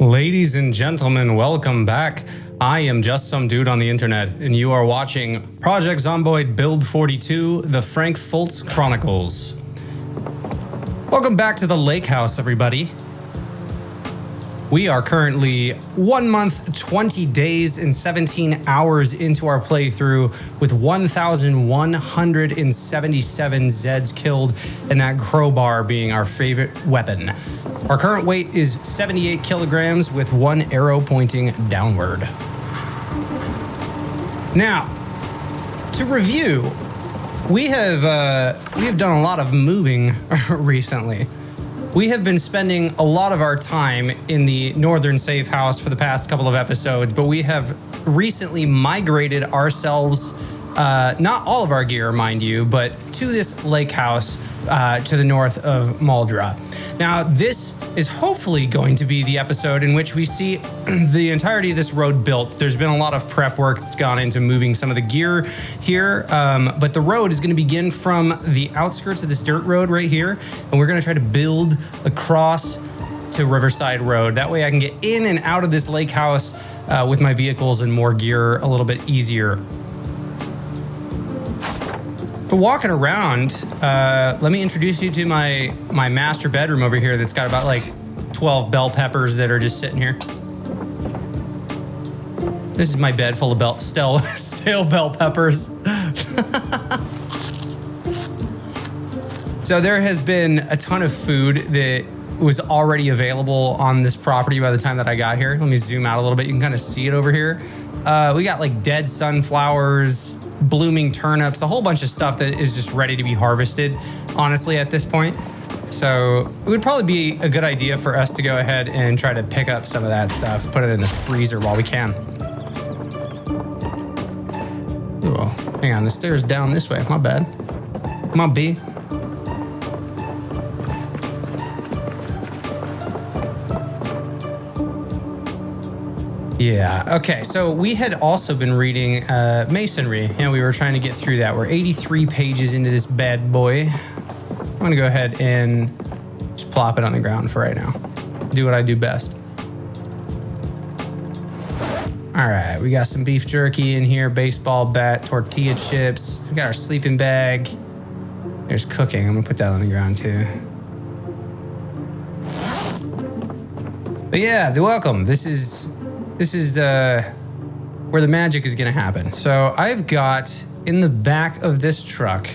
Ladies and gentlemen, welcome back. I am just some dude on the internet, and you are watching Project Zomboid Build 42, the Frank Fultz Chronicles. Welcome back to the lake house, everybody. We are currently 1 month, 20 days, and 17 hours into our playthrough with 1,177 Zeds killed, and that crowbar being our favorite weapon. Our current weight is 78 kilograms with one arrow pointing downward. Now, to review, we have done a lot of moving recently. We have been spending a lot of our time in the northern safe house for the past couple of episodes, but we have recently migrated ourselves, not all of our gear, mind you, but to this lake house to the north of Maldra. Now, this is hopefully going to be the episode in which we see the entirety of this road built. There's been a lot of prep work that's gone into moving some of the gear here, but the road is going to begin from the outskirts of this dirt road right here, and we're going to try to build across to Riverside Road. That way I can get in and out of this lake house with my vehicles and more gear a little bit easier. But walking around, let me introduce you to my master bedroom over here that's got about like 12 bell peppers that are just sitting here. This is my bed full of stale bell peppers. So there has been a ton of food that was already available on this property by the time that I got here. Let me zoom out a little bit. You can kind of see it over here. We got like dead sunflowers, blooming turnips, a whole bunch of stuff that is just ready to be harvested, honestly, at this point. So it would probably be a good idea for us to go ahead and try to pick up some of that stuff, put it in the freezer while we can. Oh, hang on, the stairs down this way, my bad. Come on, B. Yeah, okay, so we had also been reading Masonry, and we were trying to get through that. We're 83 pages into this bad boy. I'm gonna go ahead and just plop it on the ground for right now. Do what I do best. All right, we got some beef jerky in here, baseball bat, tortilla chips. We got our sleeping bag. There's cooking, I'm gonna put that on the ground too. But yeah, welcome. This is where the magic is going to happen. So I've got in the back of this truck,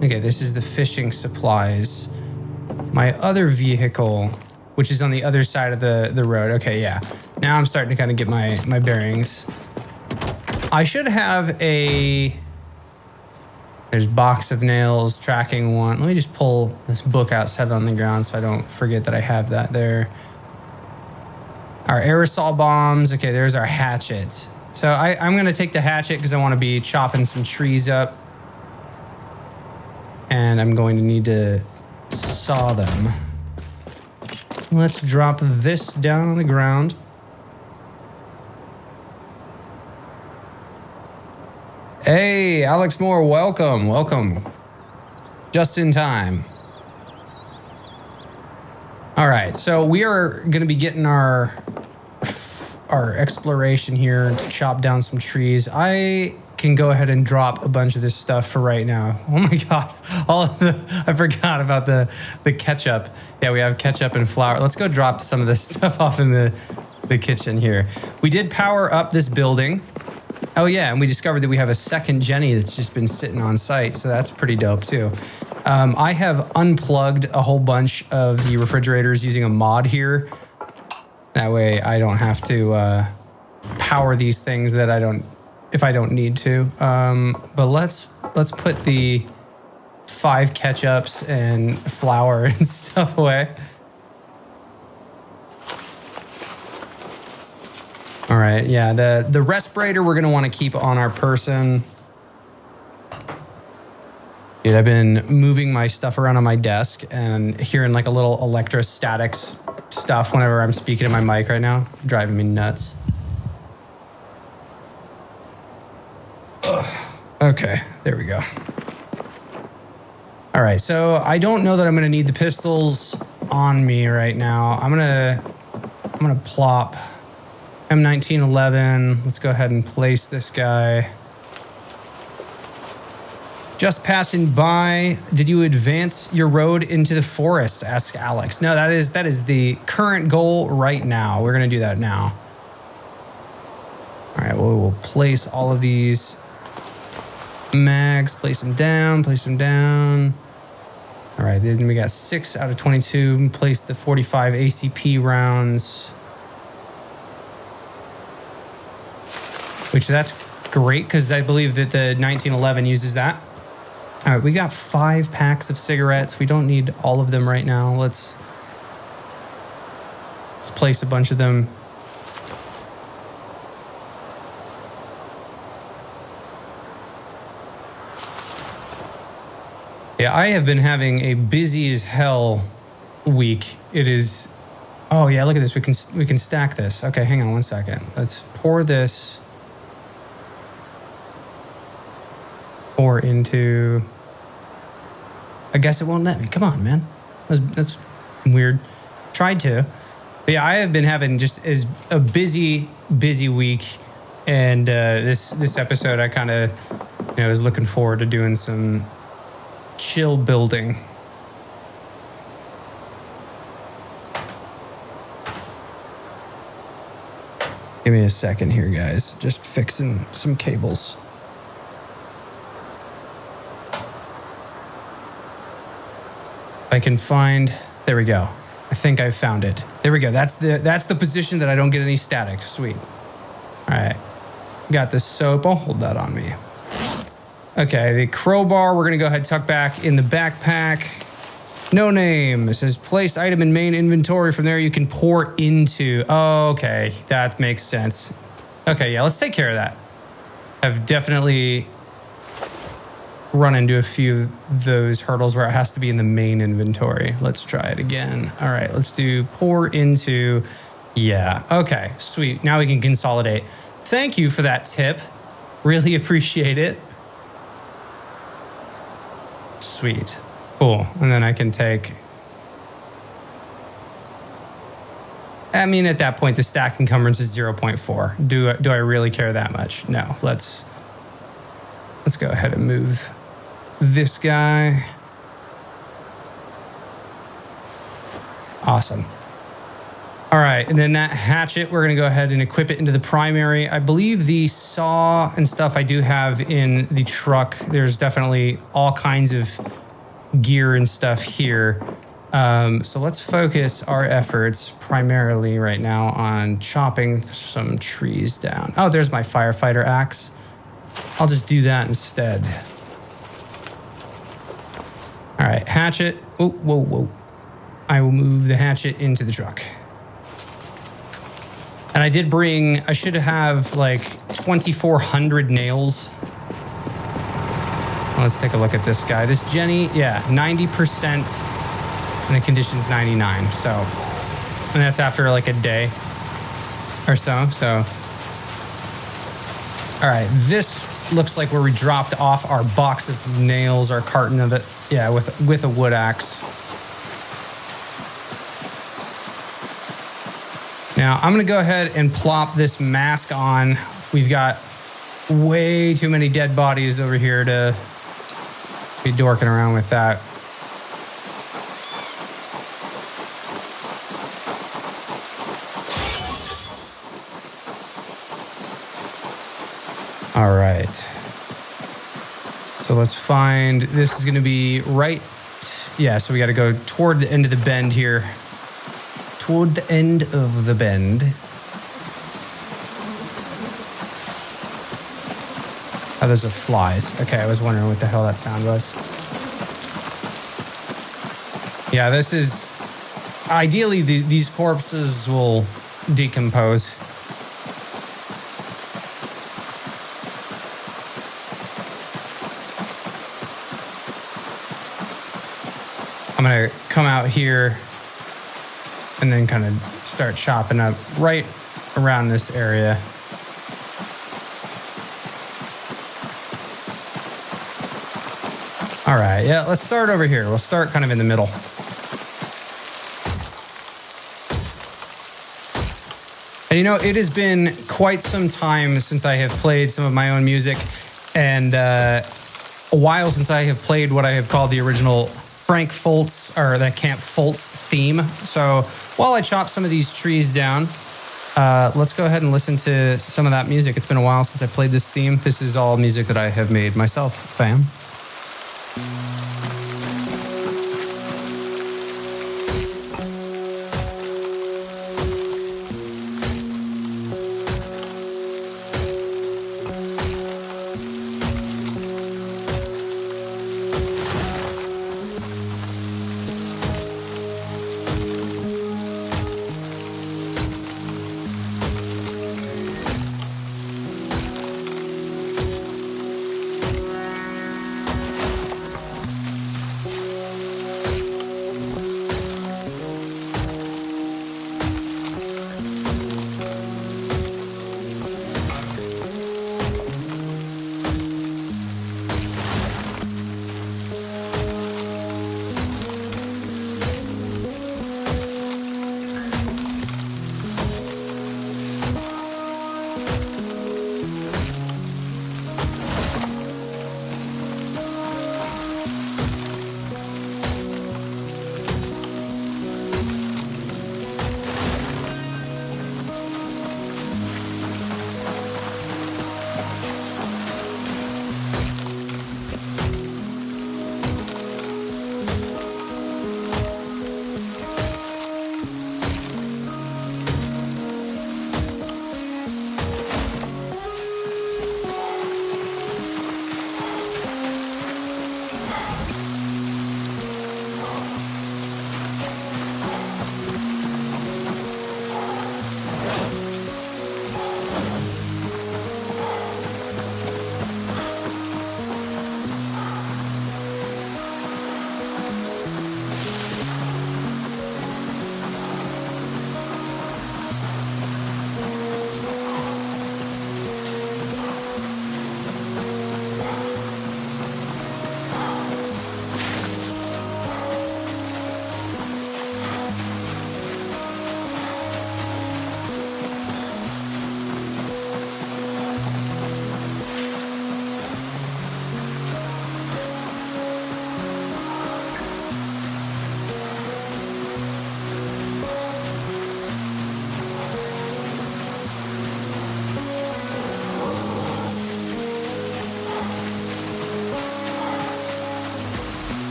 okay, this is the fishing supplies. My other vehicle, which is on the other side of the road. Okay, yeah. Now I'm starting to kind of get my bearings. I should have there's box of nails, tracking one. Let me just pull this book out, set it on the ground so I don't forget that I have that there. Our aerosol bombs. Okay, there's our hatchets. So I'm going to take the hatchet because I want to be chopping some trees up. And I'm going to need to saw them. Let's drop this down on the ground. Hey, Alex Moore, welcome. Welcome. Just in time. All right, so we are going to be getting our exploration here to chop down some trees. I can go ahead and drop a bunch of this stuff for right now. Oh my God, I forgot about the ketchup. Yeah, we have ketchup and flour. Let's go drop some of this stuff off in the kitchen here. We did power up this building. Oh yeah, and we discovered that we have a second Jenny that's just been sitting on site, so that's pretty dope too. I have unplugged a whole bunch of the refrigerators using a mod here. That way I don't have to power these things that if I don't need to. But let's put the 5 ketchups and flour and stuff away. All right, yeah, the respirator we're gonna want to keep on our person. Dude, I've been moving my stuff around on my desk and hearing like a little electrostatics stuff whenever I'm speaking in my mic right now. Driving me nuts. Ugh. Okay, there we go. All right, so I don't know that I'm gonna need the pistols on me right now. I'm going to plop M1911. Let's go ahead and place this guy. Just passing by, did you advance your road into the forest? Asks Alex. No, that is the current goal right now. We're going to do that now. All right, well, we'll place all of these mags, place them down, place them down. All right, then we got 6 out of 22. Place the 45 ACP rounds. Which that's great because I believe that the 1911 uses that. All right, we got 5 packs of cigarettes. We don't need all of them right now. Let's place a bunch of them. Yeah, I have been having a busy as hell week. It is. Oh yeah, look at this. We can stack this. Okay, hang on one second. Let's pour this. Pour into. I guess it won't let me. Come on, man. That's weird. Tried to. But yeah, I have been having just as a busy week, and this episode I kind of was looking forward to doing some chill building. Give me a second here, guys. Just fixing some cables. If I can find, there we go. I think I found it. There we go. That's the position that I don't get any static. Sweet. All right. Got this soap. I'll hold that on me. Okay, the crowbar, we're going to go ahead and tuck back in the backpack. No name. It says place item in main inventory. From there, you can pour into. Oh, okay, that makes sense. Okay, yeah, let's take care of that. I've definitely run into a few of those hurdles where it has to be in the main inventory. Let's try it again. All right, let's do pour into. Yeah, okay, sweet. Now we can consolidate. Thank you for that tip. Really appreciate it. Sweet. Cool. And then I can take... I mean, at that point, the stack encumbrance is 0.4. Do I really care that much? No. Let's go ahead and move this guy. Awesome. All right, and then that hatchet, we're going to go ahead and equip it into the primary. I believe the saw and stuff I do have in the truck. There's definitely all kinds of gear and stuff here. So let's focus our efforts primarily right now on chopping some trees down. Oh, there's my firefighter axe. I'll just do that instead. All right, hatchet. Oh, whoa. I will move the hatchet into the truck. And I did bring, I should have like 2,400 nails. Let's take a look at this guy. This Jenny, yeah, 90%, and the condition's 99. So, and that's after like a day or so. So, all right, this looks like where we dropped off our box of nails, our carton of it. Yeah, with a wood axe. Now, I'm going to go ahead and plop this mask on. We've got way too many dead bodies over here to be dorking around with that. All right. So let's find, this is going to be right. Yeah, so we got to go toward the end of the bend here. Toward the end of the bend. Oh, those are flies. Okay, I was wondering what the hell that sound was. Yeah, this is... Ideally, these corpses will decompose. I'm going to come out here and then kind of start chopping up right around this area. All right, yeah, let's start over here. We'll start kind of in the middle. And it has been quite some time since I have played some of my own music, and a while since I have played what I have called the original Frank Fultz, or the Camp Fultz theme. So while I chop some of these trees down, let's go ahead and listen to some of that music. It's been a while since I played this theme. This is all music that I have made myself, fam.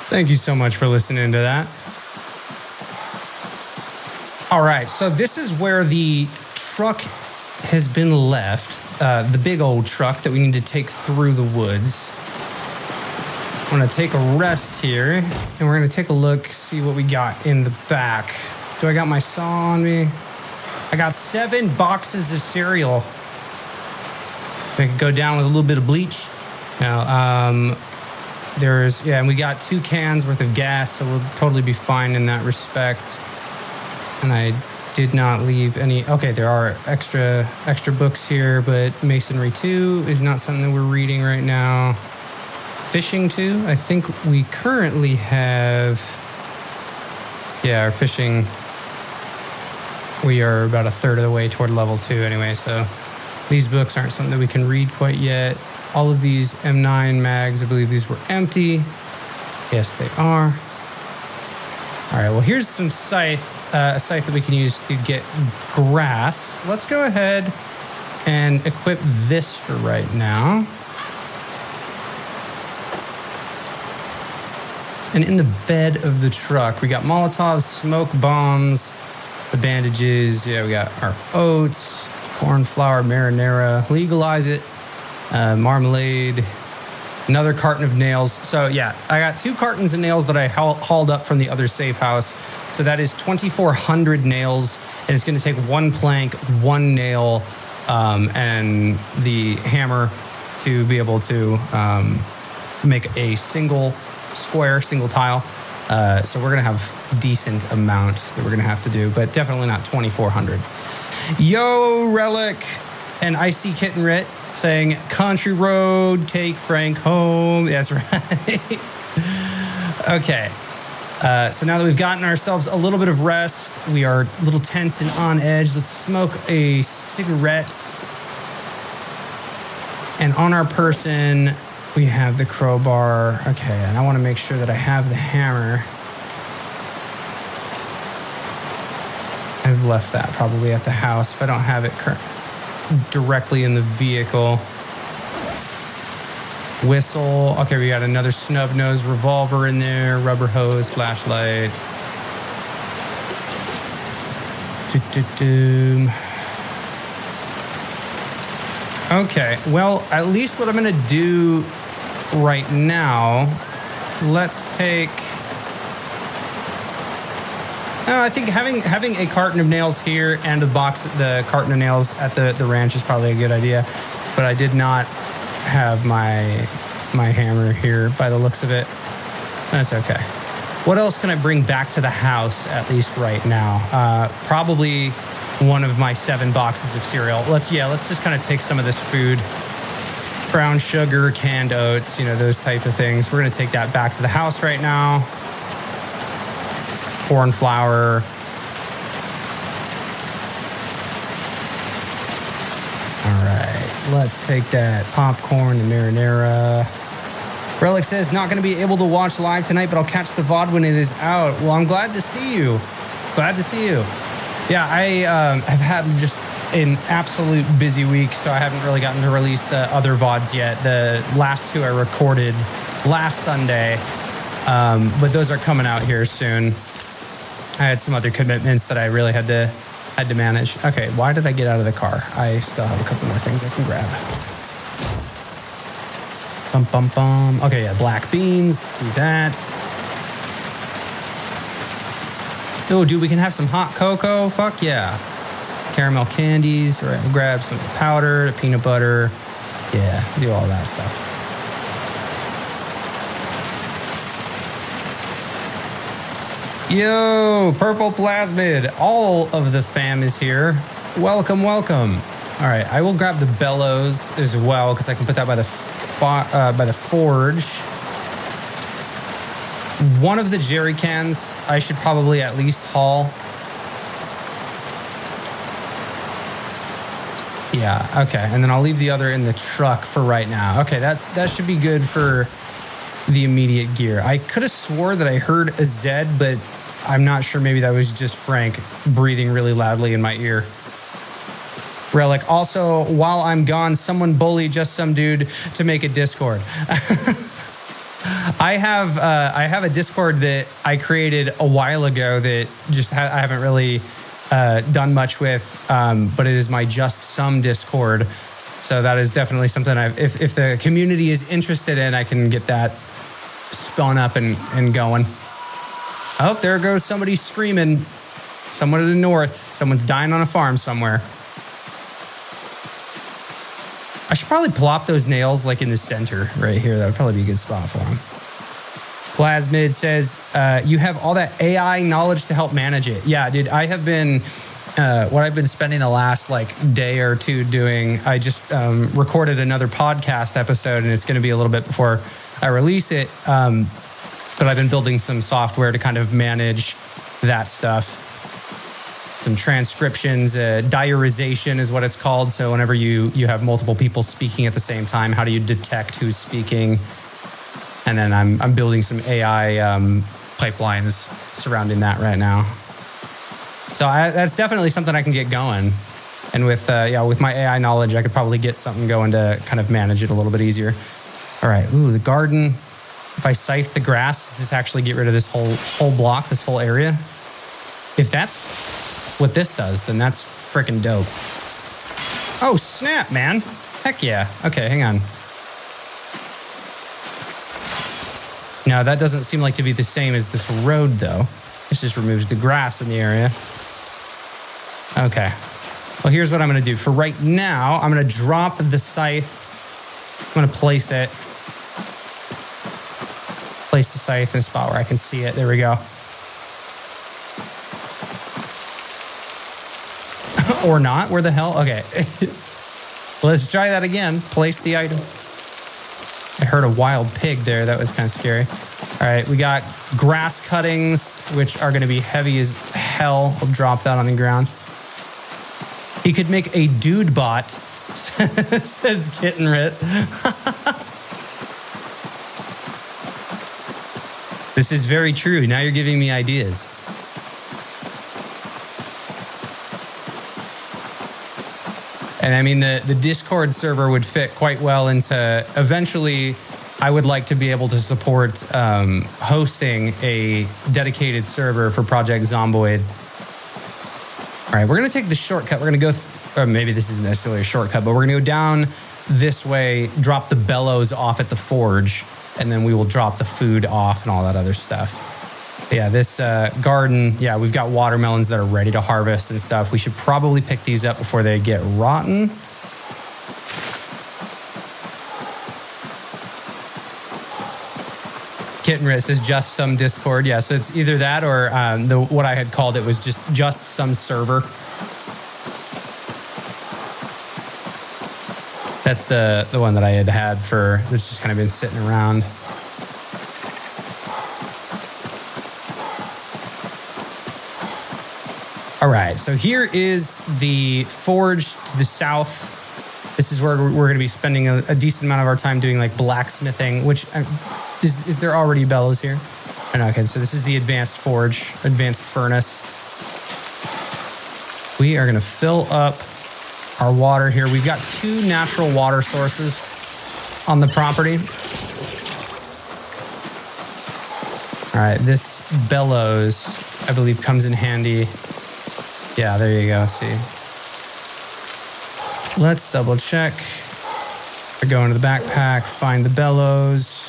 Thank you so much for listening to that. All right, so this is where the truck has been left, the big old truck that we need to take through the woods. I'm going to take a rest here, and we're going to take a look, see what we got in the back. Do I got my saw on me? I got 7 boxes of cereal. I could go down with a little bit of bleach. Now, and we got 2 cans worth of gas, so we'll totally be fine in that respect. And I did not leave any. Okay, there are extra books here, but Masonry 2 is not something that we're reading right now. Fishing 2, I think we currently have. Yeah, our fishing. We are about a third of the way toward level 2 anyway, so these books aren't something that we can read quite yet. All of these M9 mags, I believe these were empty. Yes, they are. All right, well, here's some scythe, a scythe that we can use to get grass. Let's go ahead and equip this for right now. And in the bed of the truck, we got Molotovs, smoke bombs, the bandages. Yeah, we got our oats, corn flour, marinara, legalize it. Marmalade, another carton of nails. So yeah, I got 2 cartons of nails that I hauled up from the other safe house. So that is 2,400 nails, and it's going to take 1 plank, 1 nail, and the hammer to be able to make a single square, single tile. So we're going to have a decent amount that we're going to have to do, but definitely not 2,400. Yo, Relic and Icy Kitten Rit saying, country road, take Frank home. That's right. Okay. So now that we've gotten ourselves a little bit of rest, we are a little tense and on edge. Let's smoke a cigarette. And on our person, we have the crowbar. Okay, and I want to make sure that I have the hammer. I've left that probably at the house if I don't have it directly in the vehicle. Whistle. Okay, we got another snub-nosed revolver in there. Rubber hose, flashlight. Okay, well, at least what I'm going to do right now, let's take... I think having a carton of nails here and the carton of nails at the ranch is probably a good idea. But I did not have my hammer here by the looks of it. That's okay. What else can I bring back to the house, at least right now? Probably one of my 7 boxes of cereal. Let's just kind of take some of this food. Brown sugar, canned oats, those type of things. We're going to take that back to the house right now. Corn flour. All right, let's take that popcorn, the marinara. Relic says, not going to be able to watch live tonight, but I'll catch the VOD when it is out. Well, I'm glad to see you. Glad to see you. Yeah, I have had just an absolute busy week, so I haven't really gotten to release the other VODs yet. The last 2 I recorded last Sunday, but those are coming out here soon. I had some other commitments that I really had to manage. Okay, why did I get out of the car? I still have a couple more things I can grab. Bum, bum, bum. Okay, yeah, black beans. Let's do that. Oh, dude, we can have some hot cocoa. Fuck yeah. Caramel candies. All right, we'll grab some powder, the peanut butter. Yeah, do all that stuff. Yo, Purple Plasmid. All of the fam is here. Welcome, welcome. All right, I will grab the bellows as well because I can put that by the forge. One of the jerry cans I should probably at least haul. Yeah, okay. And then I'll leave the other in the truck for right now. Okay, that should be good for the immediate gear. I could have swore that I heard a Zed, but I'm not sure. Maybe that was just Frank breathing really loudly in my ear. Relic. Also, while I'm gone, someone bully just some dude to make a Discord. I have a Discord that I created a while ago that just I haven't really done much with, but it is my Just Some Discord. So that is definitely something if the community is interested in, I can get that spun up and going. Oh, there goes somebody screaming. Someone to the north. Someone's dying on a farm somewhere. I should probably plop those nails like in the center right here. That would probably be a good spot for them. Plasmid says, you have all that AI knowledge to help manage it. Yeah, dude, I have been, what I've been spending the last day or two doing, I just recorded another podcast episode and it's going to be a little bit before I release it. But I've been building some software to kind of manage that stuff. Some transcriptions, diarization is what it's called. So whenever you have multiple people speaking at the same time, how do you detect who's speaking? And then I'm building some AI pipelines surrounding that right now. So that's definitely something I can get going. And with my AI knowledge, I could probably get something going to kind of manage it a little bit easier. All right, ooh, the garden. If I scythe the grass, does this actually get rid of this whole block, this whole area? If that's what this does, then that's freaking dope. Oh, snap, man. Heck yeah. Okay, hang on. Now, that doesn't seem like to be the same as this road, though. This just removes the grass in the area. Okay. Well, here's what I'm going to do. For right now, I'm going to drop the scythe. I'm going to place it. Place the scythe in a spot where I can see it. There we go. Or not. Where the hell? Okay. Let's try that again. Place the item. I heard a wild pig there. That was kind of scary. All right, we got grass cuttings, which are going to be heavy as hell. I'll drop that on the ground. He could make a dude bot, says Kitten Rit. This is very true. Now you're giving me ideas. And I mean, the Discord server would fit quite well into, eventually, I would like to be able to support hosting a dedicated server for Project Zomboid. All right, we're going to take the shortcut. We're going to go, or maybe this isn't necessarily a shortcut, but we're going to go down this way, drop the bellows off at the forge, and then we will drop the food off and all that other stuff. Yeah, this garden, yeah, we've got watermelons that are ready to harvest and stuff. We should probably pick these up before they get rotten. Kitten Rit says just some Discord. Yeah, so it's either that or what I had called it was just some server. That's the one that I had for, that's just kind of been sitting around. All right, so here is the forge to the south. This is where we're going to be spending a decent amount of our time doing like blacksmithing, which is there already bellows here? Oh, no, okay, so this is the advanced forge, advanced furnace. We are going to fill up our water here. We've got 2 natural water sources on the property. All right, this bellows, I believe, comes in handy. Yeah, there you go, see. Let's double check. I go into the backpack, find the bellows.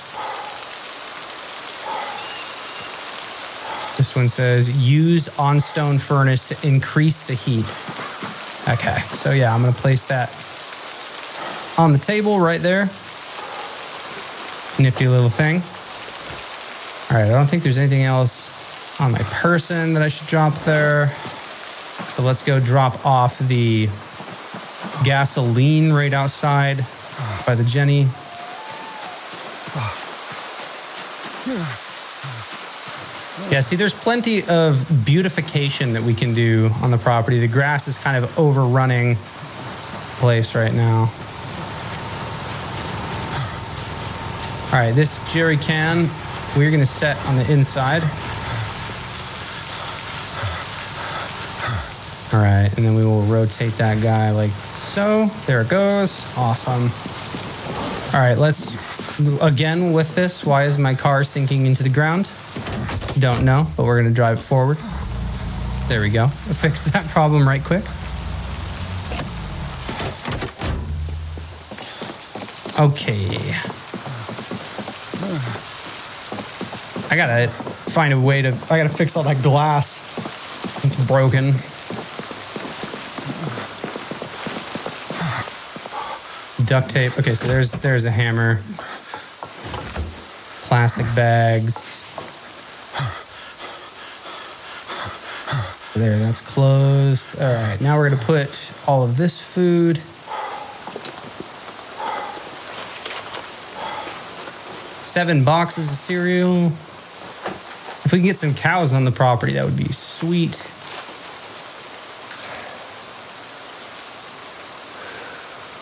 This one says, use on stone furnace to increase the heat. Okay, so yeah, I'm gonna place that on the table right there. Nifty little thing. All right, I don't think there's anything else on my person that I should drop there. So let's go drop off the gasoline right outside by the Jenny. Yeah, see, there's plenty of beautification that we can do on the property. The grass is kind of overrunning the place right now. All right, this jerry can, we're going to set on the inside. All right, and then we will rotate that guy like so. There it goes. Awesome. All right, let's, again with this, why is my car sinking into the ground? Don't know, but we're gonna drive it forward. There we go. Fix that problem right quick. Okay. I gotta find a way to, I gotta fix all that glass. It's broken. Duct tape. Okay, so there's a hammer. Plastic bags. There, that's closed. All right, now we're gonna put all of this food. Seven boxes of cereal. If we can get some cows on the property, that would be sweet.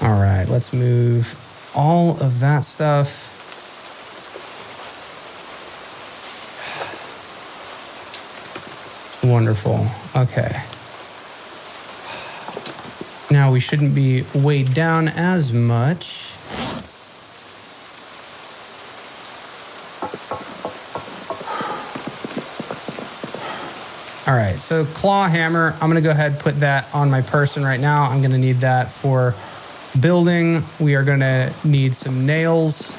All right, let's move all of that stuff. Wonderful. Okay. Now we shouldn't be weighed down as much. All right, so claw hammer, I'm gonna go ahead and put that on my person right now. I'm gonna need that for building. We are gonna need some nails.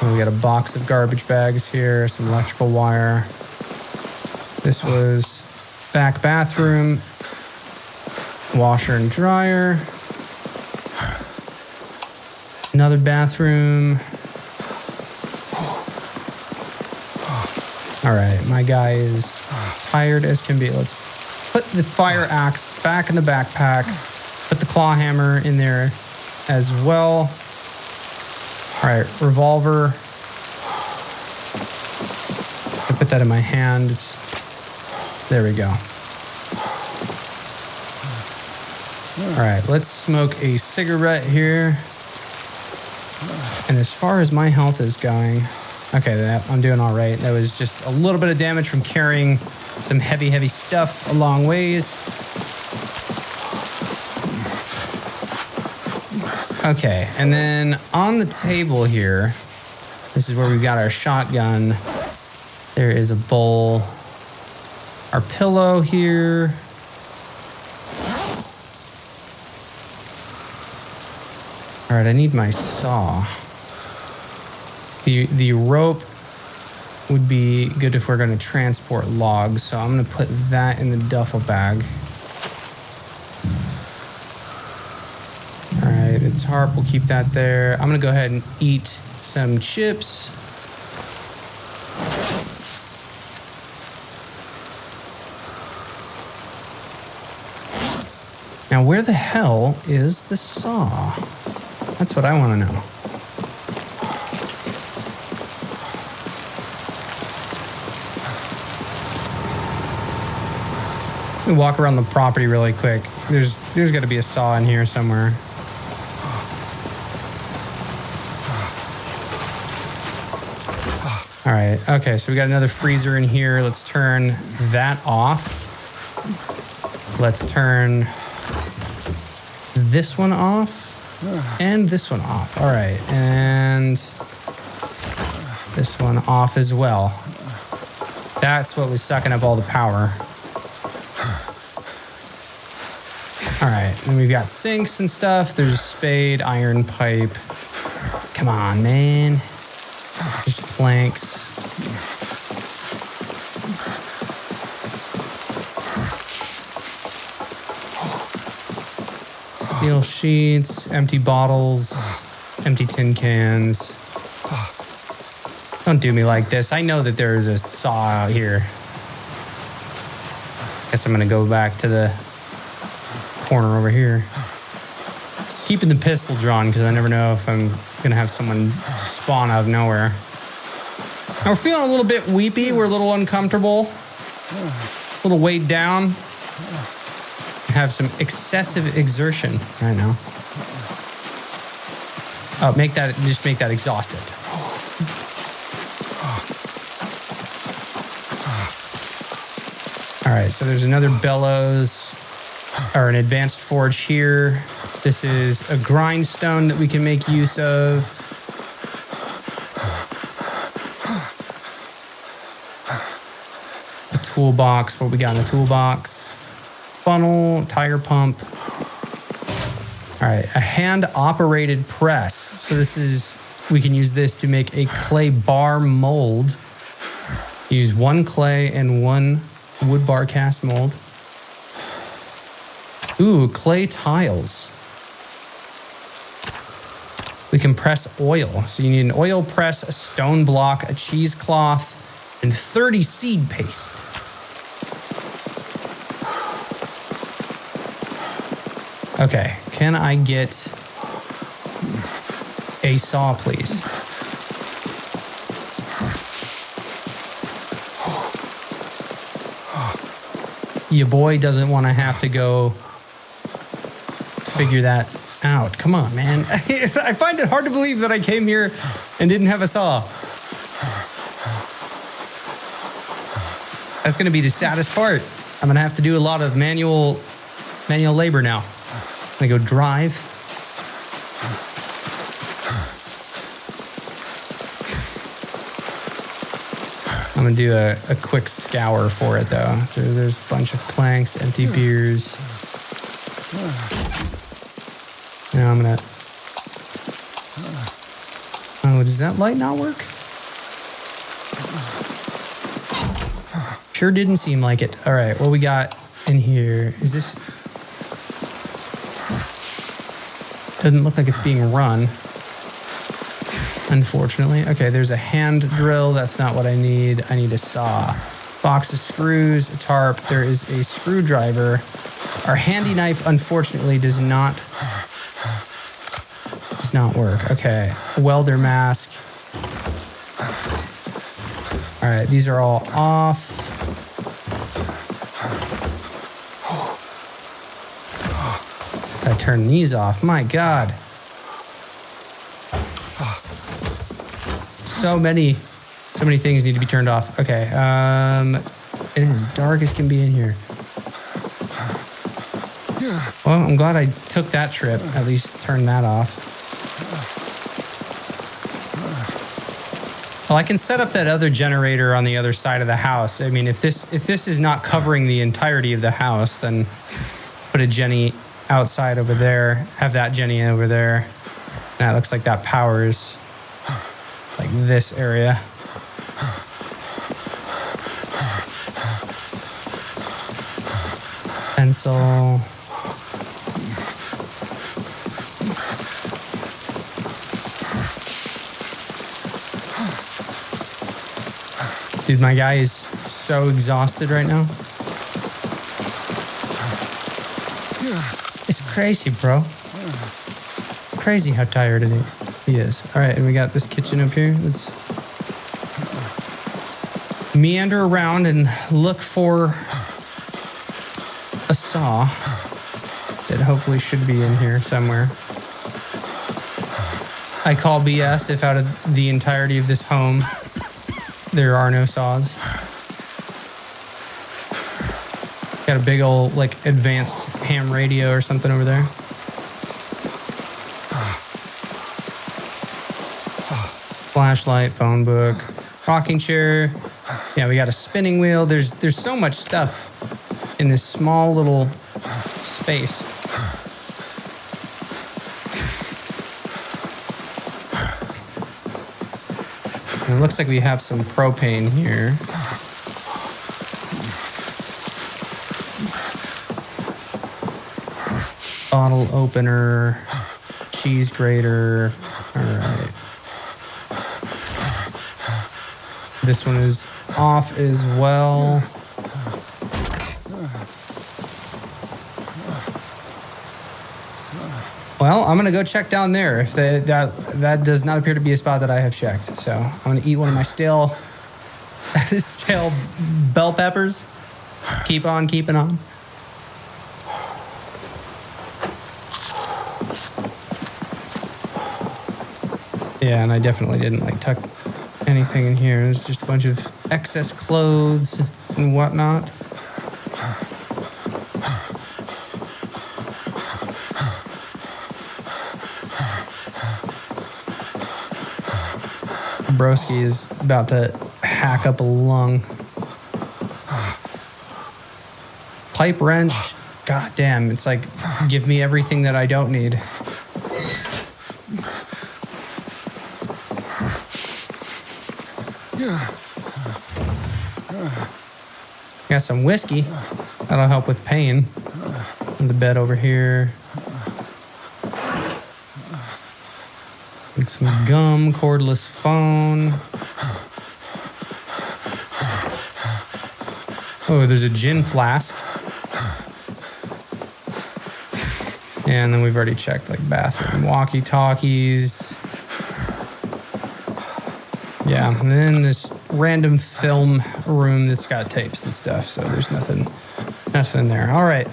And we got a box of garbage bags here, some electrical wire. This was back bathroom, washer and dryer. Another bathroom. All right, my guy is tired as can be. Let's put the fire axe back in the backpack. Put the claw hammer in there as well. All right, revolver. I put that in my hands. There we go. All right, let's smoke a cigarette here. And as far as my health is going, okay, I'm doing all right. That was just a little bit of damage from carrying some heavy stuff a long ways. Okay, and then on the table here, this is where we've got our shotgun. There is a bowl. Our pillow here. All right, I need my saw. The rope would be good if we're going to transport logs, so I'm going to put that in the duffel bag. All right, the tarp, we'll keep that there. I'm going to go ahead and eat some chips. Now, where the hell is the saw? That's what I want to know. Let me walk around the property really quick. There's got to be a saw in here somewhere. All right. Okay, so we got another freezer in here. Let's turn that off. Let's turn this one off. And this one off. All right. And this one off as well. That's what was sucking up all the power. All right. Then we've got sinks and stuff. There's a spade, iron pipe. Come on, man. There's planks. Steel sheets, empty bottles, empty tin cans. Don't do me like this. I know that there is a saw out here. Guess I'm gonna go back to the corner over here. Keeping the pistol drawn because I never know if I'm gonna have someone spawn out of nowhere. Now we're feeling a little bit weepy. We're a little uncomfortable, a little weighed down. Have some excessive exertion right now. Oh, make that exhausted. All right, so there's another bellows or an advanced forge here. This is a grindstone that we can make use of. A toolbox, what we got in the toolbox? Funnel, tire pump. All right, a hand-operated press. So we can use this to make a clay bar mold. Use one clay and one wood bar cast mold. Ooh, clay tiles. We can press oil. So you need an oil press, a stone block, a cheesecloth, and 30 seed paste. Okay, can I get a saw, please? Your boy doesn't want to have to go figure that out. Come on, man. I find it hard to believe that I came here and didn't have a saw. That's going to be the saddest part. I'm going to have to do a lot of manual labor now. I'm going to go drive. I'm going to do a quick scour for it, though. So there's a bunch of planks, empty beers. Now I'm going to... Oh, does that light not work? Sure didn't seem like it. All right, what we got in here? Is this... Doesn't look like it's being run, unfortunately. Okay, there's a hand drill. That's not what I need. I need a saw. Box of screws, a tarp. There is a screwdriver. Our handy knife, unfortunately, does not work. Okay, welder mask. All right, these are all off. I turn these off. My God. So many things need to be turned off. Okay, it is dark as can be in here. Well, I'm glad I took that trip. At least turn that off. Well, I can set up that other generator on the other side of the house. I mean, if this is not covering the entirety of the house, then put a Jenny outside over there. Have that Jenny over there. That looks like that powers like this area. Pencil. Dude, my guy is so exhausted right now. It's crazy, bro. Crazy how tired he is. All right, and we got this kitchen up here. Let's meander around and look for a saw that hopefully should be in here somewhere. I call BS if out of the entirety of this home there are no saws. Got a big old like advanced ham radio or something over there. Flashlight, phone book, rocking chair. Yeah, we got a spinning wheel. There's so much stuff in this small little space. And it looks like we have some propane here. Bottle opener, cheese grater. All right. This one is off as well. Well, I'm gonna go check down there. If that does not appear to be a spot that I have checked, so I'm gonna eat one of my stale bell peppers. Keep on keeping on. Yeah, and I definitely didn't like tuck anything in here. There's just a bunch of excess clothes and whatnot. Broski is about to hack up a lung. Pipe wrench. God damn, it's like, give me everything that I don't need. Got some whiskey. That'll help with pain. And the bed over here. And some gum, cordless phone. Oh, there's a gin flask. And then we've already checked like bathroom, walkie-talkies. Yeah, and then this random film room that's got tapes and stuff, so there's nothing in there. All right.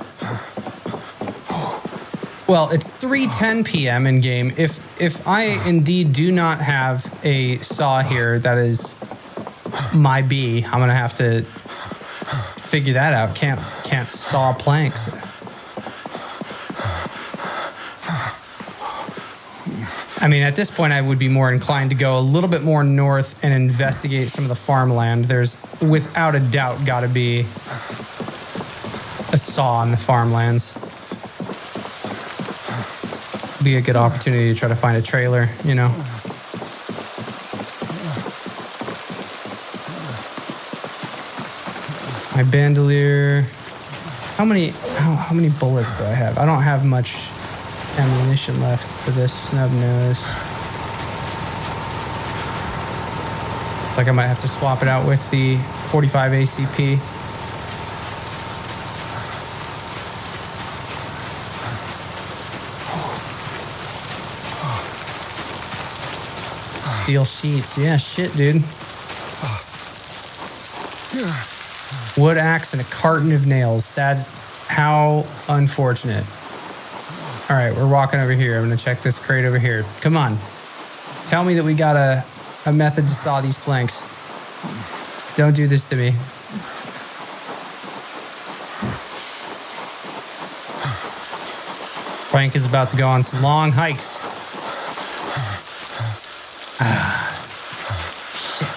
Well, it's 3:10 p.m. in game. If I indeed do not have a saw here that is my B, I'm gonna have to figure that out. Can't saw planks. I mean, at this point, I would be more inclined to go a little bit more north and investigate some of the farmland. There's, without a doubt, got to be a saw in the farmlands. Be a good opportunity to try to find a trailer, you know. My bandolier. How many bullets do I have? I don't have much ammunition left for this snub nose. Like I might have to swap it out with the 45 ACP. Steel sheets. Yeah, shit, dude. Wood axe and a carton of nails. How unfortunate. All right, we're walking over here. I'm going to check this crate over here. Come on. Tell me that we got a method to saw these planks. Don't do this to me. Frank is about to go on some long hikes. Shit.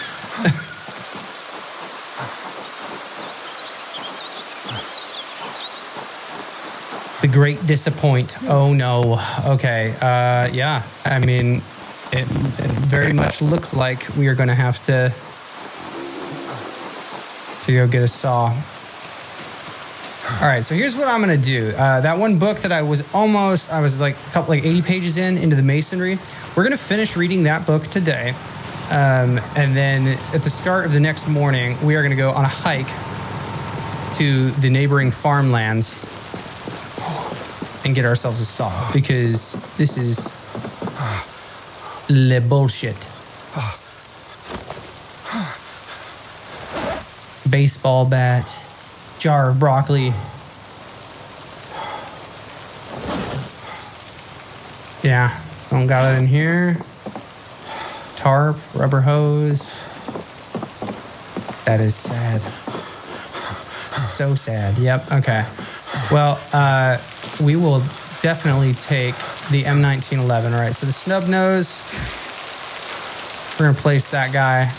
The great disappoint. Oh no. Okay. Yeah. I mean, it very much looks like we are going to have to go get a saw. All right, so here's what I'm gonna do. That one book that I was like 80 pages into the masonry. We're gonna finish reading that book today. And then at the start of the next morning, we are gonna go on a hike to the neighboring farmlands and get ourselves a saw, because this is le bullshit. Baseball bat, jar of broccoli. Yeah, don't got it in here. Tarp, rubber hose. That is sad. So sad. Yep, okay. Well, we will definitely take the M1911. All right, so the snub nose, we're gonna place that guy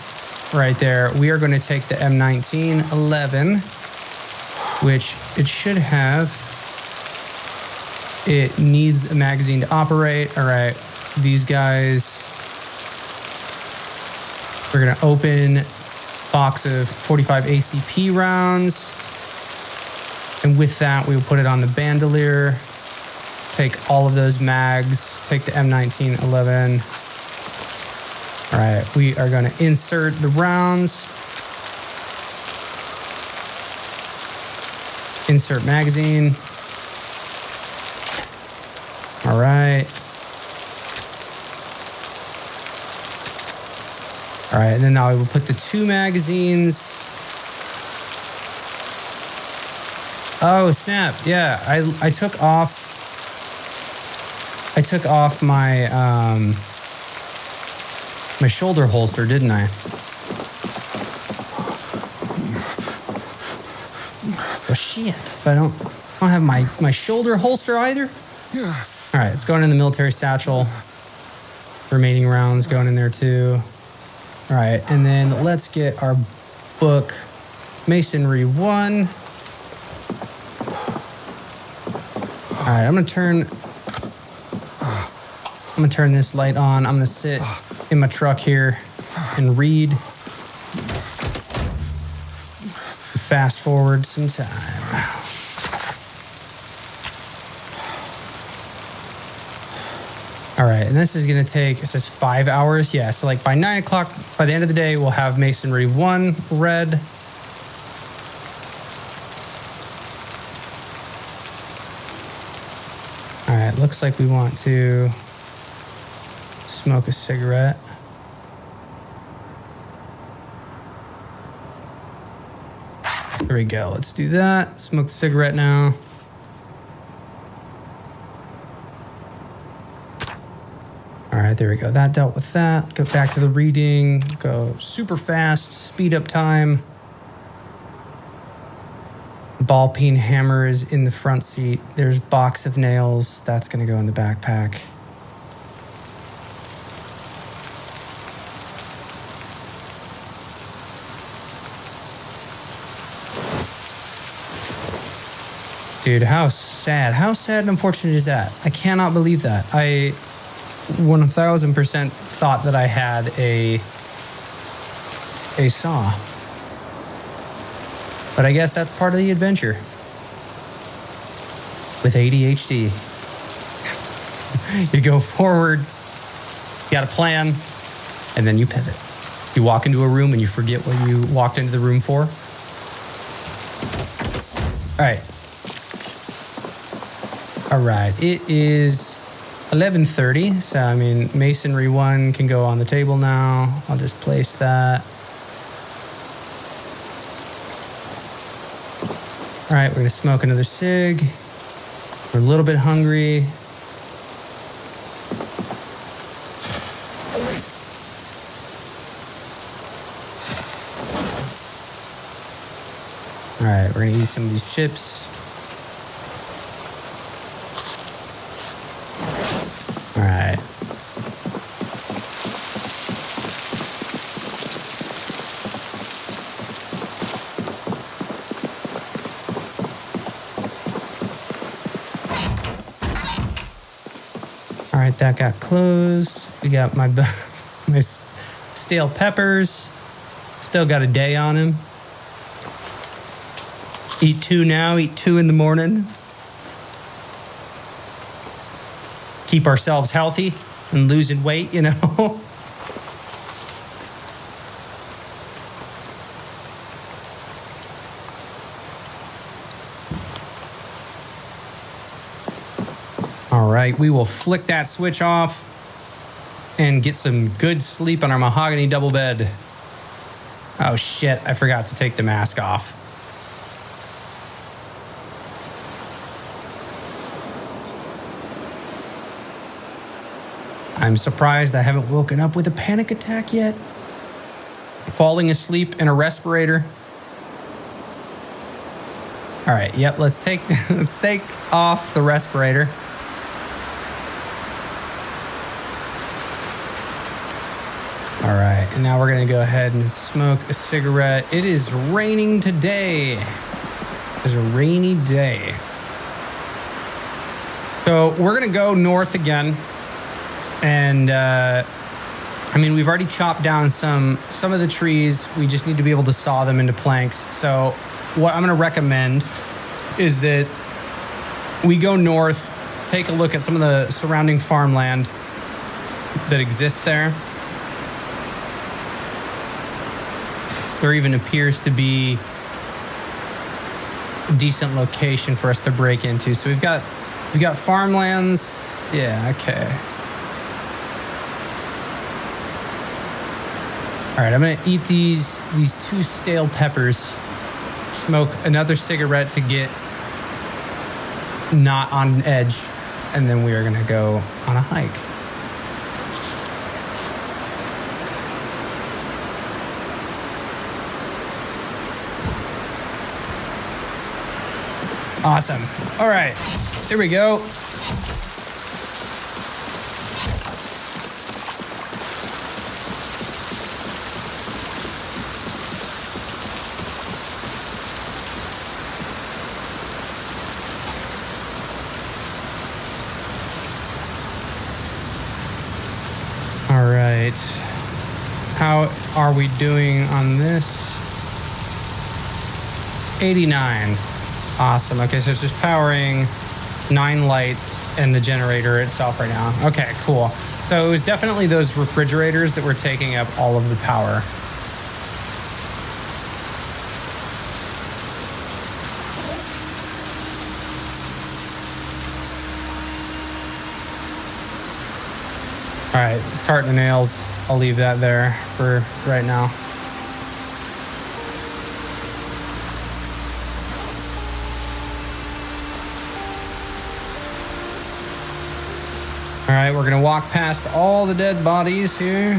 right there. We are going to take the M1911, which it should have. It needs a magazine to operate. All right, these guys, we're going to open box of 45 ACP rounds. And with that, we will put it on the bandolier, take all of those mags, take the M1911. All right, we are going to insert the rounds. Insert magazine. All right. All right, and then now we will put the two magazines. Oh, snap. Yeah, I took off my my shoulder holster, didn't I? Oh shit! If I don't have my shoulder holster either. Yeah. All right, it's going in the military satchel. Remaining rounds going in there too. All right, and then let's get our book, Masonry 1. All right, I'm gonna turn this light on. I'm gonna sit in my truck here and read. Fast forward some time. All right, and this is gonna take, it says 5 hours. Yeah, so like by 9 o'clock, by the end of the day, we'll have Masonry 1 read. All right, looks like we want to smoke a cigarette. There we go. Let's do that. Smoke the cigarette now. All right, there we go. That dealt with that. Go back to the reading. Go super fast. Speed up time. Ball peen hammer is in the front seat. There's box of nails. That's going to go in the backpack. Dude, how sad and unfortunate is that? I cannot believe that. I 1000% thought that I had a saw. But I guess that's part of the adventure. With ADHD. You go forward, you got a plan, and then you pivot. You walk into a room and you forget what you walked into the room for. All right. It is 11:30. So, I mean, masonry 1 can go on the table now. I'll just place that. All right. We're going to smoke another cig. We're a little bit hungry. All right, we're gonna eat some of these chips. All right. All right, that got closed. We got my stale peppers. Still got a day on him. Eat 2 now, eat 2 in the morning. Keep ourselves healthy and losing weight, you know. All right, we will flick that switch off and get some good sleep on our mahogany double bed. Oh shit, I forgot to take the mask off. I'm surprised I haven't woken up with a panic attack yet. Falling asleep in a respirator. All right, yep, let's take off the respirator. All right, and now we're gonna go ahead and smoke a cigarette. It is raining today. It's a rainy day. So we're gonna go north again. And, I mean, we've already chopped down some of the trees. We just need to be able to saw them into planks. So what I'm going to recommend is that we go north, take a look at some of the surrounding farmland that exists there. There even appears to be a decent location for us to break into. So we've got farmlands. Yeah, okay. All right, I'm gonna eat these 2 stale peppers, smoke another cigarette to get not on edge, and then we are gonna go on a hike. Awesome. All right, here we go. How are we doing on this? 89. Awesome. Okay, so it's just powering 9 lights and the generator itself right now. Okay, cool. So it was definitely those refrigerators that were taking up all of the power. All right, this carton of nails, I'll leave that there for right now. All right, we're gonna walk past all the dead bodies here.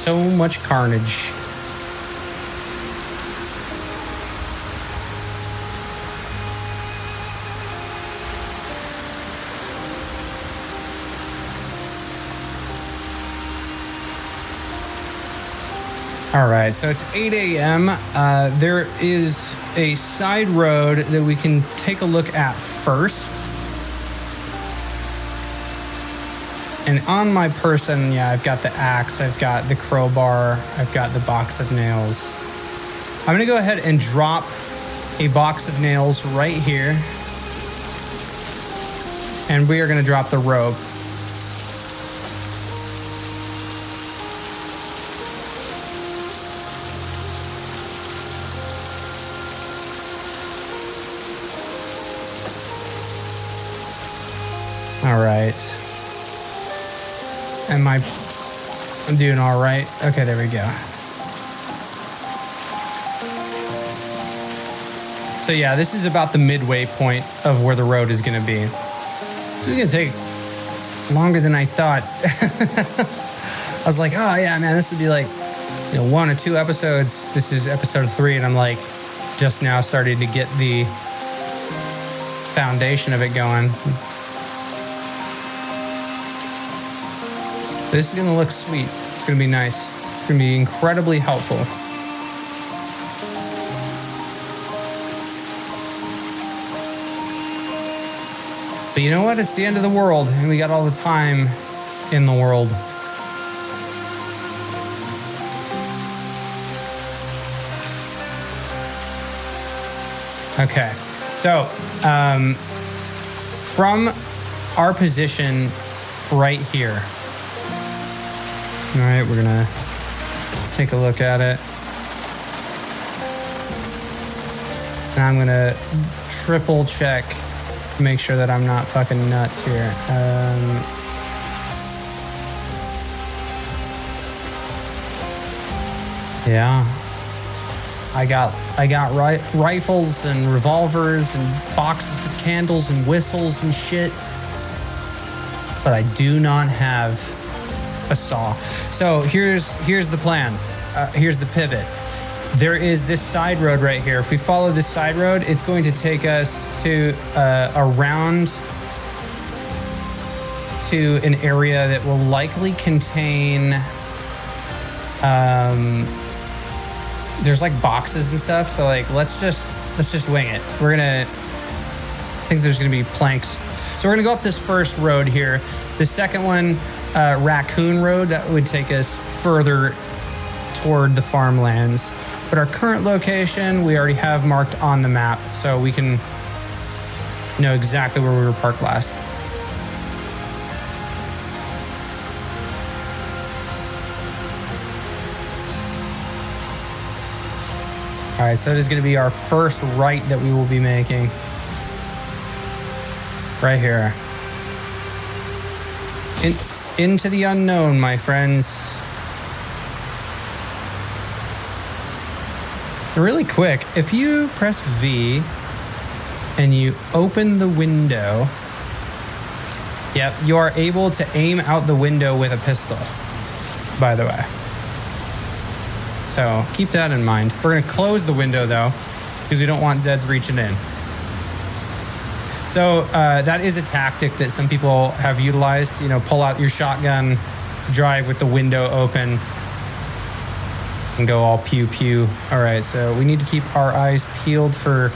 So much carnage. All right, so it's 8 a.m. There is a side road that we can take a look at first. And on my person, yeah, I've got the axe, I've got the crowbar, I've got the box of nails. I'm gonna go ahead and drop a box of nails right here. And we are gonna drop the rope. All right. I'm doing all right. Okay, there we go. So yeah, this is about the midway point of where the road is going to be. This is going to take longer than I thought. I was like, oh yeah, man, this would be like, 1 or 2 episodes. This is episode 3, and I'm like, just now starting to get the foundation of it going. This is going to look sweet. It's going to be nice. It's going to be incredibly helpful. But you know what? It's the end of the world, and we got all the time in the world. Okay. So, from our position right here, all right, we're gonna take a look at it. And I'm gonna triple check, make sure that I'm not fucking nuts here. Yeah, I got rifles and revolvers and boxes of candles and whistles and shit, but I do not have a saw. So here's the plan. Here's the pivot. There is this side road right here. If we follow this side road, it's going to take us to around to an area that will likely contain there's like boxes and stuff. So like let's just wing it. I think there's gonna be planks. So we're gonna go up this first road here. The second one, Raccoon Road, that would take us further toward the farmlands. But our current location, we already have marked on the map, so we can know exactly where we were parked last. All right, so it is going to be our first right that we will be making. Right here. Into the unknown, my friends. Really quick, if you press V and you open the window, yep, you are able to aim out the window with a pistol, by the way. So keep that in mind. We're going to close the window, though, because we don't want Zeds reaching in. So that is a tactic that some people have utilized. Pull out your shotgun, drive with the window open, and go all pew pew. All right, so we need to keep our eyes peeled for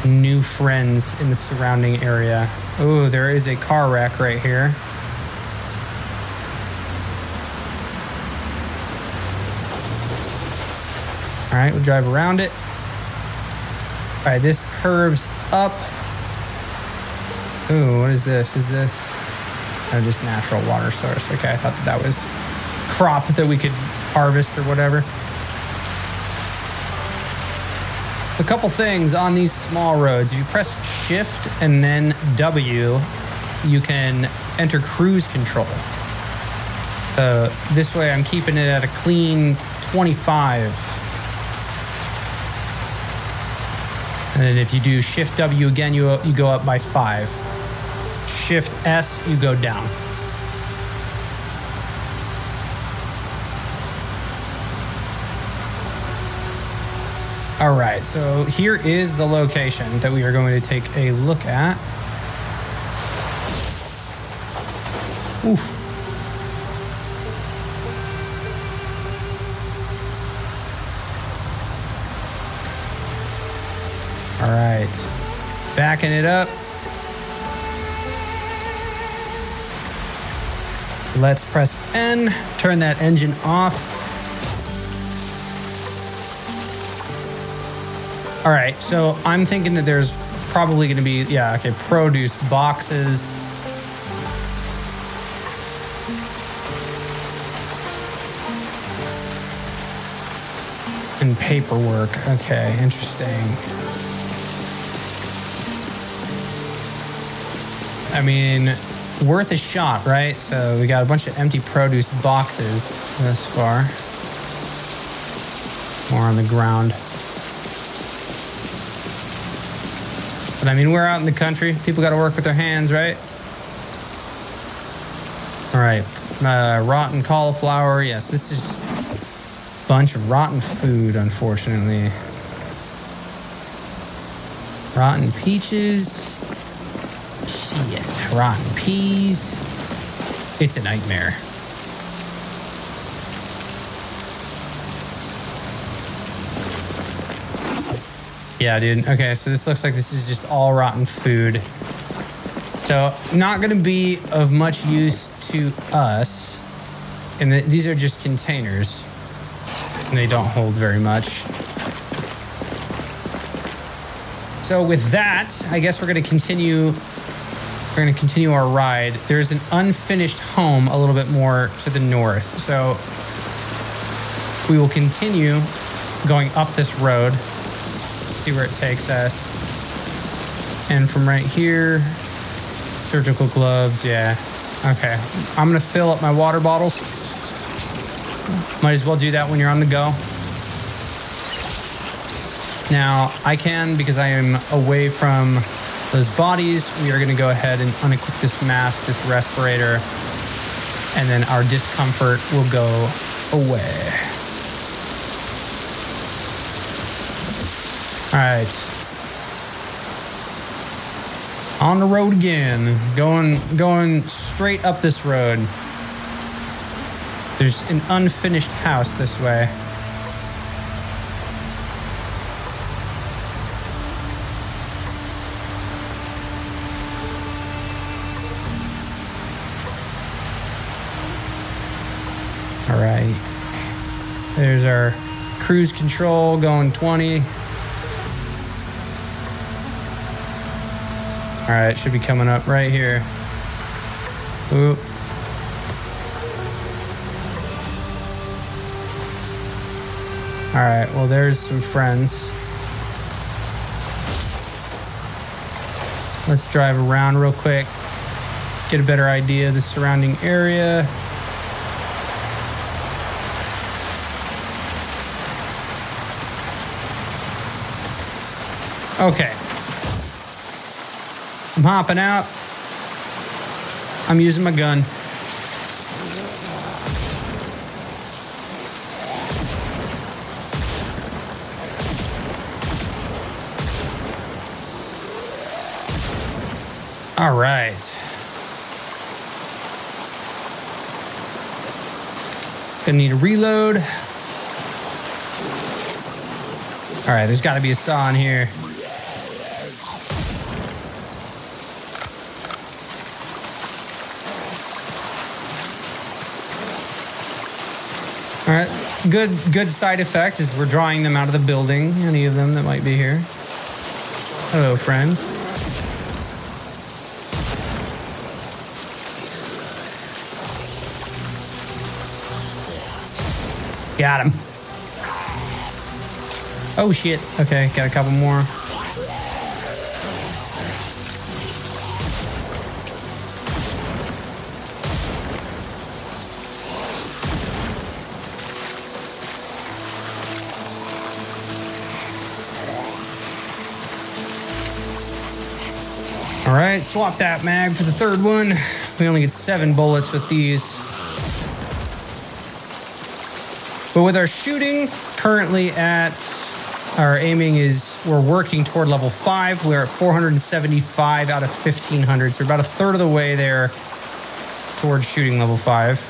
new friends in the surrounding area. Oh, there is a car wreck right here. All right, we'll drive around it. All right, this curves up. Ooh, what is this? Is this just natural water source? Okay, I thought that was crop that we could harvest or whatever. A couple things on these small roads. If you press shift and then W, you can enter cruise control. This way I'm keeping it at a clean 25. And then if you do shift W again, you go up by 5. Shift S, you go down. All right, so here is the location that we are going to take a look at. Oof. All right, backing it up. Let's press N, turn that engine off. All right, so I'm thinking that there's probably going to be, yeah, okay, produce boxes. And paperwork. Okay, interesting. I mean, worth a shot, right? So we got a bunch of empty produce boxes thus far. More on the ground. But I mean, we're out in the country. People got to work with their hands, right? All right. Rotten cauliflower. Yes, this is a bunch of rotten food, unfortunately. Rotten peaches. Shit. Rotten peas. It's a nightmare. Yeah, dude. Okay, so this looks like this is just all rotten food. So not going to be of much use to us. And these are just containers. And they don't hold very much. So with that, I guess we're going to continue. We're going to continue our ride. There's an unfinished home a little bit more to the north. So we will continue going up this road. See where it takes us. And from right here, surgical gloves, yeah. Okay, I'm gonna fill up my water bottles. Might as well do that when you're on the go. Now, I can, because I am away from those bodies, we are gonna go ahead and unequip this mask, this respirator, and then our discomfort will go away. All right, on the road again, going straight up this road. There's an unfinished house this way. All right, there's our cruise control going 20. All right, should be coming up right here. Ooh. All right, well, there's some friends. Let's drive around real quick, get a better idea of the surrounding area. Okay. I'm hopping out. I'm using my gun. All right. Gonna need a reload. All right, there's got to be a saw in here. All right, good side effect is we're drawing them out of the building, any of them that might be here. Hello, friend. Got him. Oh, shit. Okay, got a couple more. All right, swap that mag for the third one. We only get 7 bullets with these. But with our shooting, currently at our aiming is, we're working toward level 5. We're at 475 out of 1,500. So we're about a third of the way there towards shooting level 5.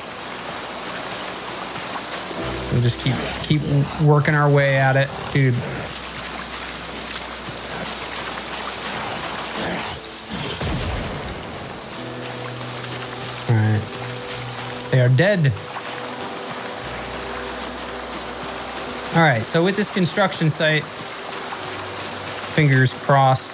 We'll just keep working our way at it, dude. They are dead. All right, so with this construction site, fingers crossed.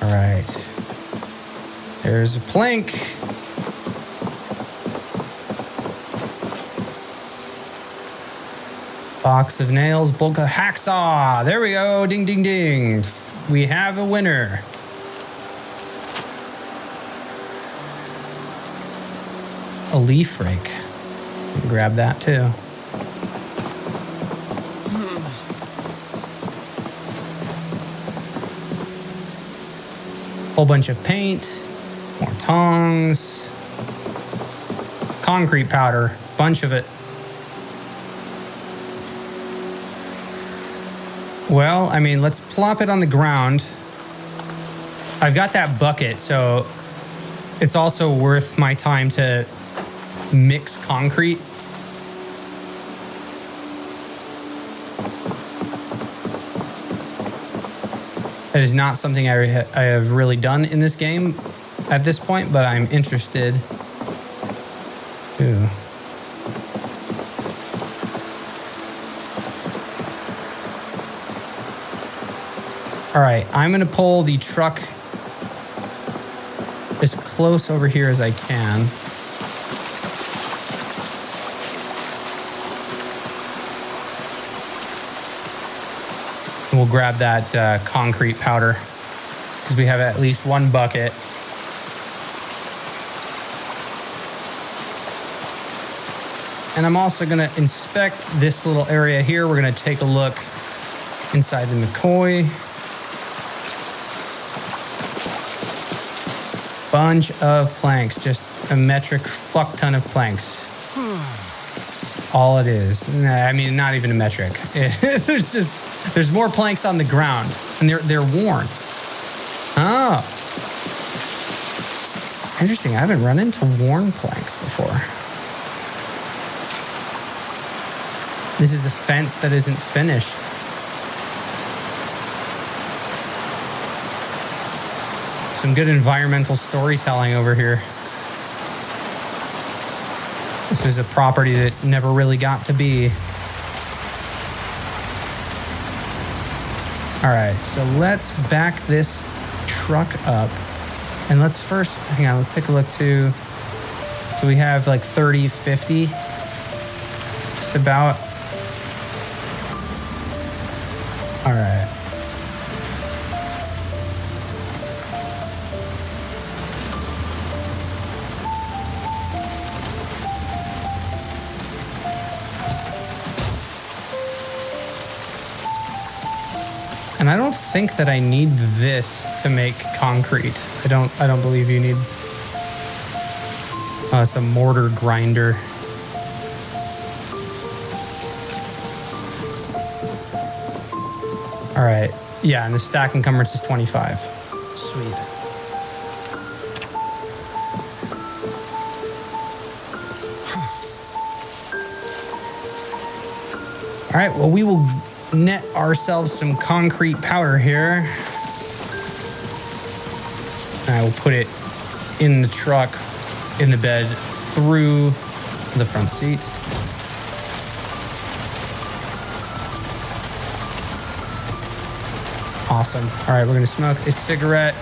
All right, there's a plank. Box of nails, bulk of hacksaw. There we go. Ding, ding, ding. We have a winner. A leaf rake. Grab that too. Whole bunch of paint. More tongs. Concrete powder. Bunch of it. Well, I mean, let's plop it on the ground. I've got that bucket, so it's also worth my time to mix concrete. That is not something I have really done in this game at this point, but I'm interested. Ooh. All right, I'm gonna pull the truck as close over here as I can. And we'll grab that concrete powder because we have at least one bucket. And I'm also gonna inspect this little area here. We're gonna take a look inside the McCoy. Bunch of planks, just a metric fuck ton of planks. That's all it is. Nah, I mean, not even a metric. There's more planks on the ground, and they're worn. Oh, interesting. I haven't run into worn planks before. This is a fence that isn't finished. Some good environmental storytelling over here. This was a property that never really got to be. All right, so let's back this truck up. And let's first, hang on, let's take a look too. So we have like 30, 50, just about. All right. And I don't think that I need this to make concrete. I don't believe you need. Oh, it's a mortar grinder. All right. Yeah, and the stack encumbrance is 25. Sweet. All right, well, we will net ourselves some concrete powder here. I will put it in the truck, in the bed, through the front seat. Awesome. All right, we're gonna smoke a cigarette.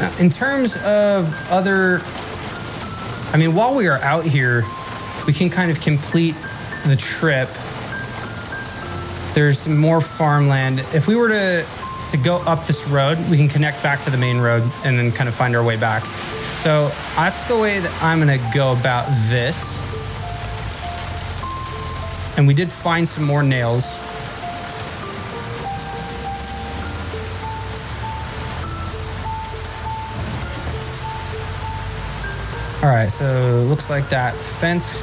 Now, in terms of other, I mean, while we are out here, we can kind of complete the trip. There's more farmland. If we were to go up this road, we can connect back to the main road and then kind of find our way back. So that's the way that I'm gonna go about this. And we did find some more nails. All right, so it looks like that fence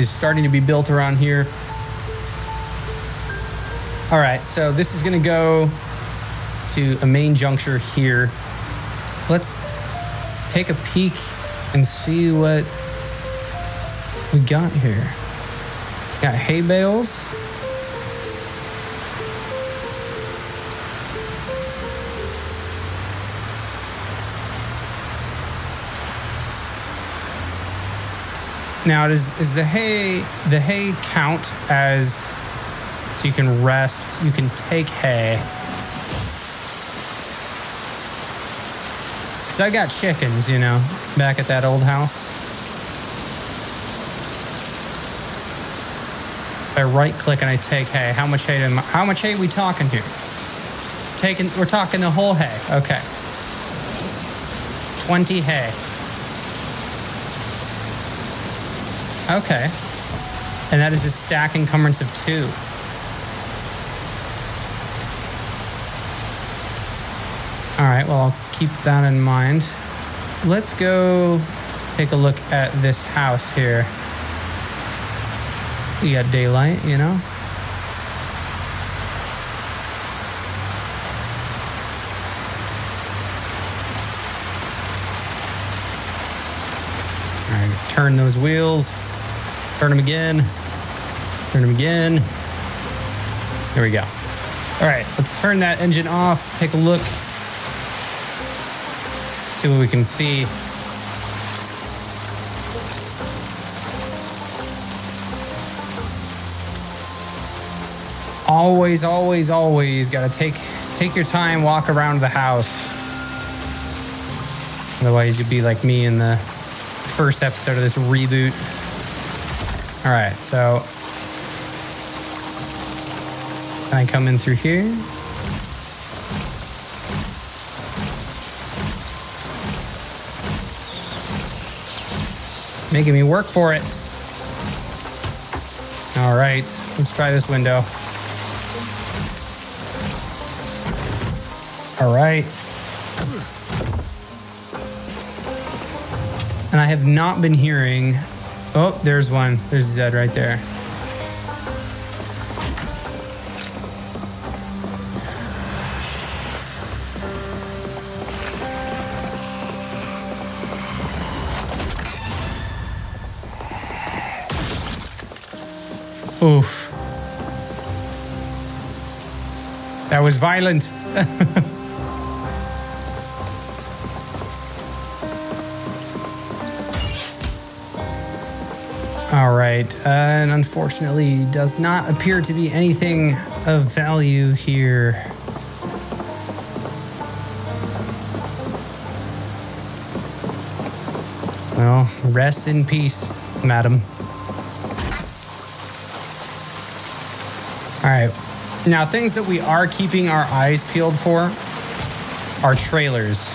is starting to be built around here. All right, so this is gonna go to a main juncture here. Let's take a peek and see what we got here? Got hay bales. Now, is the hay count as so you can rest? You can take hay. Cause I got chickens, you know, back at that old house. If I right click and I take hay, how much hay are we talking here? We're talking the whole hay. Okay. 20 hay. Okay. And that is a stack encumbrance of 2. All right, well, I'll keep that in mind. Let's go take a look at this house here. We got daylight, you know? All right, turn those wheels. Turn them again. Turn them again. There we go. All right, let's turn that engine off. Take a look. See what we can see. Always, always, always gotta take your time, walk around the house. Otherwise, you'd be like me in the first episode of this reboot. All right, so can I come in through here? Making me work for it. All right, let's try this window. All right. And I have not been hearing... Oh, there's one. There's Zed right there. Oof. That was violent. All right, and unfortunately does not appear to be anything of value here. Well, rest in peace, madam. All right, now things that we are keeping our eyes peeled for are trailers.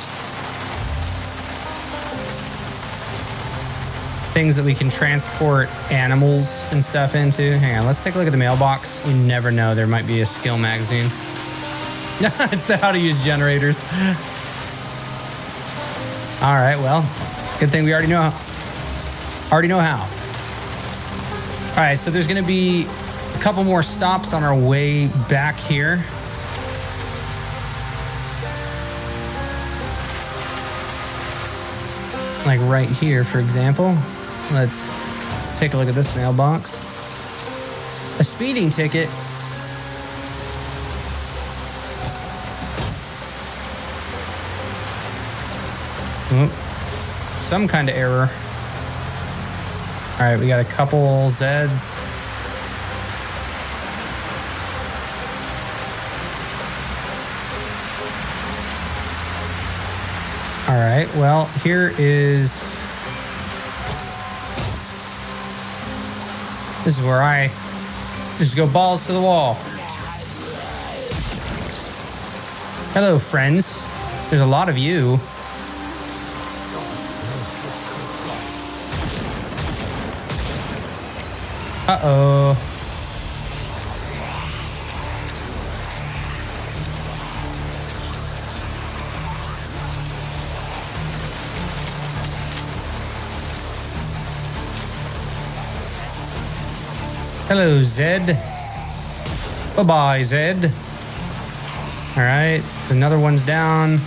Things that we can transport animals and stuff into. Hang on, let's take a look at the mailbox. You never know, there might be a skill magazine. It's the how to use generators. All right, well, good thing we already know how. All right, so there's gonna be a couple more stops on our way back here. Like right here, for example. Let's take a look at this mailbox. A speeding ticket. Some kind of error. All right, we got a couple Zeds. All right, well, here is... This is where I just go balls to the wall. Hello, friends. There's a lot of you. Uh-oh. Hello, Zed. Bye-bye, Zed. All right, another one's down.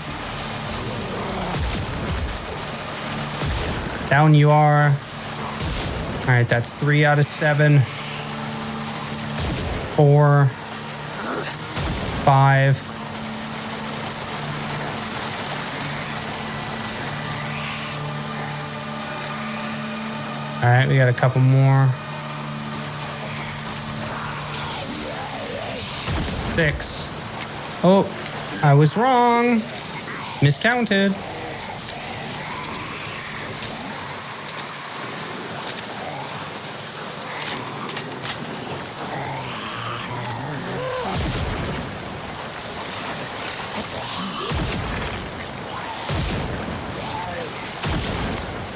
Down you are. All right, that's 3 out of 7. 4, 5. All right, we got a couple more. 6. Oh, I was wrong. Miscounted.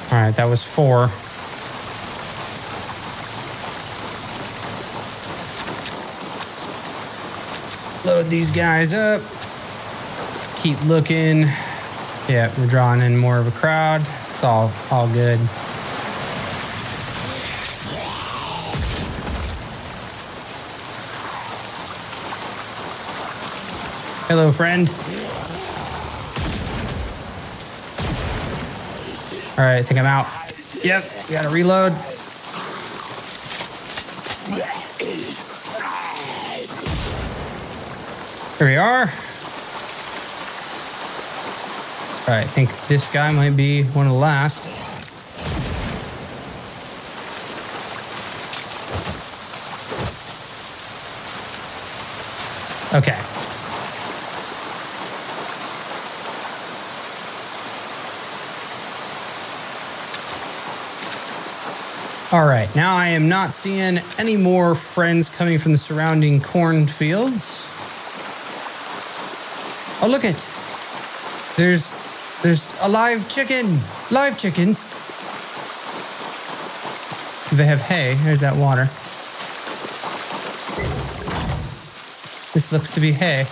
All right, that was 4. Load these guys up. Keep looking. Yeah, we're drawing in more of a crowd. It's all good. Hello, friend. All right, I think I'm out. Yep, gotta reload. Here we are. All right, I think this guy might be one of the last. Okay. All right, now I am not seeing any more friends coming from the surrounding cornfields. Oh, look it. There's a live chicken. Live chickens. They have hay. There's that water. This looks to be hay.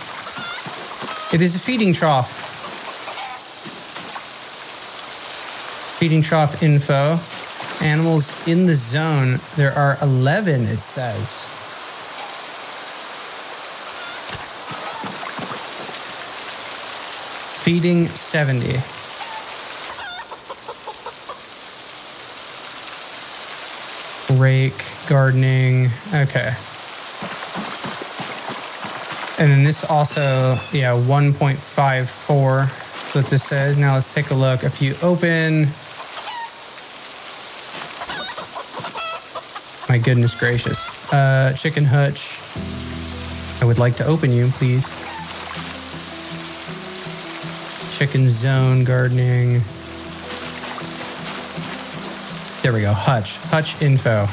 It is a feeding trough. Feeding trough info. Animals in the zone. There are 11, it says. Feeding 70. Rake, gardening. Okay. And then this also, yeah, 1.54. That's what this says. Now let's take a look. If you open... My goodness gracious. Chicken hutch. I would like to open you, please. Chicken zone, gardening. There we go, hutch. Hutch info.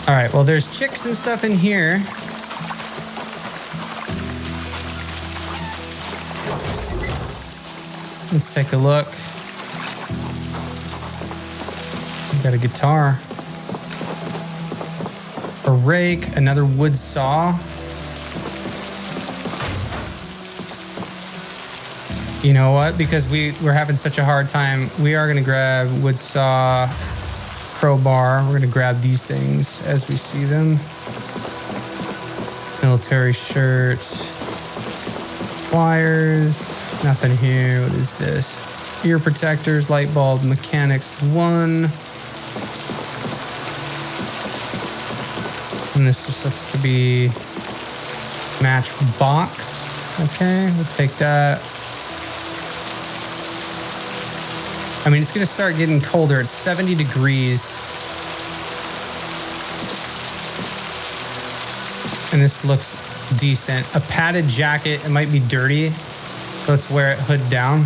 All right, well, there's chicks and stuff in here. Let's take a look. We got a guitar. A rake, another wood saw. You know what? Because we're having such a hard time, we are going to grab wood saw, crowbar. We're going to grab these things as we see them. Military shirt. Wires. Nothing here. What is this? Ear protectors, light bulb, mechanics 1. And this just looks to be match box. Okay, we'll take that. I mean, it's going to start getting colder. It's 70 degrees. And this looks decent. A padded jacket. It might be dirty. So let's wear it hood down.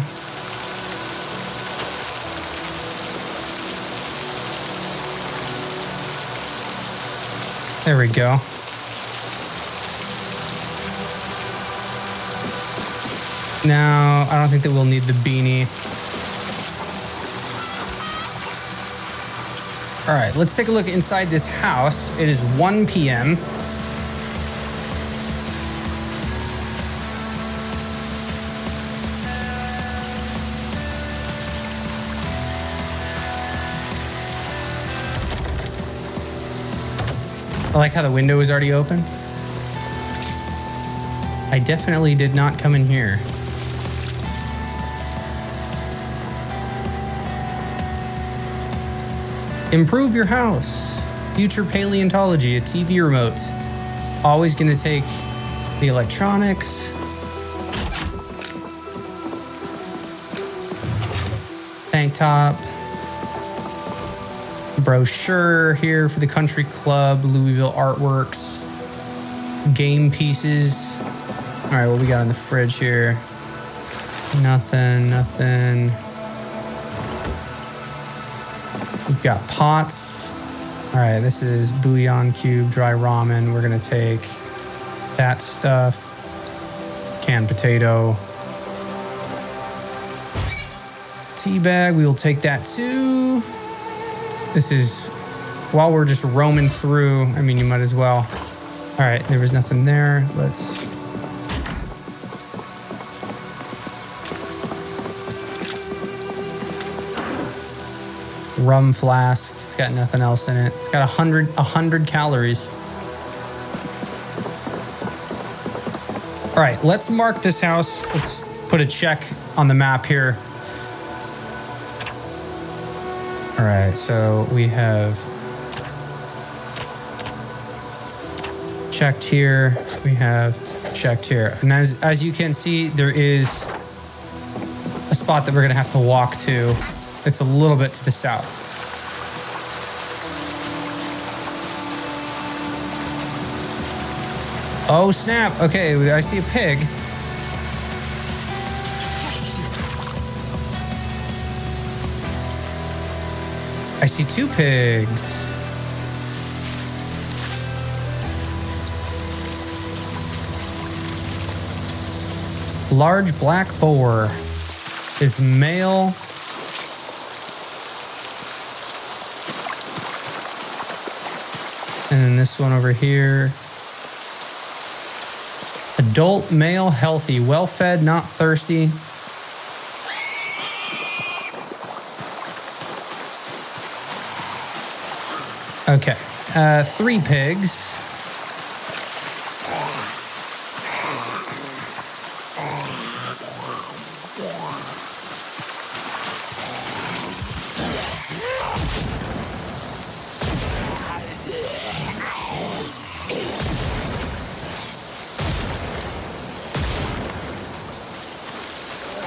There we go. Now, I don't think that we'll need the beanie. All right, let's take a look inside this house. It is 1 p.m. I like how the window was already open. I definitely did not come in here. Improve your house. Future paleontology, a TV remote. Always gonna take the electronics. Tank top. Brochure here for the country club. Louisville artworks. Game pieces. All right, what we got in the fridge here? Nothing. We've got pots. All right, this is bouillon cube, dry ramen. We're gonna take that stuff. Canned potato. Tea bag, we will take that too. This is, while we're just roaming through, I mean, you might as well. All right, there was nothing there. Let's... Rum flask, it's got nothing else in it. It's got 100 calories. All right, let's mark this house. Let's put a check on the map here. All right, so we have checked here. We have checked here. And as you can see, there is a spot that we're gonna have to walk to. It's a little bit to the south. Oh, snap. Okay, I see a pig. I see 2 pigs. Large black boar is male. And then this one over here. Adult, male, healthy, well-fed, not thirsty. Okay, 3 pigs.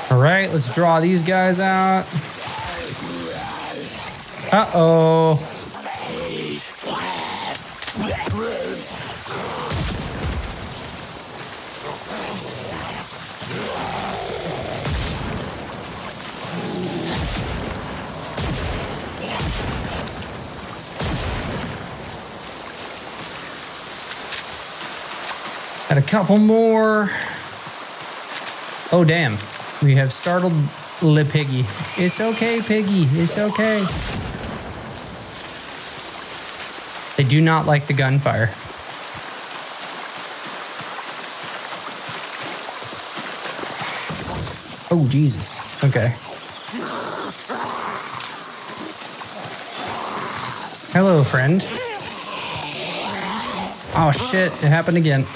All right, let's draw these guys out. Uh-oh. Got a couple more. Oh, damn. We have startled Le Piggy. It's okay, Piggy. It's okay. They do not like the gunfire. Oh, Jesus. Okay. Hello, friend. Oh, shit. It happened again.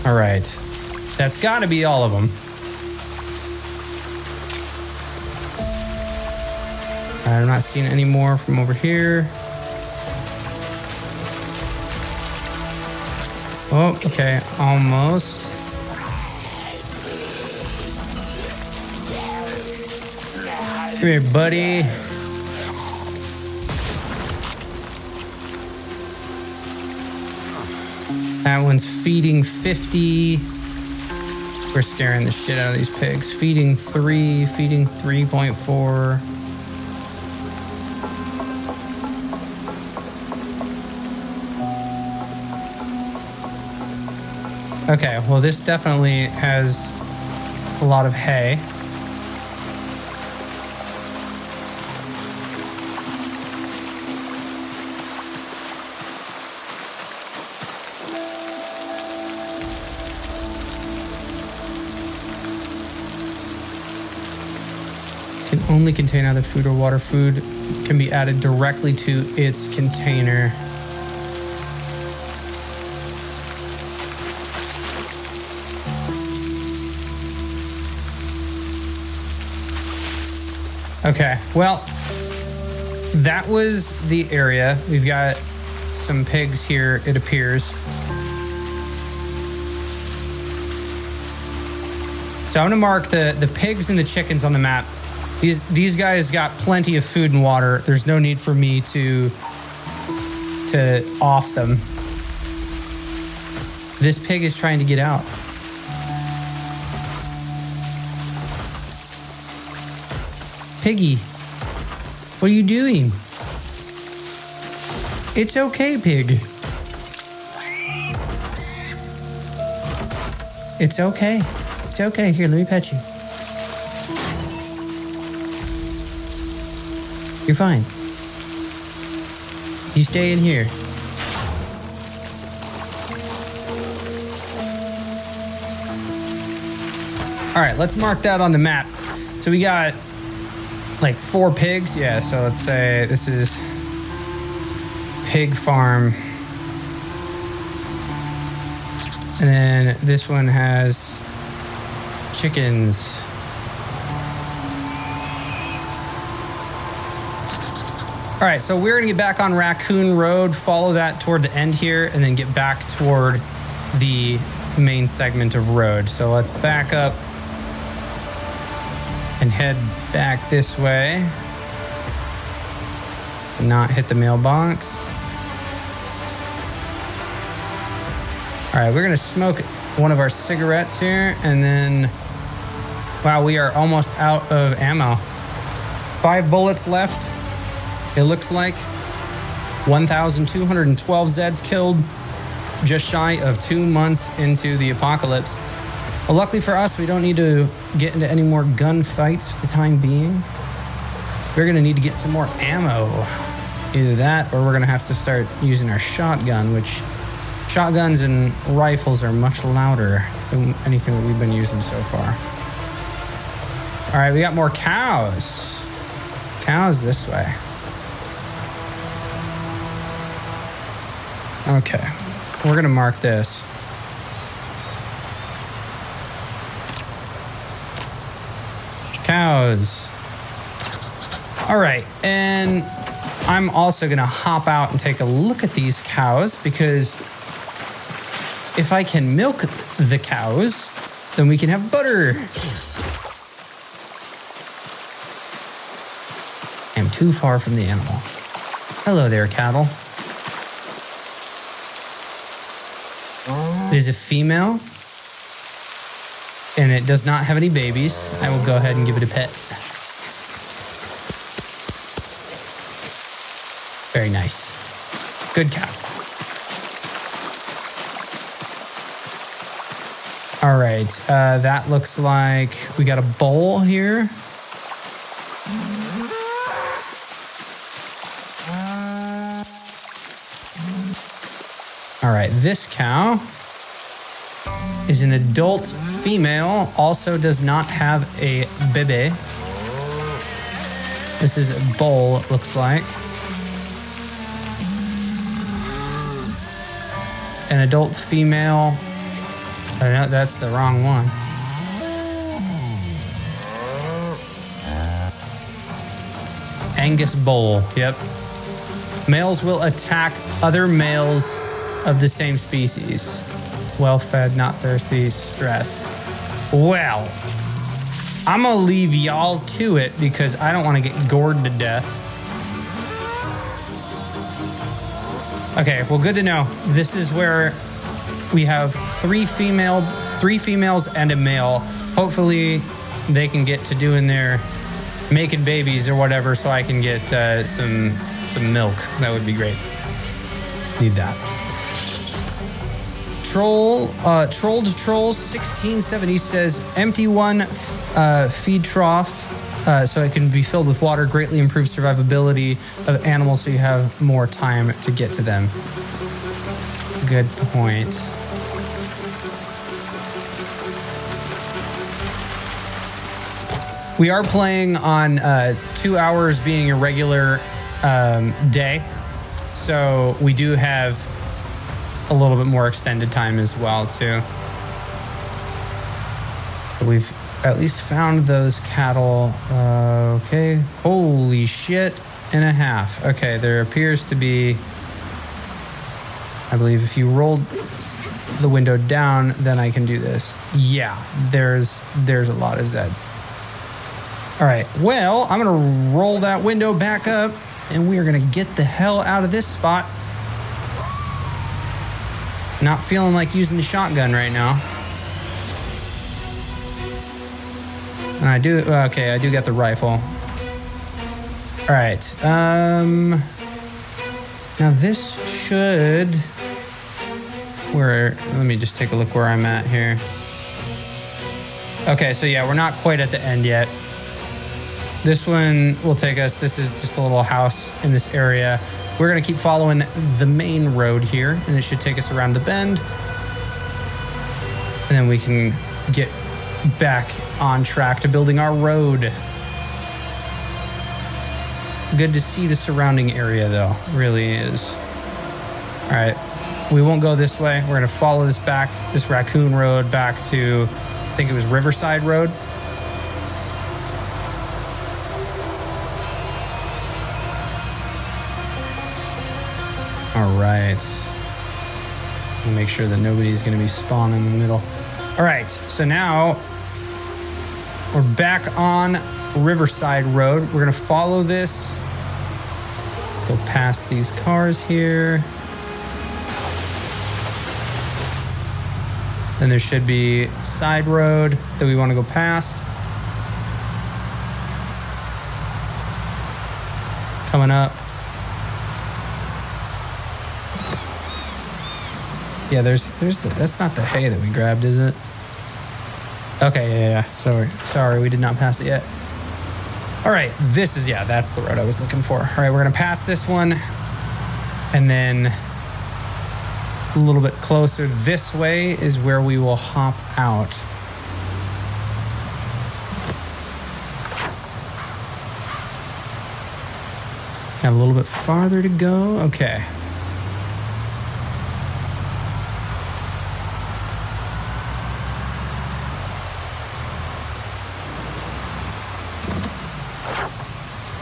All right. That's got to be all of them. I'm not seeing any more from over here. Oh, okay. Almost. Come here, buddy. That one's feeding 50. We're scaring the shit out of these pigs. Feeding 3, feeding 3.4. Okay, well, this definitely has a lot of hay. Can Only contain either food or water. Food can be added directly to its container. Okay, well, that was the area. We've got some pigs here, it appears. So I'm gonna mark the pigs and the chickens on the map. These guys got plenty of food and water. There's no need for me to off them. This pig is trying to get out. Piggy, what are you doing? It's okay, pig. It's okay. It's okay. Here, let me pet you. You're fine. You stay in here. All right, let's mark that on the map. So we got like 4 pigs. Yeah, so let's say this is pig farm. And then this one has chickens. All right, so we're gonna get back on Raccoon Road, follow that toward the end here, and then get back toward the main segment of road. So let's back up and head back this way. Not hit the mailbox. All right, we're gonna smoke one of our cigarettes here, and then, wow, we are almost out of ammo. 5 bullets left. It looks like 1,212 Zeds killed, just shy of 2 months into the apocalypse. Well, luckily for us, we don't need to get into any more gunfights for the time being. We're gonna need to get some more ammo. Either that, or we're gonna have to start using our shotgun, which shotguns and rifles are much louder than anything that we've been using so far. All right, we got more cows. Cows this way. Okay, we're gonna mark this. Cows. All right, and I'm also gonna hop out and take a look at these cows, because if I can milk the cows, then we can have butter. I'm too far from the animal. Hello there, cattle. It is a female, and it does not have any babies. I will go ahead and give it a pet. Very nice. Good cow. All right, that looks like we got a bowl here. All right, this cow is an adult female, also does not have a baby. This is a bull, it looks like. An adult female. Oh, no, that's the wrong one. Angus bull, yep. Males will attack other males of the same species. Well-fed, not thirsty, stressed. Well, I'm gonna leave y'all to it because I don't want to get gored to death. Okay, well, good to know. This is where we have 3 females and a male. Hopefully they can get to doing their making babies or whatever, so I can get some milk. That would be great. Need that. Troll to Trolls 1670 says empty one feed trough so it can be filled with water, greatly improves survivability of animals so you have more time to get to them. Good point. We are playing on 2 hours being a regular day. So we do have a little bit more extended time as well, too. We've at least found those cattle. Okay. Holy shit and a half. Okay, there appears to be... I believe if you rolled the window down, then I can do this. Yeah, there's a lot of Zeds. All right, well, I'm going to roll that window back up, and we are going to get the hell out of this spot. Not feeling like using the shotgun right now. And I do, okay, I do get the rifle. All right, now this should, let me just take a look where I'm at here. Okay, so yeah, we're not quite at the end yet. This one will take us, this is just a little house in this area. We're gonna keep following the main road here, and it should take us around the bend. And then we can get back on track to building our road. Good to see the surrounding area though, really is. All right, we won't go this way. We're gonna follow this back, this raccoon road back to, I think it was Riverside Road. All right. We'll make sure that nobody's going to be spawning in the middle. All right. So now we're back on Riverside Road. We're going to follow this. Go past these cars here. Then there should be side road that we want to go past. Coming up. Yeah, that's not the hay that we grabbed, is it? Okay, yeah. Sorry, we did not pass it yet. All right, this is, yeah, that's the road I was looking for. All right, we're gonna pass this one, and then a little bit closer this way is where we will hop out. Got a little bit farther to go. Okay.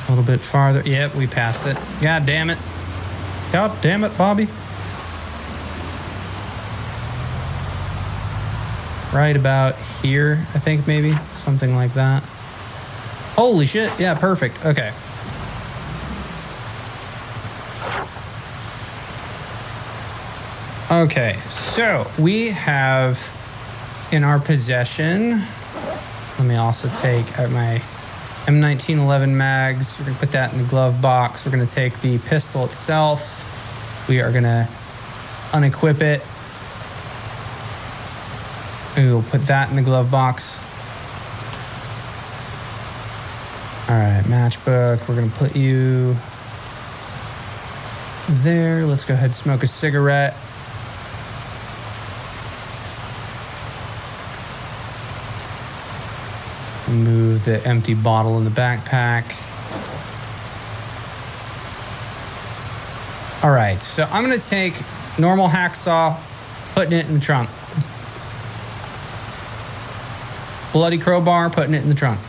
A little bit farther. Yep, we passed it. God damn it. God damn it, Bobby. Right about here, I think, maybe. Something like that. Holy shit. Yeah, perfect. Okay. Okay, so we have in our possession, let me also take out my M1911 mags. We're gonna put that in the glove box. We're gonna take the pistol itself. We are gonna unequip it. And we'll put that in the glove box. All right, matchbook. We're gonna put you there. Let's go ahead and smoke a cigarette. Move the empty bottle in the backpack. All right, so I'm gonna take normal hacksaw, putting it in the trunk. Bloody crowbar, putting it in the trunk.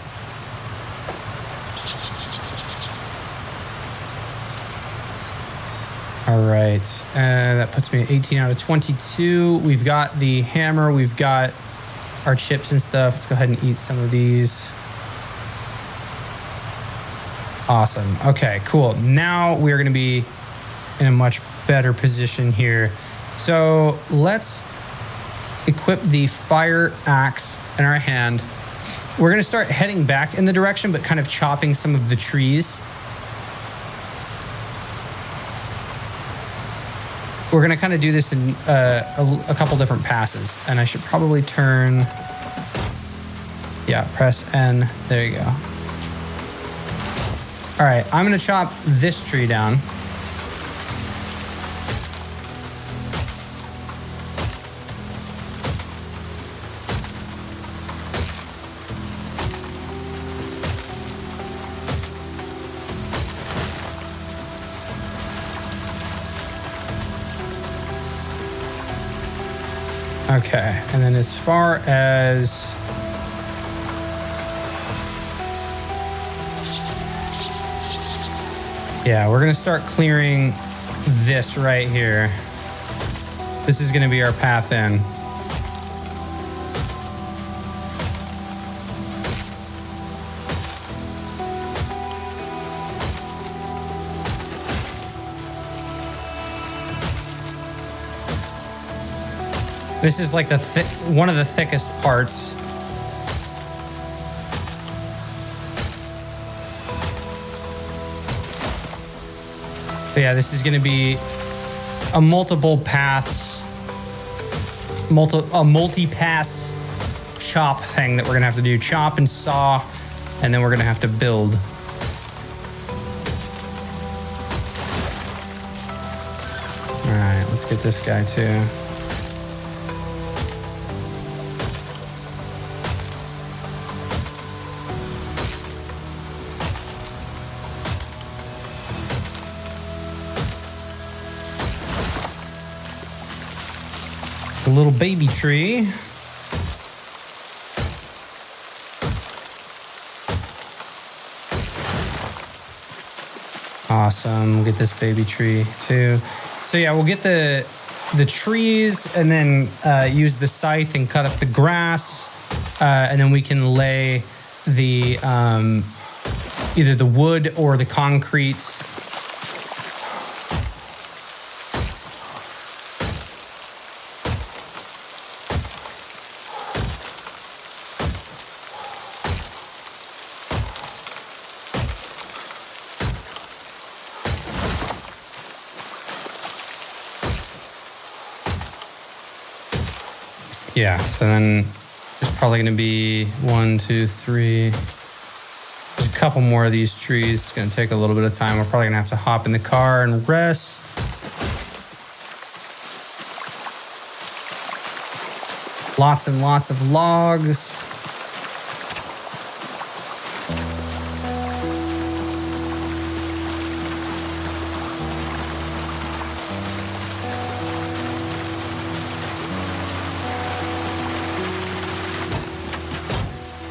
All right, that puts me at 18 out of 22. We've got the hammer, we've got our chips and stuff. Let's go ahead and eat some of these. Awesome. Okay, cool. Now we're going to be in a much better position here. So let's equip the fire axe in our hand. We're going to start heading back in the direction, but kind of chopping some of the trees. We're going to kind of do this in a couple different passes, and I should probably turn, yeah, press N. There you go. All right, I'm going to chop this tree down. Okay, and then as far as... Yeah, we're gonna start clearing this right here. This is gonna be our path in. This is like one of the thickest parts. But yeah, this is going to be a multiple paths, a multi-pass chop thing that we're going to have to do. Chop and saw, and then we're going to have to build. All right, let's get this guy too. A little baby tree. Awesome. We'll get this baby tree too. So yeah, we'll get the trees and then use the scythe and cut up the grass, and then we can lay the either the wood or the concrete. Yeah, so then there's probably going to be 1, 2, 3. There's a couple more of these trees. It's going to take a little bit of time. We're probably going to have to hop in the car and rest. Lots and lots of logs.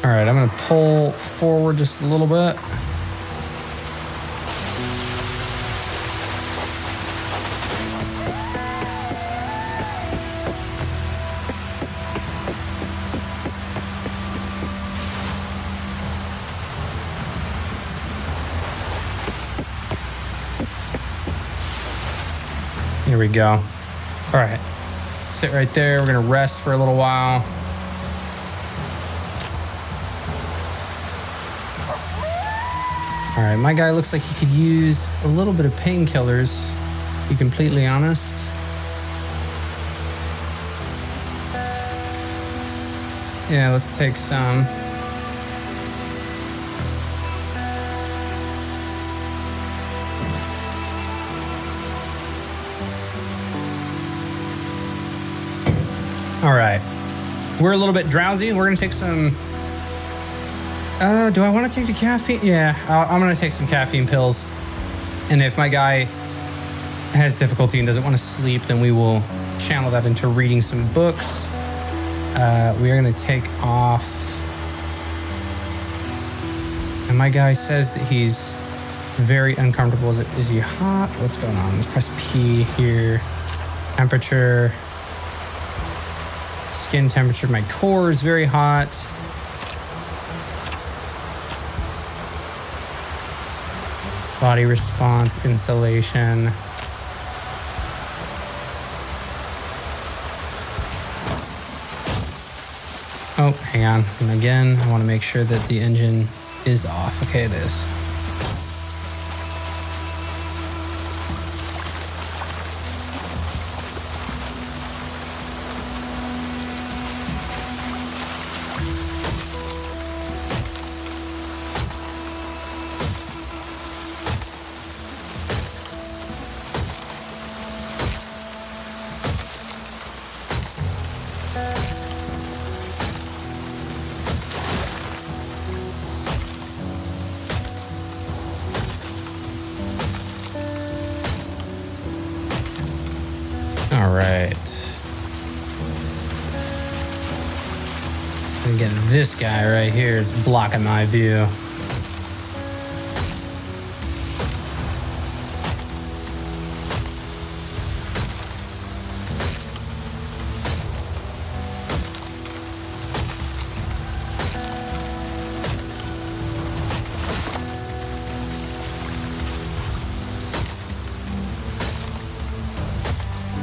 All right, I'm gonna pull forward just a little bit. Here we go. All right, sit right there. We're gonna rest for a little while. All right, my guy looks like he could use a little bit of painkillers, to be completely honest. Yeah, let's take some. All right, we're a little bit drowsy. We're gonna take some... do I want to take the caffeine? Yeah, I'm going to take some caffeine pills. And if my guy has difficulty and doesn't want to sleep, then we will channel that into reading some books. We are going to take off. And my guy says that he's very uncomfortable. Is he hot? What's going on? Let's press P here. Temperature. Skin temperature. My core is very hot. Body response, insulation. Oh, hang on. And again, I want to make sure that the engine is off. Okay, it is. gonna get this guy right here. It's blocking my view.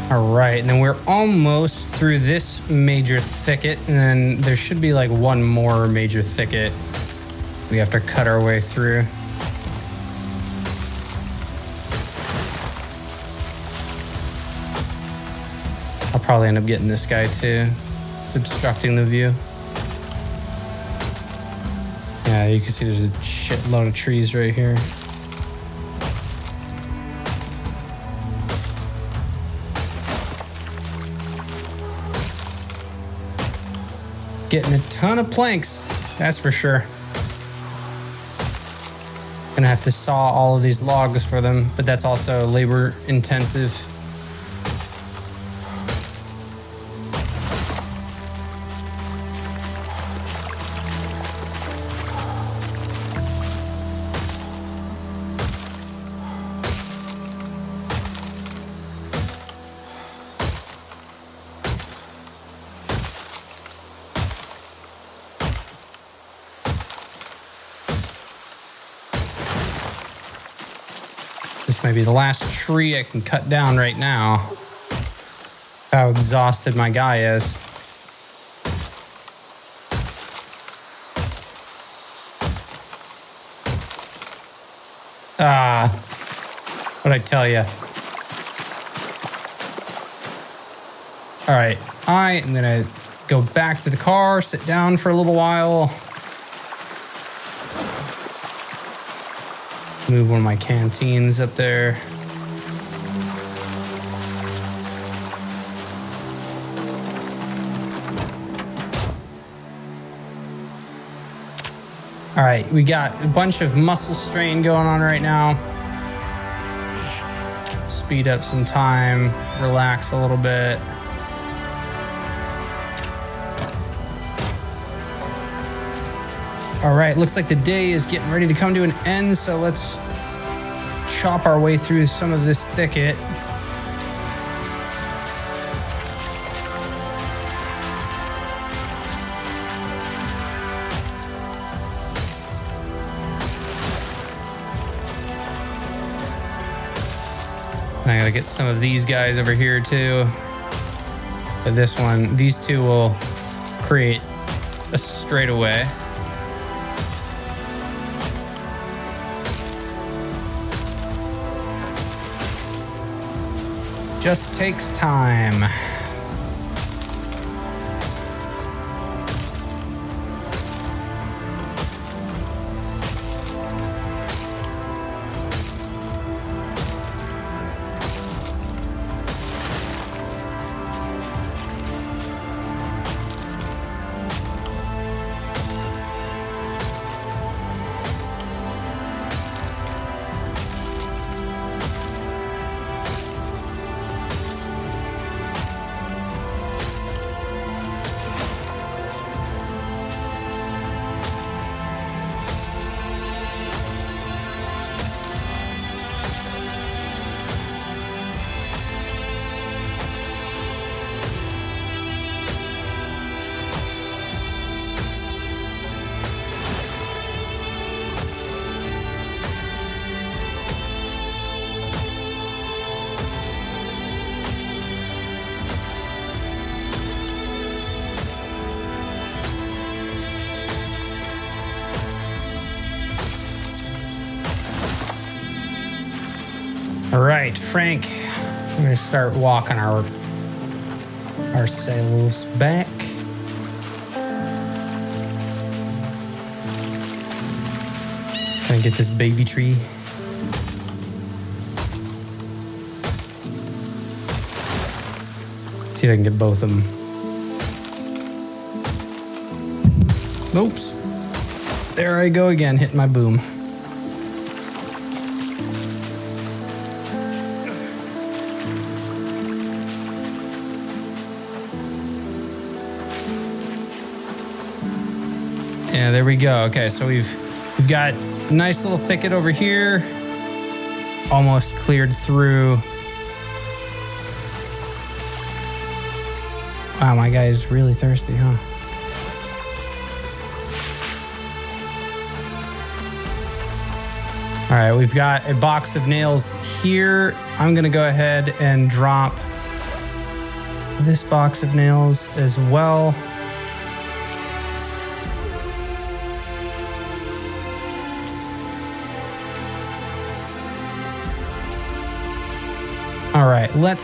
All right, and then we're almost through this major thicket, and then there should be like one more major thicket we have to cut our way through. I'll probably end up getting this guy too. It's obstructing the view. Yeah, you can see there's a shitload of trees right here. Getting a ton of planks, that's for sure. Gonna have to saw all of these logs for them, but that's also labor intensive. This may be the last tree I can cut down right now. How exhausted my guy is. What'd I tell you? All right, I am gonna go back to the car, sit down for a little while. Move one of my canteens up there. All right, we got a bunch of muscle strain going on right now. Speed up some time, relax a little bit. All right, looks like the day is getting ready to come to an end, so let's chop our way through some of this thicket. I gotta get some of these guys over here too. But this one, these two will create a straightaway. Just takes time. All right, Frank, I'm gonna start walking ourselves back. Gonna get this baby tree. See if I can get both of them. Oops. There I go again, hitting my boom. Yeah, there we go. Okay, so we've got a nice little thicket over here. Almost cleared through. Wow, my guy is really thirsty, huh? All right, we've got a box of nails here. I'm gonna go ahead and drop this box of nails as well. All right, let's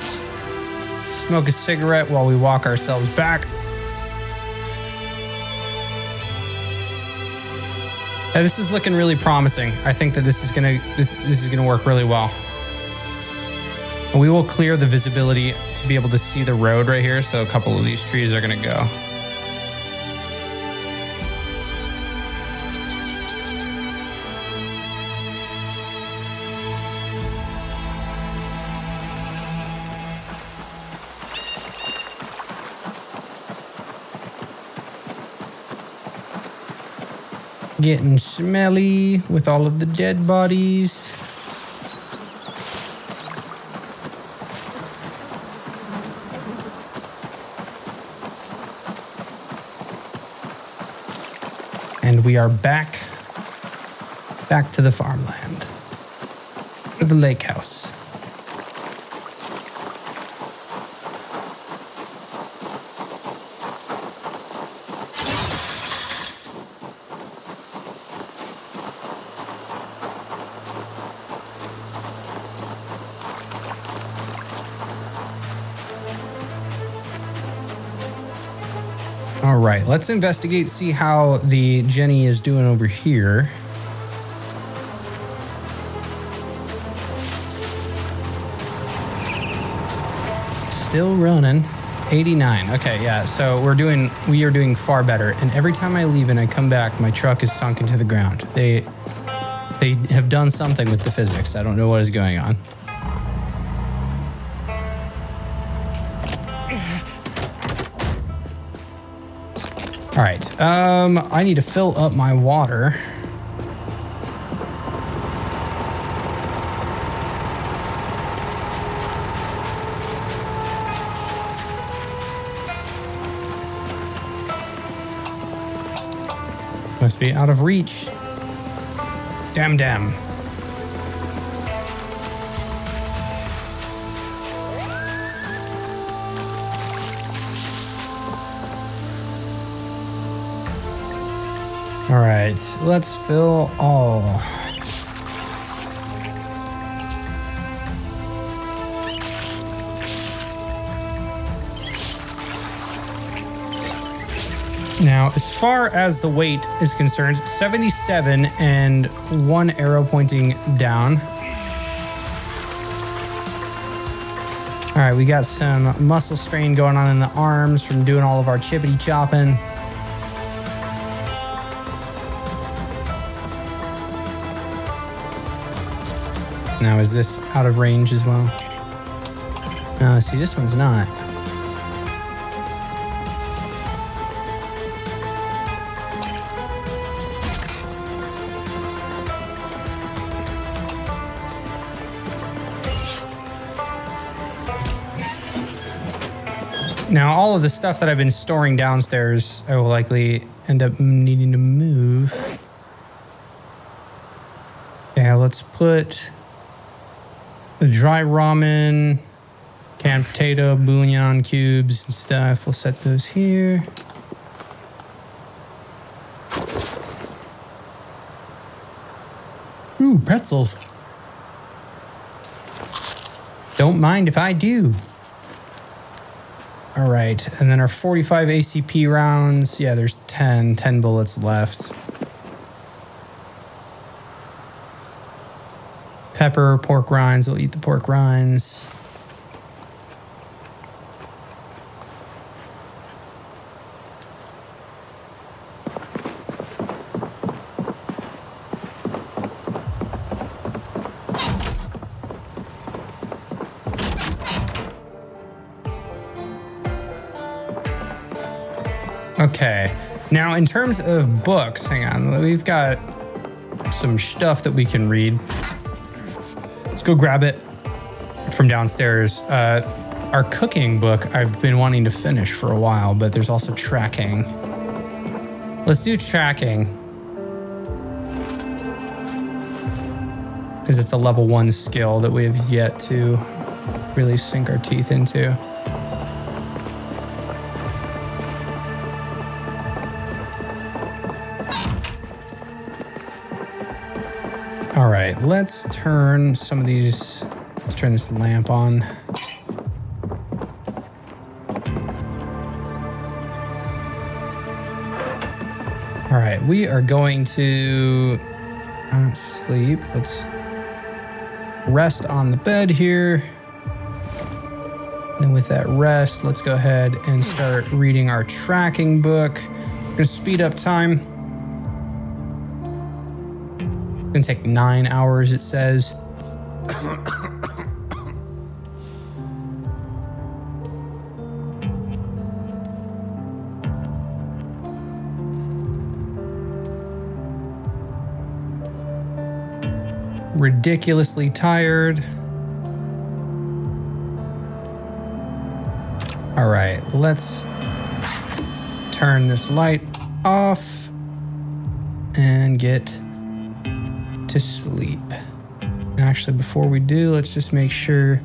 smoke a cigarette while we walk ourselves back. Yeah, this is looking really promising. I think that this is gonna work really well. And we will clear the visibility to be able to see the road right here. So a couple of these trees are gonna go. Getting smelly with all of the dead bodies. And we are back to the farmland, to the lake house. All right, let's investigate, see how the Jenny is doing over here. Still running, 89. Okay, yeah, so we are doing far better. And every time I leave and I come back, my truck is sunk into the ground. They have done something with the physics. I don't know what is going on. All right, I need to fill up my water. Must be out of reach. Damn. All right, let's fill all. Now, as far as the weight is concerned, 77 and one arrow pointing down. All right, we got some muscle strain going on in the arms from doing all of our chippity chopping. Now, is this out of range as well? No, see, this one's not. Now, all of the stuff that I've been storing downstairs, I will likely end up needing to move. Yeah, let's put the dry ramen, canned potato, bouillon cubes and stuff. We'll set those here. Ooh, pretzels. Don't mind if I do. All right, and then our 45 ACP rounds. Yeah, there's 10 bullets left. Pepper, pork rinds. We'll eat the pork rinds. Okay, Now, in terms of books, hang on, we've got some stuff that we can read. Let's go grab it from downstairs. Our cooking book, I've been wanting to finish for a while, but there's also tracking. Let's do tracking, because it's a level 1 skill that we have yet to really sink our teeth into. All right, let's turn some of these, let's turn this lamp on. All right, we are going to not sleep. Let's rest on the bed here. And with that rest, let's go ahead and start reading our tracking book. We're gonna speed up time. It's gonna take 9 hours, it says. Ridiculously tired. All right, let's turn this light off and get to sleep. And actually, before we do, let's just make sure.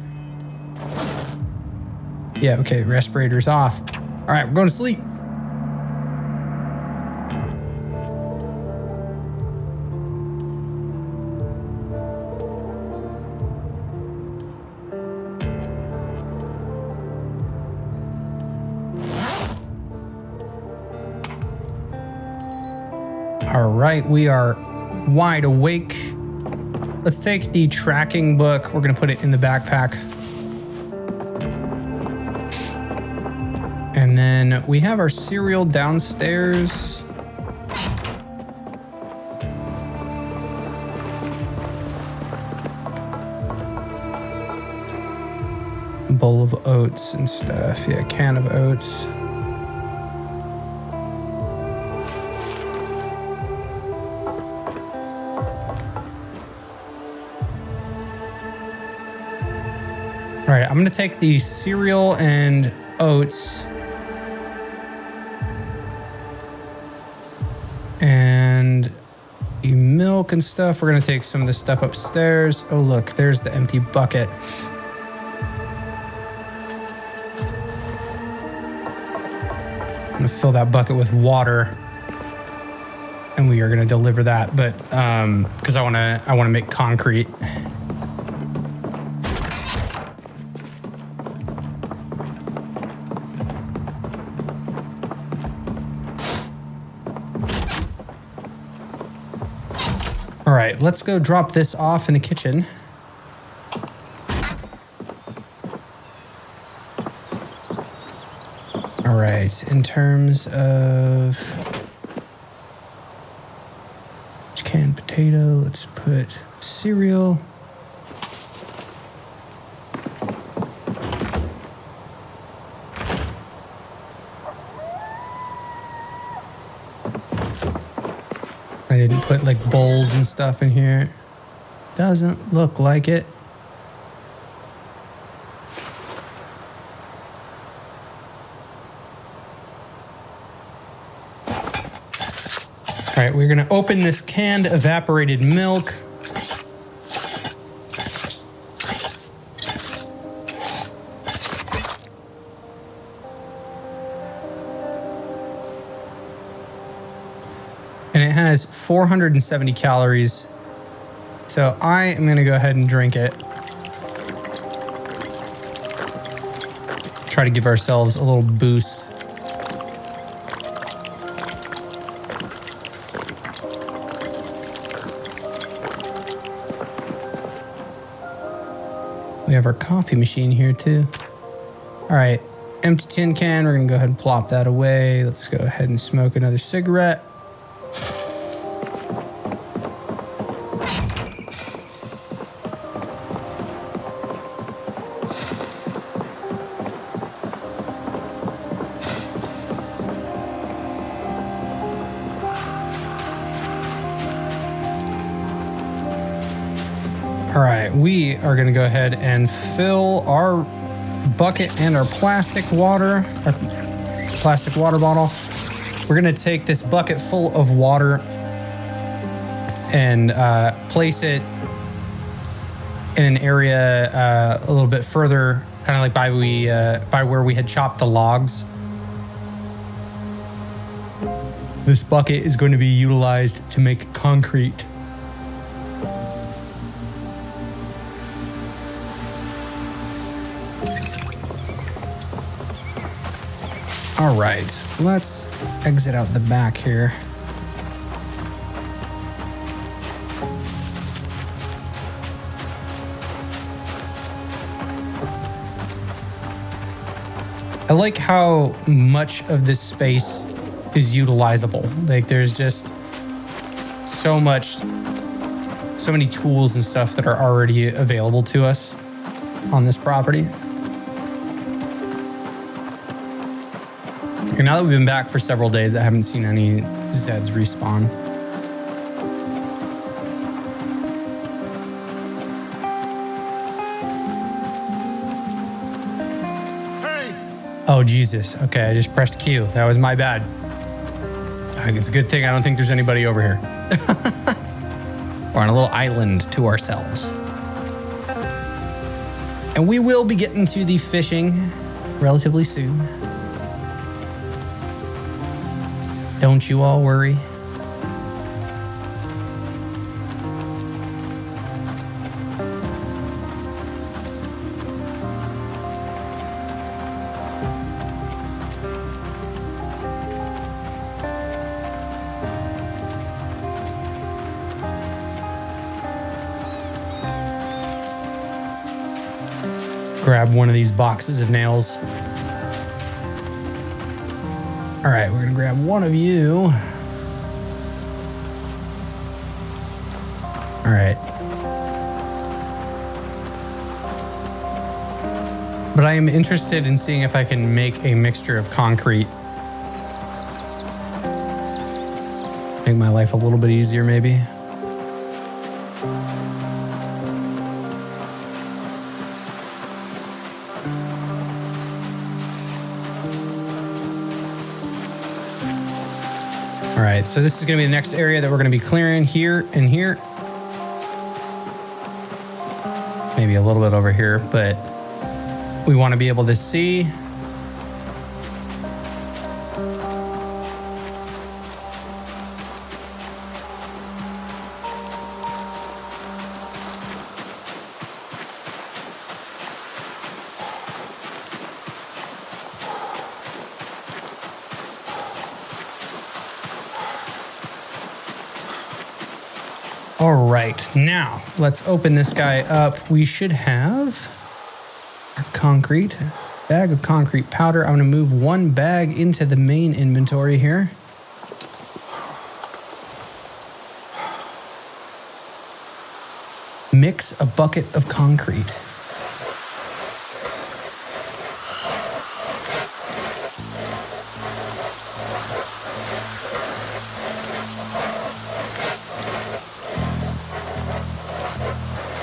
Yeah, okay, respirator's off. All right, we're going to sleep. All right, we are wide awake. Let's take the tracking book. We're gonna put it in the backpack. And then we have our cereal downstairs. A bowl of oats and stuff. Yeah, can of oats. All right, I'm gonna take the cereal and oats and the milk and stuff. We're gonna take some of this stuff upstairs. Oh, look, there's the empty bucket. I'm gonna fill that bucket with water and we are gonna deliver that, but because I wanna make concrete. All right, let's go drop this off in the kitchen. All right, in terms of canned potato, let's put cereal. I didn't put like bowls and stuff in here. Doesn't look like it. All right, we're gonna open this canned evaporated milk. And it has 470 calories. So I am gonna go ahead and drink it. Try to give ourselves a little boost. We have our coffee machine here too. All right, empty tin can. We're gonna go ahead and plop that away. Let's go ahead and smoke another cigarette. All right, we are going to go ahead and fill our bucket and our plastic water bottle. We're going to take this bucket full of water and place it in an area a little bit further, kind of like by where we had chopped the logs. This bucket is going to be utilized to make concrete. All right, let's exit out the back here. I like how much of this space is utilizable. Like there's just so many tools and stuff that are already available to us on this property. And now that we've been back for several days, I haven't seen any Zeds respawn. Hey! Oh, Jesus. Okay, I just pressed Q. That was my bad. It's a good thing I don't think there's anybody over here. We're on a little island to ourselves. And we will be getting to the fishing relatively soon. Don't you all worry. Grab one of these boxes of nails. All right, we're gonna grab one of you. All right. But I am interested in seeing if I can make a mixture of concrete. Make my life a little bit easier, maybe. All right, so this is going to be the next area that we're going to be clearing here and here. Maybe a little bit over here, but we want to be able to see. All right, now let's open this guy up. We should have our concrete, bag of concrete powder. I'm gonna move one bag into the main inventory here. Mix a bucket of concrete.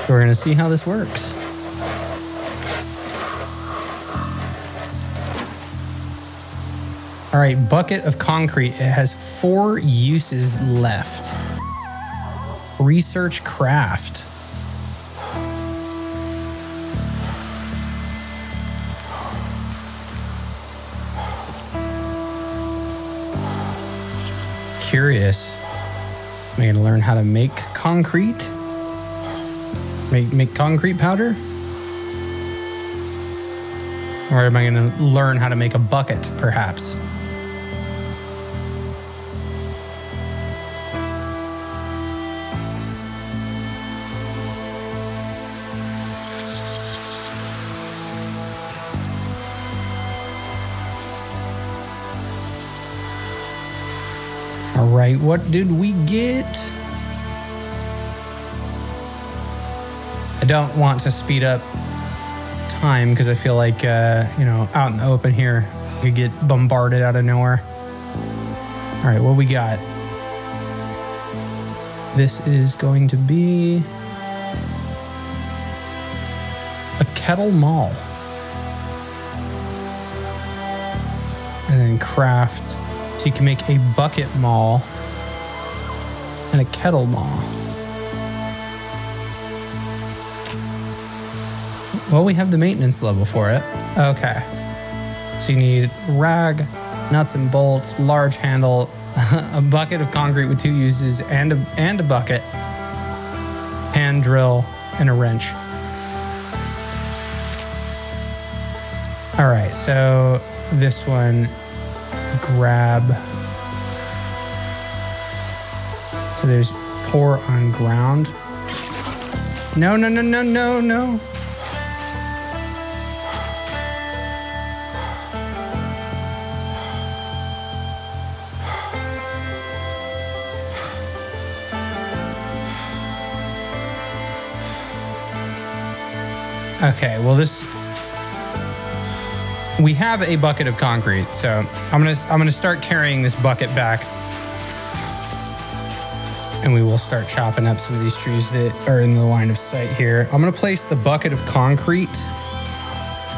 We're going to see how this works. All right, bucket of concrete. It has 4 uses left. Research craft. Curious. Am I going to learn how to make concrete? Make concrete powder? Or am I going to learn how to make a bucket, perhaps? All right, what did we get? I don't want to speed up time because I feel like, out in the open here, you get bombarded out of nowhere. All right, what we got? This is going to be A kettle maul. And then craft. So you can make a bucket maul and a kettle maul. Well, we have the maintenance level for it. Okay. So you need rag, nuts and bolts, large handle, a bucket of concrete with 2 uses, and a bucket, hand drill, and a wrench. All right, so this one, grab. So there's pour on ground. No. Okay, well we have a bucket of concrete, so I'm gonna start carrying this bucket back, and we will start chopping up some of these trees that are in the line of sight here. I'm gonna place the bucket of concrete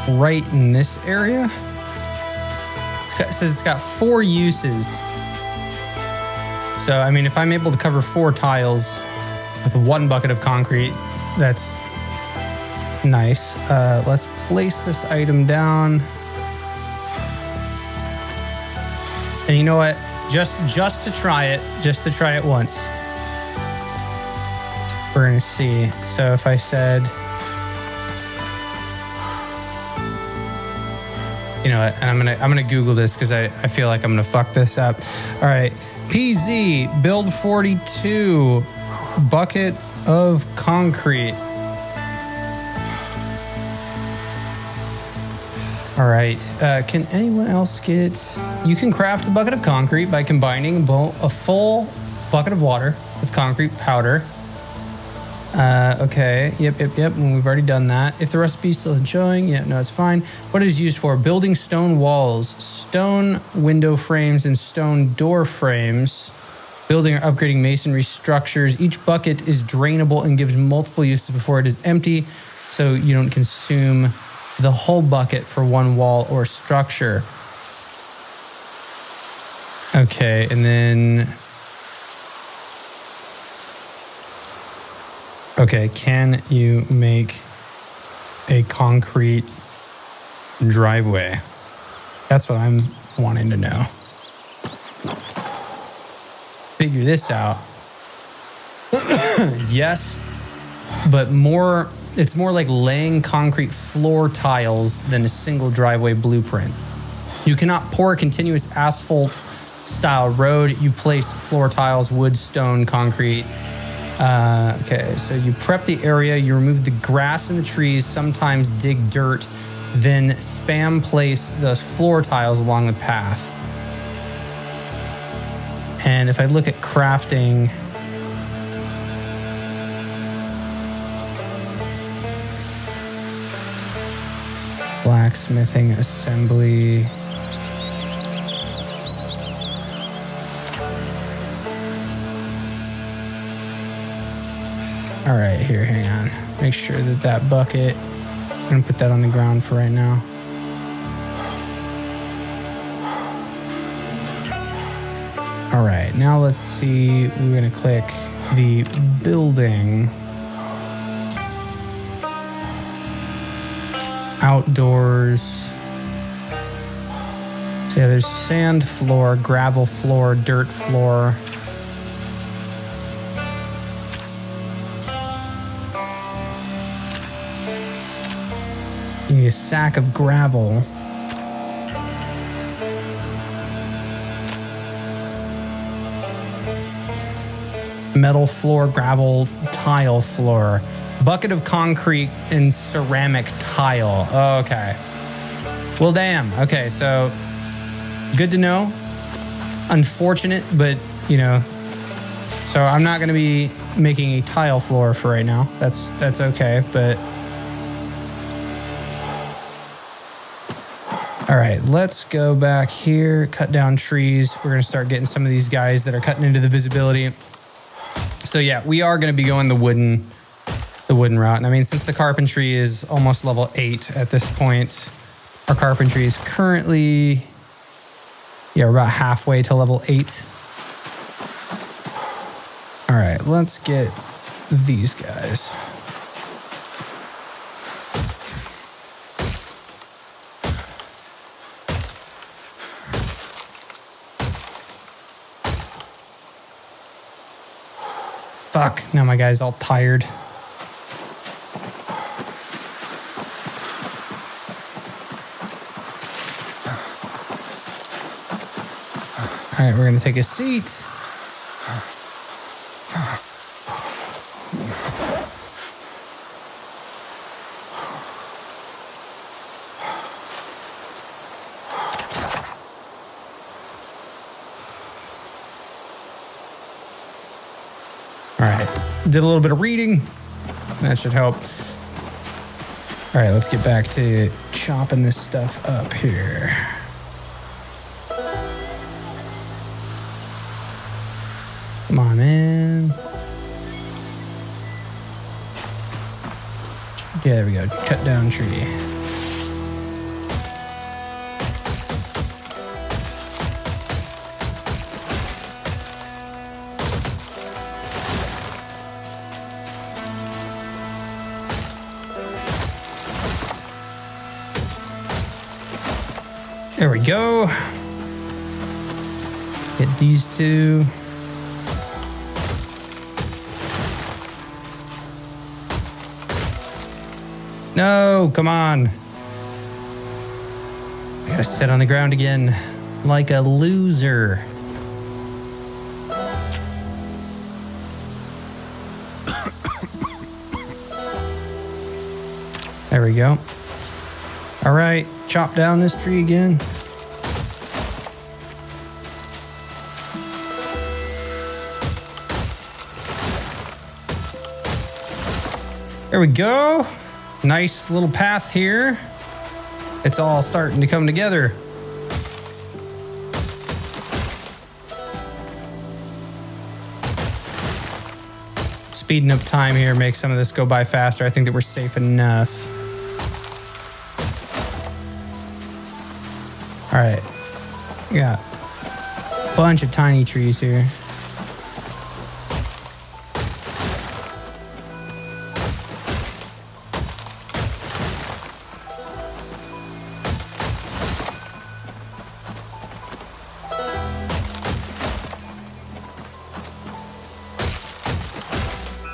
right in this area. It says it's got 4 uses. So I mean, if I'm able to cover 4 tiles with 1 bucket of concrete, that's nice. Let's place this item down. And you know what? Just to try it once. We're gonna see. So if I said, you know what? And I'm gonna Google this because I feel like I'm gonna fuck this up. All right, PZ build 42 bucket of concrete. All right, can anyone else get... You can craft the bucket of concrete by combining a full bucket of water with concrete powder. Okay, yep, and we've already done that. If the recipe is still showing, yeah, no, it's fine. What is it used for? Building stone walls, stone window frames, and stone door frames. Building or upgrading masonry structures. Each bucket is drainable and gives multiple uses before it is empty, so you don't consume the whole bucket for 1 wall or structure. Okay, and then... Okay, can you make a concrete driveway? That's what I'm wanting to know. Figure this out. Yes, but it's more like laying concrete floor tiles than a single driveway blueprint. You cannot pour a continuous asphalt style road. You place floor tiles, wood, stone, concrete. Okay, so you prep the area, you remove the grass and the trees, sometimes dig dirt, then spam place those floor tiles along the path. And if I look at crafting, blacksmithing assembly. All right, here, hang on. Make sure that bucket, I'm gonna put that on the ground for right now. All right, now let's see, we're gonna click the building. Outdoors. So yeah, there's sand floor, gravel floor, dirt floor. You need a sack of gravel. Metal floor, gravel, tile floor. Bucket of concrete and ceramic tile. Okay. Well, damn. Okay, so good to know. Unfortunate, but, you know. So I'm not going to be making a tile floor for right now. That's okay, but... All right, let's go back here, cut down trees. We're going to start getting some of these guys that are cutting into the visibility. So yeah, we are going to be going the wooden the wooden rot. And I mean, since the carpentry is almost level 8 at this point, our carpentry is currently, yeah, we're about halfway to level 8. All right, let's get these guys. Fuck, now my guy's all tired. All right, we're gonna take a seat. All right, did a little bit of reading. That should help. All right, let's get back to chopping this stuff up here. Come on, man. Yeah, there we go. Cut down tree. There we go. Get these two. No, come on. I gotta sit on the ground again like a loser. There we go. All right, chop down this tree again. There we go. Nice little path here. It's all starting to come together. Speeding up time here makes some of this go by faster. I think that we're safe enough. All right, we got a bunch of tiny trees here.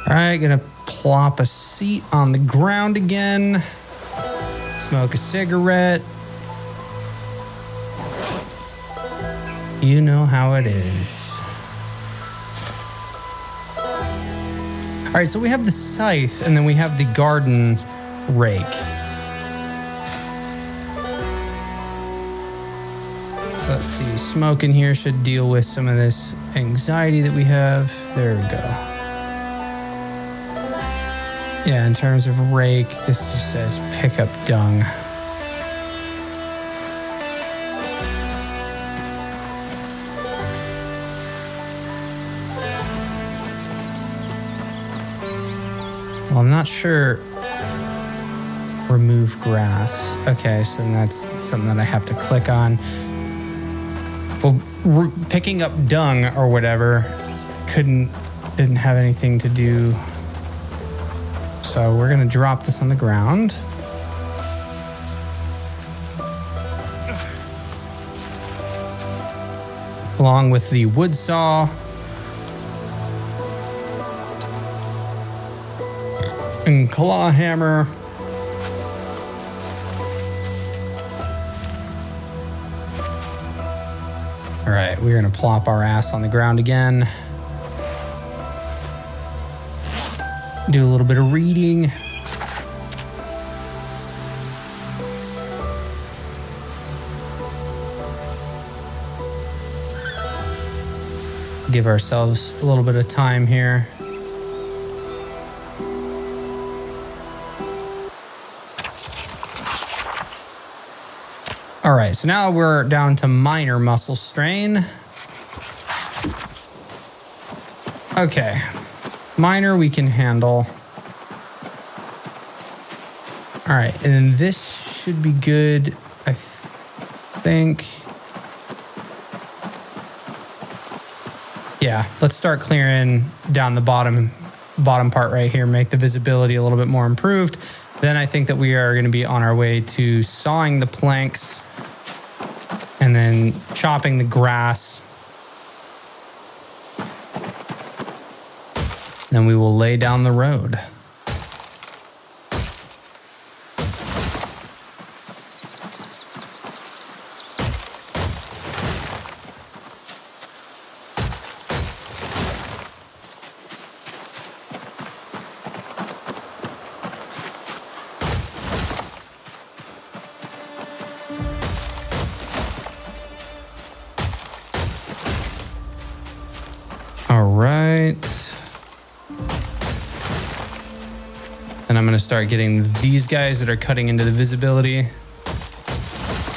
All right, gonna plop a seat on the ground again. Smoke a cigarette. You know how it is. All right, so we have the scythe and then we have the garden rake. So let's see, smoke in here should deal with some of this anxiety that we have. There we go. Yeah, in terms of rake, this just says pick up dung. Well, I'm not sure. Remove grass. Okay, so then that's something that I have to click on. Well, picking up dung or whatever didn't have anything to do. So we're gonna drop this on the ground. Along with the wood saw. And claw hammer. All right, we're gonna plop our ass on the ground again. Do a little bit of reading. Give ourselves a little bit of time here. All right, so now we're down to minor muscle strain. Okay, minor we can handle. All right, and then this should be good, I think. Yeah, let's start clearing down the bottom part right here, make the visibility a little bit more improved. Then I think that we are going to be on our way to sawing the planks and then chopping the grass. Then we will lay down the road. All right. And I'm going to start getting these guys that are cutting into the visibility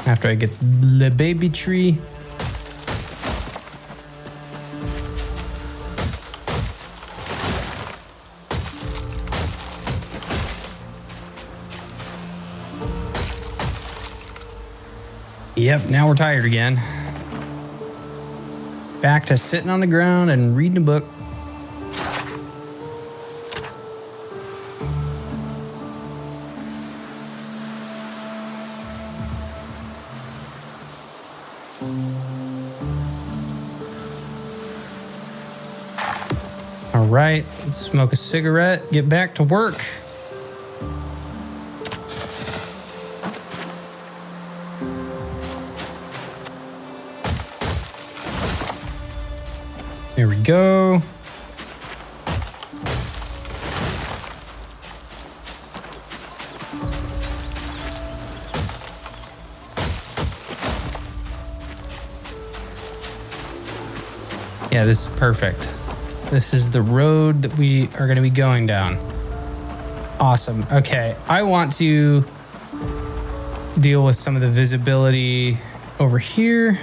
after I get the baby tree. Yep, now we're tired again. Back to sitting on the ground and reading a book. All right, let's smoke a cigarette, get back to work. There we go. Yeah, this is perfect. This is the road that we are going to be going down. Awesome. Okay, I want to deal with some of the visibility over here.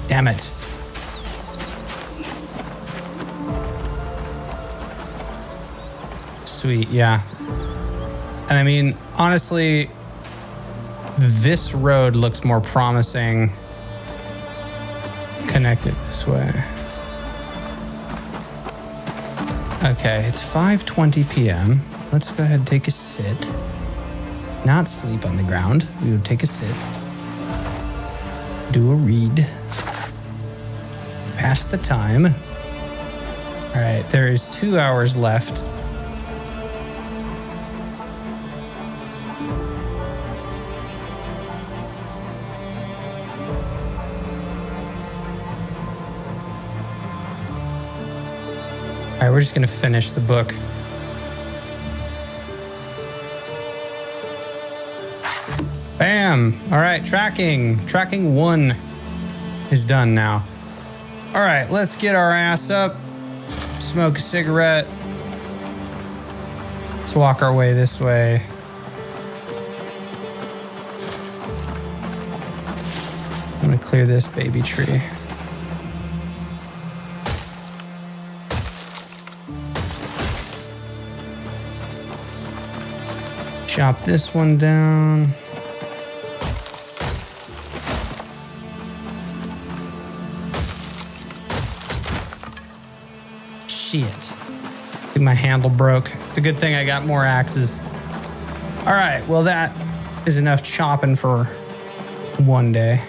Damn it. Sweet, yeah. And I mean, honestly, this road looks more promising connected this way. Okay, it's 5:20 p.m. Let's go ahead and take a sit. Not sleep on the ground. We would take a sit. Do a read. Pass the time. All right, there is 2 hours left. All right, we're just gonna finish the book. Bam! All right, tracking. Tracking 1 is done now. All right, let's get our ass up, smoke a cigarette. Let's walk our way this way. I'm gonna clear this baby tree. Chop this one down. Shit. I think my handle broke. It's a good thing I got more axes. All right, well that is enough chopping for one day.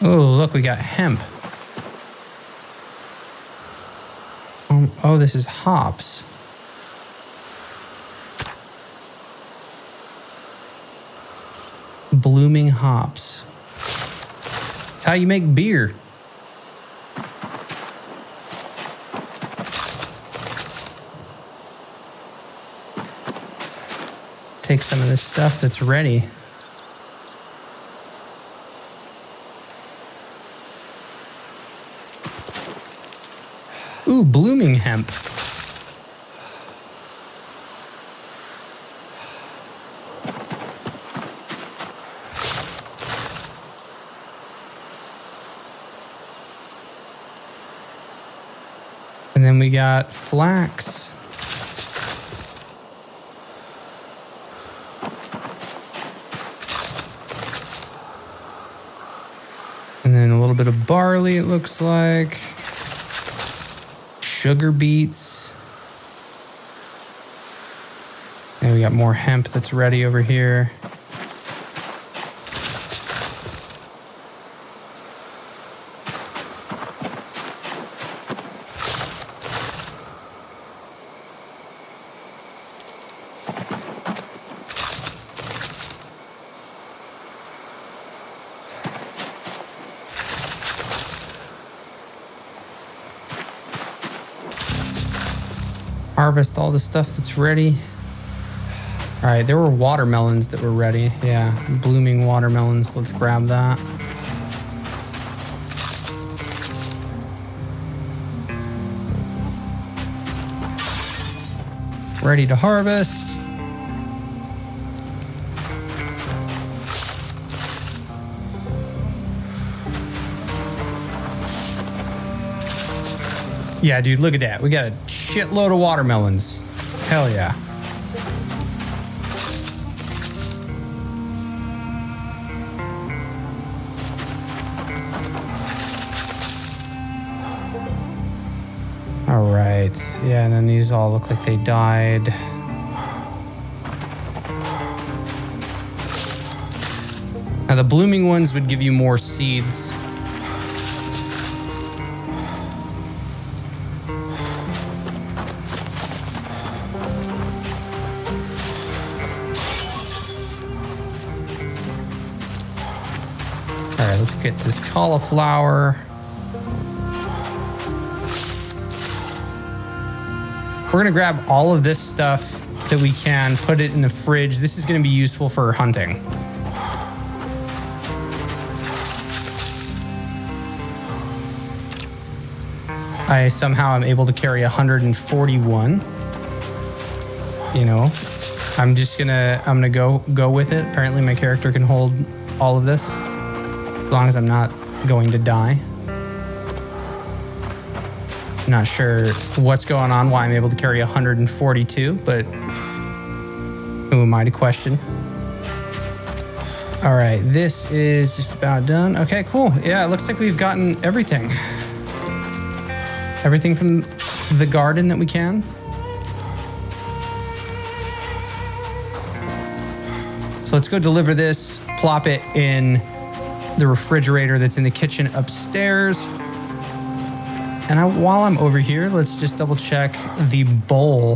Oh, look, we got hemp. Oh, this is hops. Blooming hops. It's how you make beer. Take some of this stuff that's ready. Ooh, blooming hemp. And then we got flax. And then a little bit of barley, it looks like. Sugar beets. And we got more hemp that's ready over here. Harvest all the stuff that's ready. All right, there were watermelons that were ready. Yeah, blooming watermelons. Let's grab that. Ready to harvest. Yeah, dude, look at that. We got a shitload of watermelons. Hell yeah. All right. Yeah, and then these all look like they died. Now, the blooming ones would give you more seeds. All right, let's get this cauliflower. We're gonna grab all of this stuff that we can, put it in the fridge. This is gonna be useful for hunting. I somehow am able to carry 141. You know, I'm gonna go with it. Apparently my character can hold all of this as long as I'm not going to die. Not sure what's going on, why I'm able to carry 142, but who am I to question? All right, this is just about done. Okay, cool. Yeah, it looks like we've gotten everything. Everything from the garden that we can. So let's go deliver this, plop it in the refrigerator that's in the kitchen upstairs. And while I'm over here, let's just double check the bowl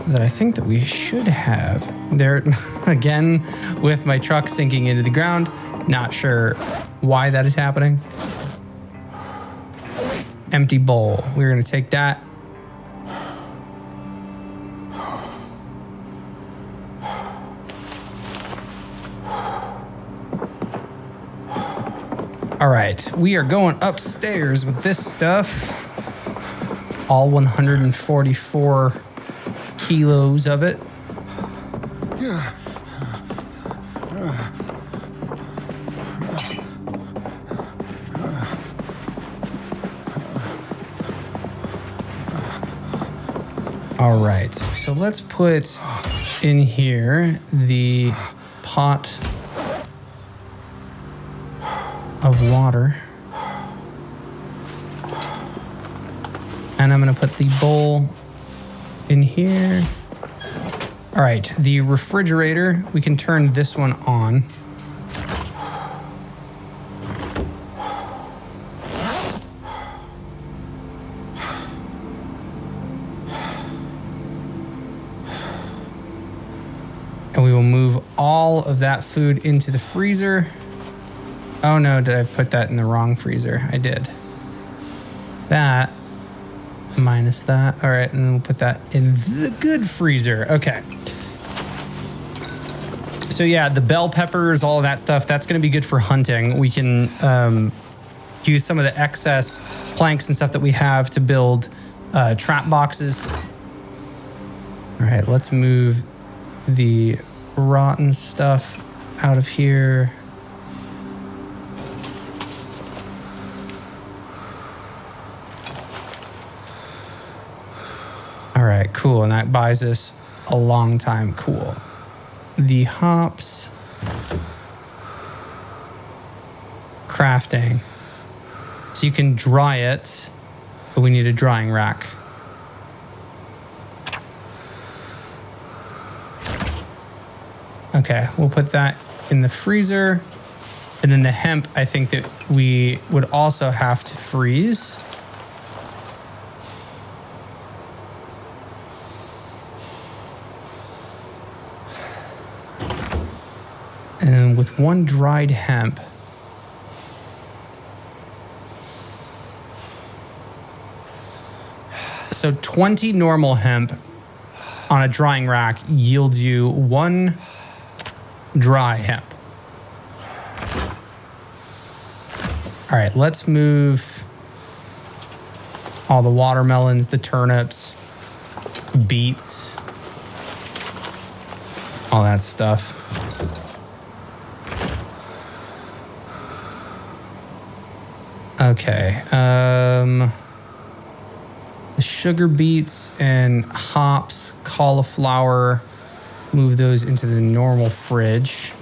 that I think that we should have. There, again, with my truck sinking into the ground. Not sure why that is happening. Empty bowl. We're gonna take that. All right, we are going upstairs with this stuff. All 144 kilos of it. Yeah. All right, so let's put in here the pot of water. And I'm gonna put the bowl in here. All right, the refrigerator, we can turn this one on. And we will move all of that food into the freezer. Oh no, did I put that in the wrong freezer? I did. That minus that. All right, and then we'll put that in the good freezer. Okay. So yeah, the bell peppers, all of that stuff, that's gonna be good for hunting. We can use some of the excess planks and stuff that we have to build trap boxes. All right, let's move the rotten stuff out of here. All right, cool. And that buys us a long time. Cool. The hops. Crafting. So you can dry it, but we need a drying rack. Okay, we'll put that in the freezer. And then the hemp, I think that we would also have to freeze. And with one dried hemp, so 20 normal hemp on a drying rack yields you 1 dry hemp. All right, let's move all the watermelons, the turnips, beets, all that stuff. Okay, the sugar beets and hops, cauliflower, move those into the normal fridge.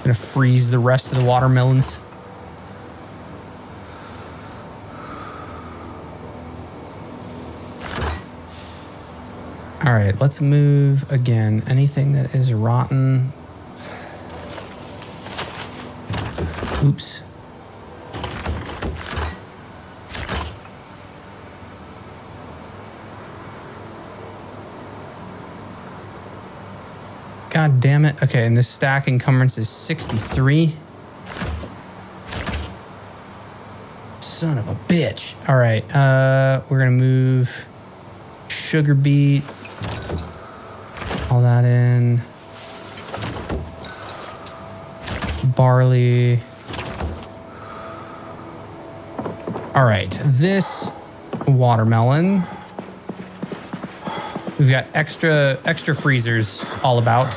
Gonna freeze the rest of the watermelons. All right, let's move again. Anything that is rotten. Oops. God damn it. Okay, and this stack encumbrance is 63. Son of a bitch. All right, we're gonna move sugar beet, all that in. Barley. All right, this watermelon. We've got extra freezers all about.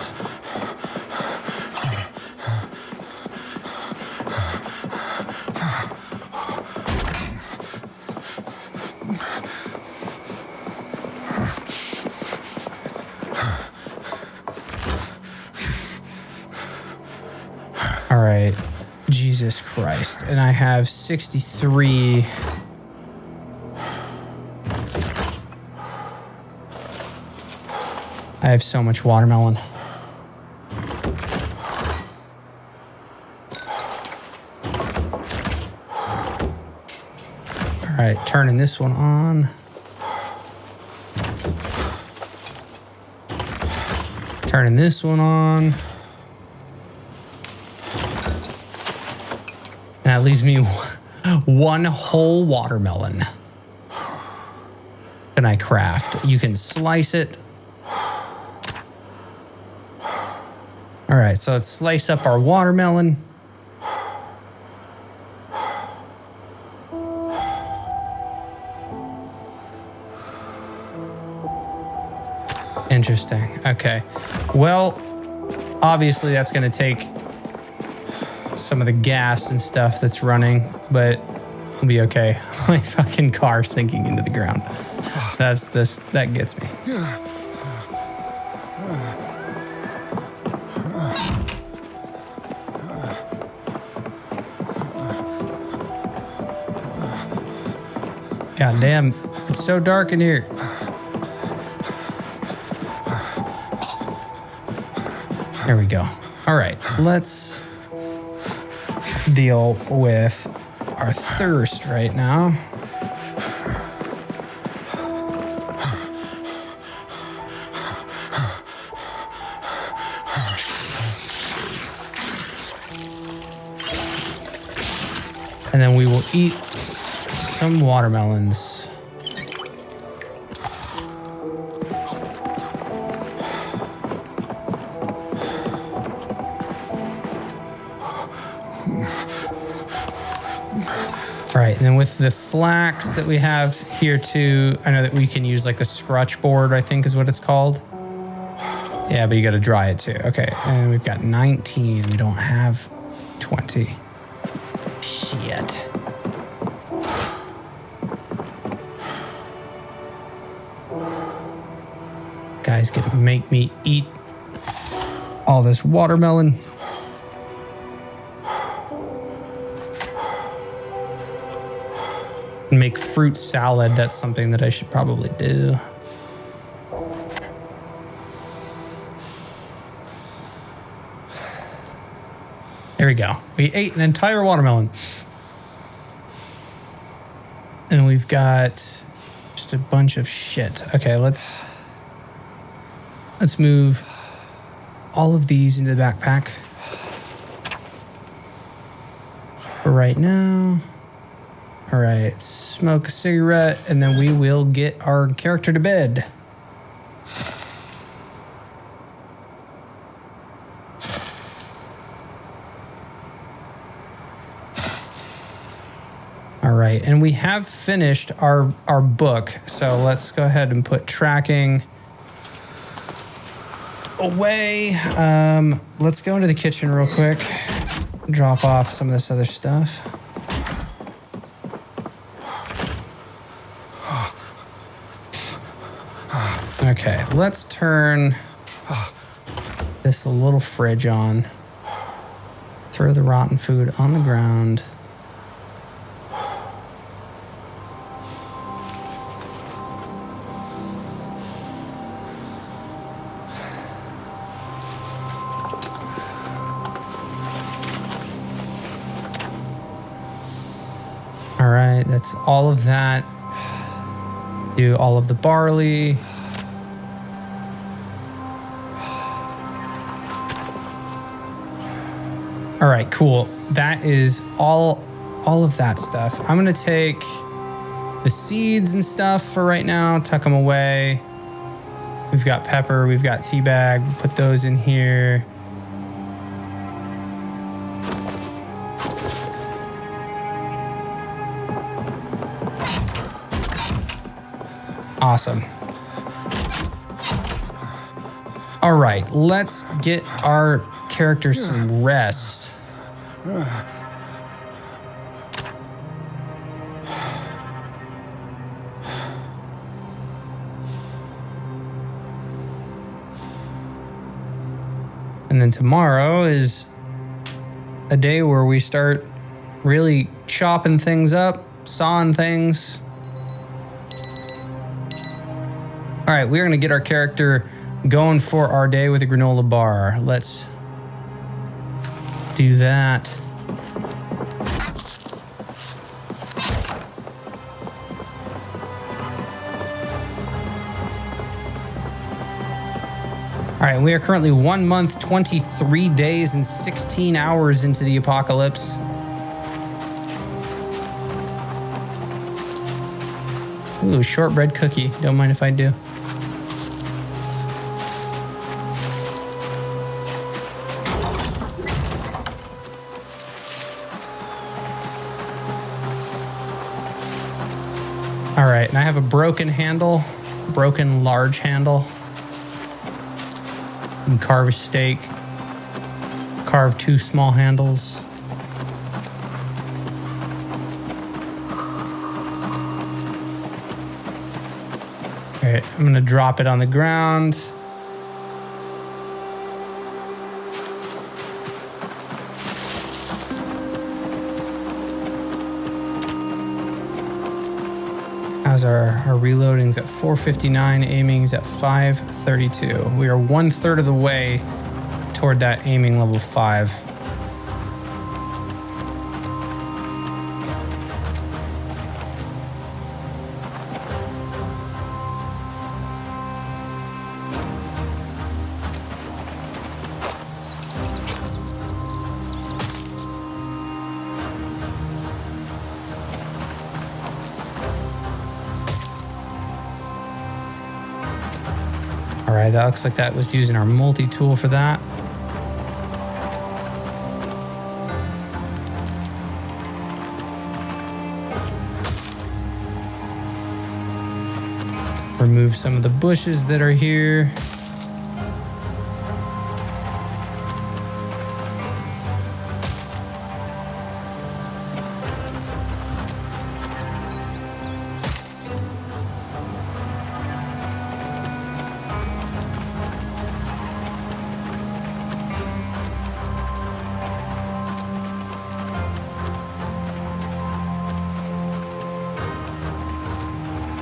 All right, Jesus Christ. And I have 63. I have so much watermelon. All right, turning this one on. Turning this one on. That leaves me one whole watermelon. Can I craft? You can slice it. All right, so let's slice up our watermelon. Interesting. Okay. Well, obviously that's going to take some of the gas and stuff that's running, but it'll be okay. My fucking car sinking into the ground. That gets me. God damn, it's so dark in here. There we go. All right, let's deal with our thirst right now. And then we will eat some watermelons. All right, and then with the flax that we have here too, I know that we can use like the scrutch board, I think is what it's called. Yeah, but you got to dry it too. Okay, and we've got 19. We don't have 20. Shit. Guy's gonna make me eat all this watermelon. Make fruit salad. That's something that I should probably do. There we go. We ate an entire watermelon. And we've got just a bunch of shit. Okay, let's move all of these into the backpack for right now. All right, smoke a cigarette, and then we will get our character to bed. All right, and we have finished our book, so let's go ahead and put tracking away. Let's go into the kitchen real quick, drop off some of this other stuff. Okay, let's turn this little fridge on. Throw the rotten food on the ground. All right, that's all of that. Do all of the barley. All right, cool. That is all of that stuff. I'm gonna take the seeds and stuff for right now, tuck them away. We've got pepper, we've got tea bag, put those in here. Awesome. All right, let's get our character some rest. And then tomorrow is a day where we start really chopping things up, sawing things. All right, we're gonna get our character going for our day with a granola bar. Let's do that. All right, we are currently 1 month, 23 days, and 16 hours into the apocalypse. Ooh, shortbread cookie. Don't mind if I do. All right, and I have a broken handle, broken large handle. You can carve a steak, carve 2 small handles. All right, I'm gonna drop it on the ground. How's our reloading's at 459, aiming's at 532. We are 1/3 of the way toward that aiming level 5. All right, that looks like that was using our multi-tool for that. Remove some of the bushes that are here.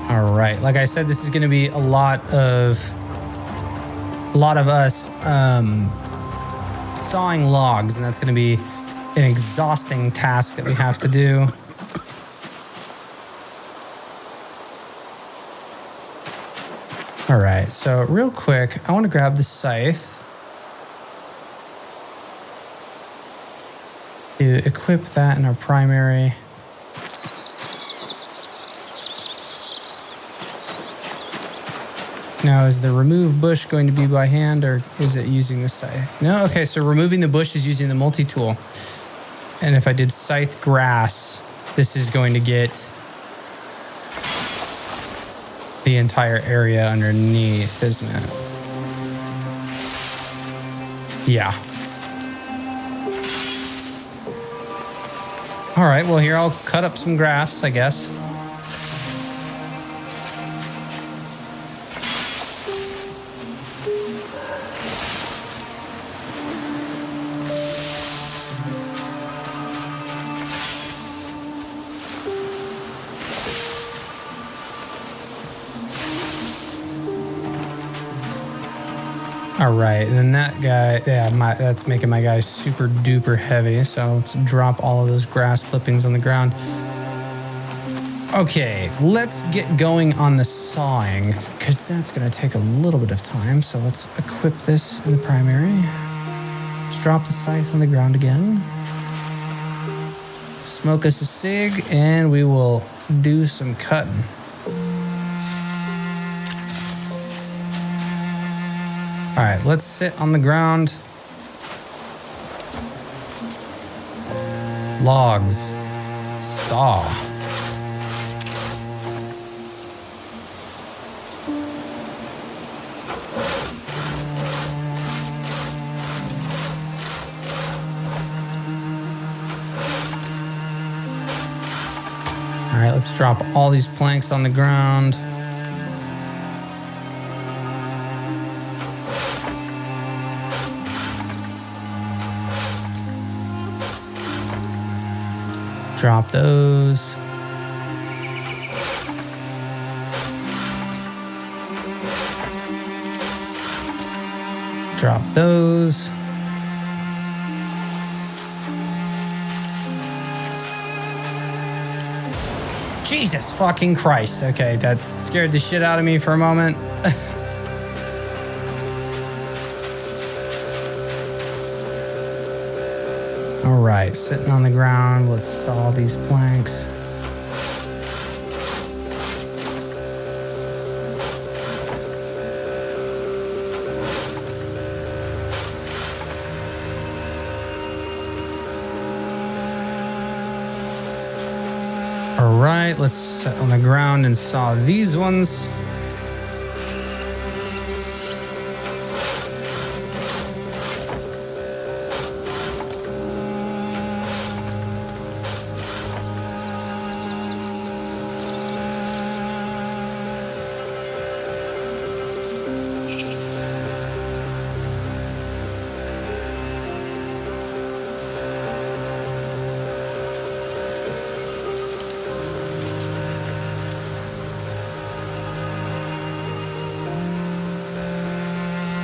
All right, like I said, this is going to be a lot of us sawing logs, and that's going to be an exhausting task that we have to do. All right, so real quick, I want to grab the scythe to equip that in our primary. Now, is the remove bush going to be by hand, or is it using the scythe? No? Okay, so removing the bush is using the multi-tool. And if I did scythe grass, this is going to get the entire area underneath, isn't it? Yeah. All right, well, here, I'll cut up some grass, I guess. All right, and then that guy, yeah, that's making my guy super duper heavy. So let's drop all of those grass clippings on the ground. Okay, let's get going on the sawing, because that's going to take a little bit of time. So let's equip this in the primary. Let's drop the scythe on the ground again. Smoke us a cig, and we will do some cutting. All right, let's sit on the ground. Logs. Saw. All right, let's drop all these planks on the ground. Drop those. Drop those. Jesus fucking Christ. Okay, that scared the shit out of me for a moment. All right, sitting on the ground, let's saw these planks. All right, let's sit on the ground and saw these ones.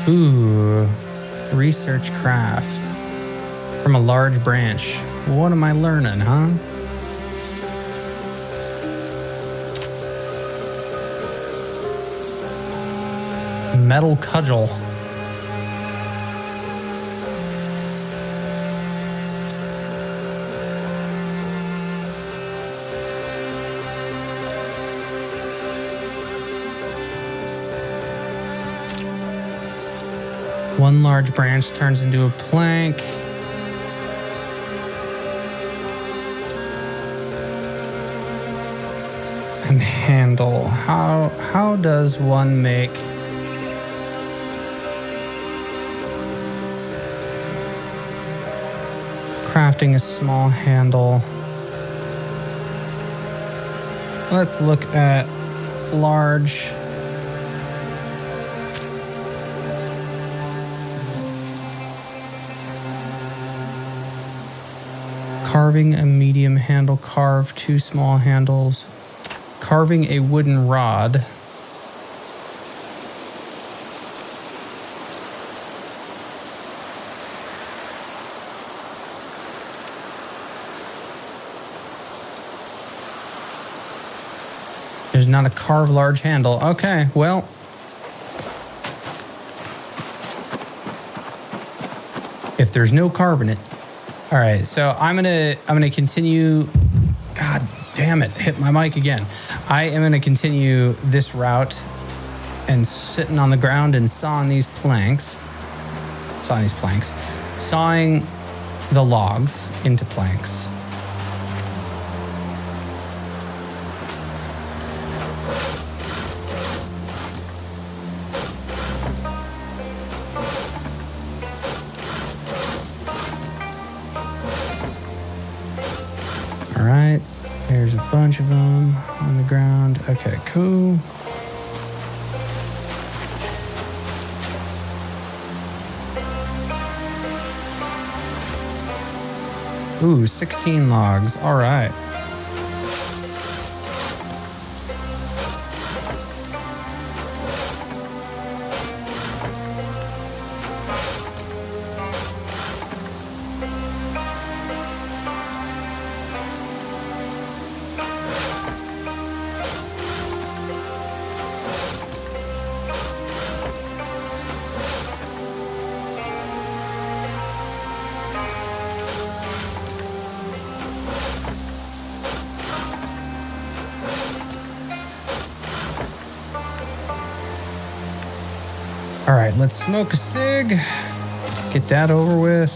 Ooh, research craft from a large branch. What am I learning, huh? Metal cudgel. One large branch turns into a plank. And handle. How does one make crafting a small handle? Let's look at large. Carving a medium handle, carve 2 small handles. Carving a wooden rod. There's not a carve large handle. Okay, well. If there's no carve in it. All right, so I'm gonna continue. God damn it, hit my mic again. I am gonna continue this route and sitting on the ground and sawing these planks. Sawing the logs into planks. All right, there's a bunch of them on the ground. Okay, cool. Ooh, 16 logs. All right. All right, let's smoke a cig. Get that over with.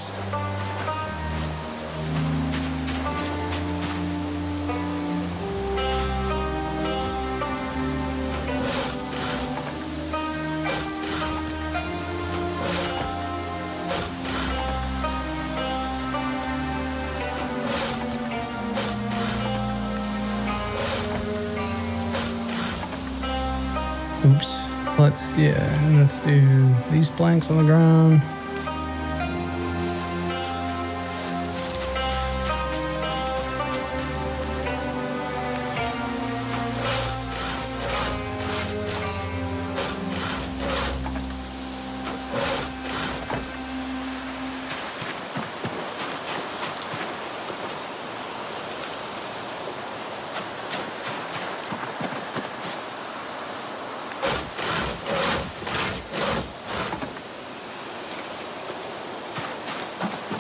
Oops. Let's do these planks on the ground.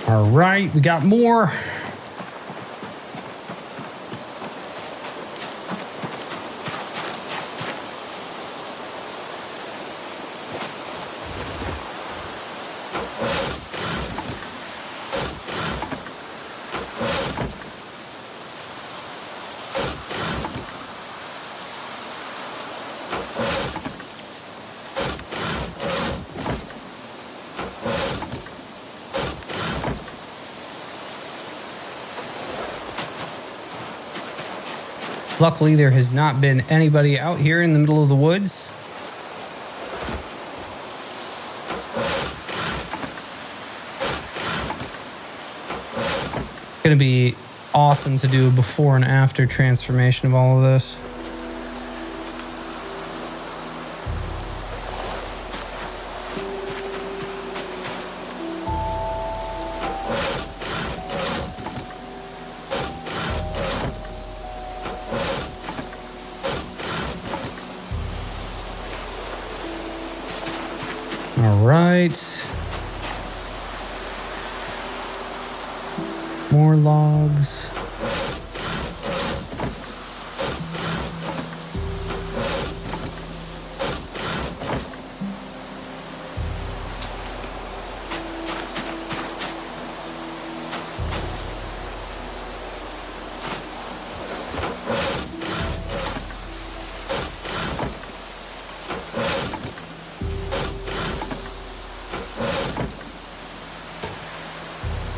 All right, we got more. Luckily, there has not been anybody out here in the middle of the woods. It's gonna be awesome to do a before and after transformation of all of this. All right. More logs.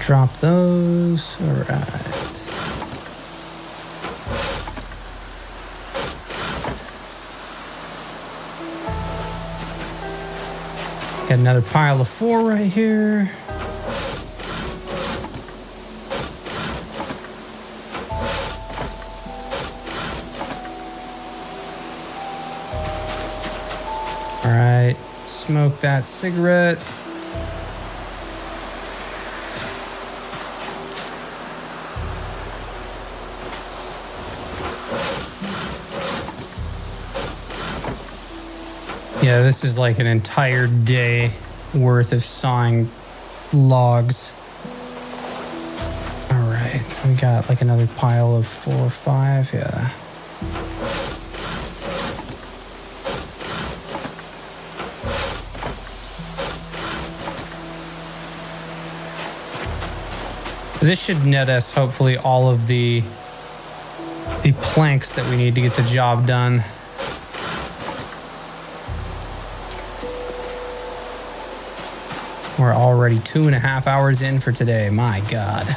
Drop those. All right. Got another pile of 4 right here. All right, smoke that cigarette. Yeah, this is like an entire day worth of sawing logs. All right, we got like another pile of 4 or 5, yeah. This should net us hopefully all of the planks that we need to get the job done. We're already 2.5 hours in for today. My God.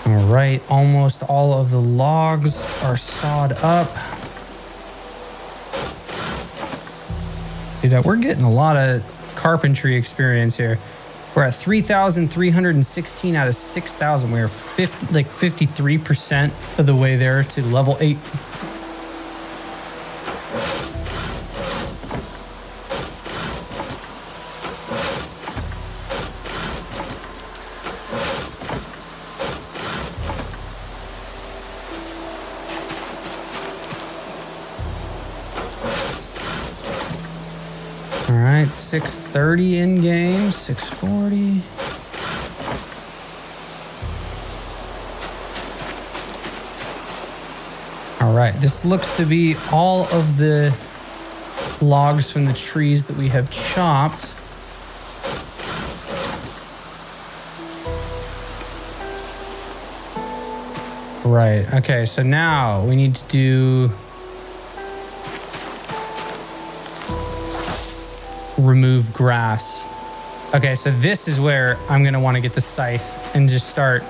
All right, almost all of the logs are sawed up. Dude, we're getting a lot of carpentry experience here. We're at 3,316 out of 6,000. We're 53% of the way there to level 8. All right, 630 in game, 640. All right, this looks to be all of the logs from the trees that we have chopped. Right, okay, so now we need to do remove grass. Okay, so this is where I'm gonna want to get the scythe and just start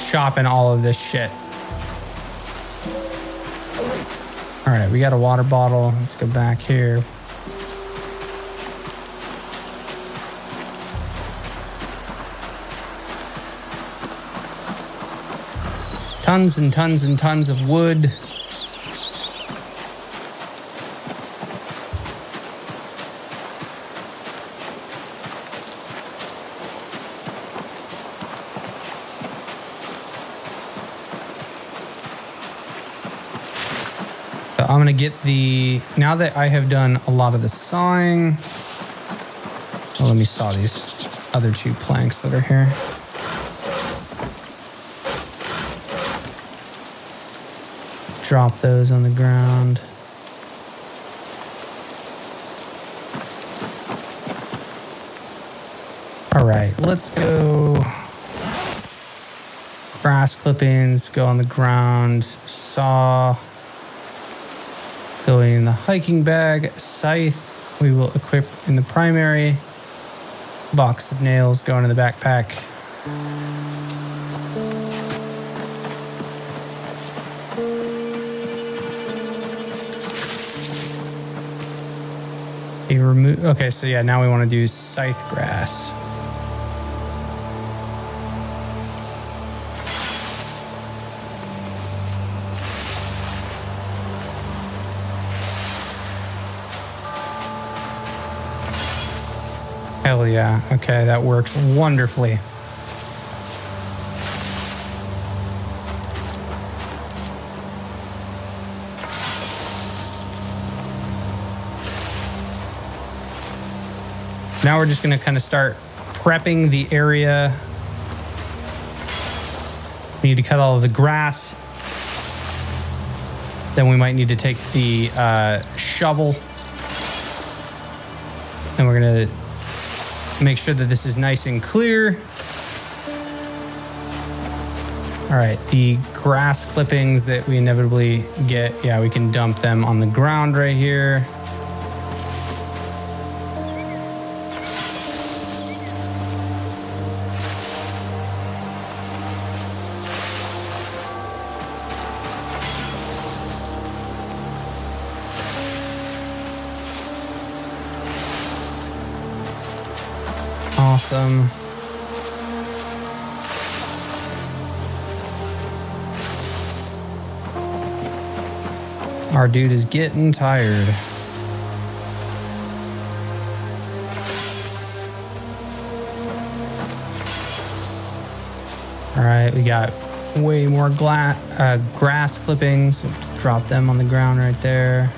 chopping all of this shit. All right, we got a water bottle. Let's go back here. Tons and tons and tons of wood. I'm going to get now that I have done a lot of the sawing, well, let me saw these other 2 planks that are here. Drop those on the ground. All right, let's go. Grass clippings go on the ground. Saw going in the hiking bag. Scythe we will equip in the primary. Box of nails going in the backpack. Okay, so yeah, now we want to do scythe grass. Hell yeah. Okay, that works wonderfully. Now we're just going to kind of start prepping the area. We need to cut all of the grass. Then we might need to take the shovel And we're gonna make sure that this is nice and clear. All right, the grass clippings that we inevitably get, yeah, we can dump them on the ground right here. Awesome. Our dude is getting tired. All right, we got way more grass clippings. Drop them on the ground right there.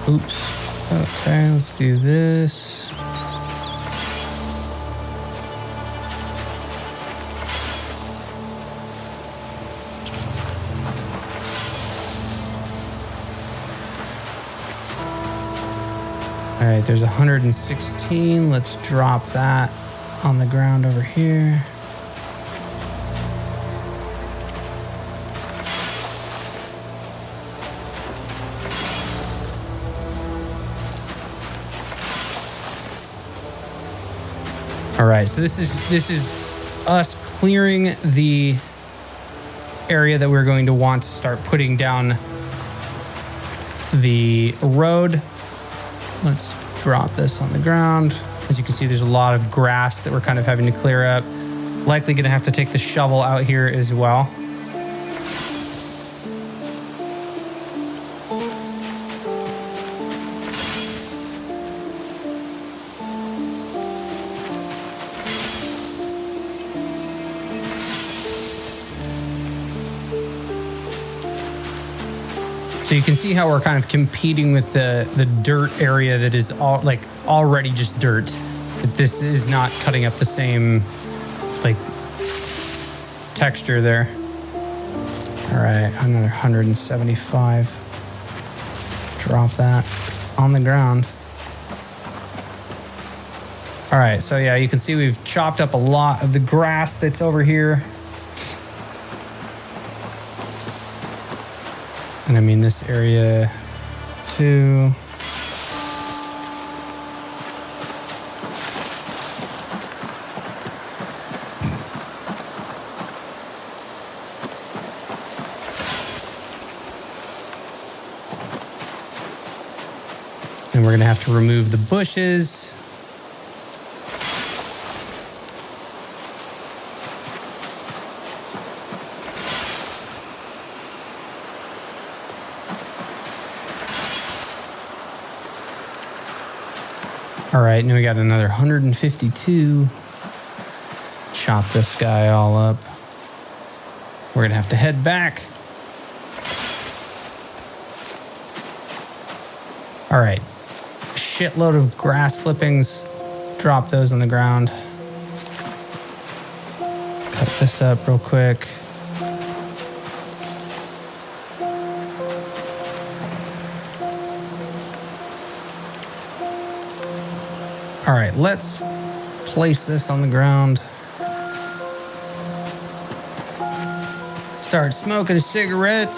Oops. Okay, let's do this. All right, there's 116. Let's drop that on the ground over here. All right, so this is us clearing the area that we're going to want to start putting down the road. Let's drop this on the ground. As you can see, there's a lot of grass that we're kind of having to clear up. Likely gonna have to take the shovel out here as well. So you can see how we're kind of competing with the dirt area that is all like already just dirt. But this is not cutting up the same like texture there. All right, another 175. Drop that on the ground. All right, so yeah, you can see we've chopped up a lot of the grass that's over here. And I mean this area too. And we're gonna have to remove the bushes. All right, now we got another 152. Chop this guy all up. We're gonna have to head back. All right, shitload of grass clippings. Drop those on the ground. Cut this up real quick. All right, let's place this on the ground. Start smoking a cigarette.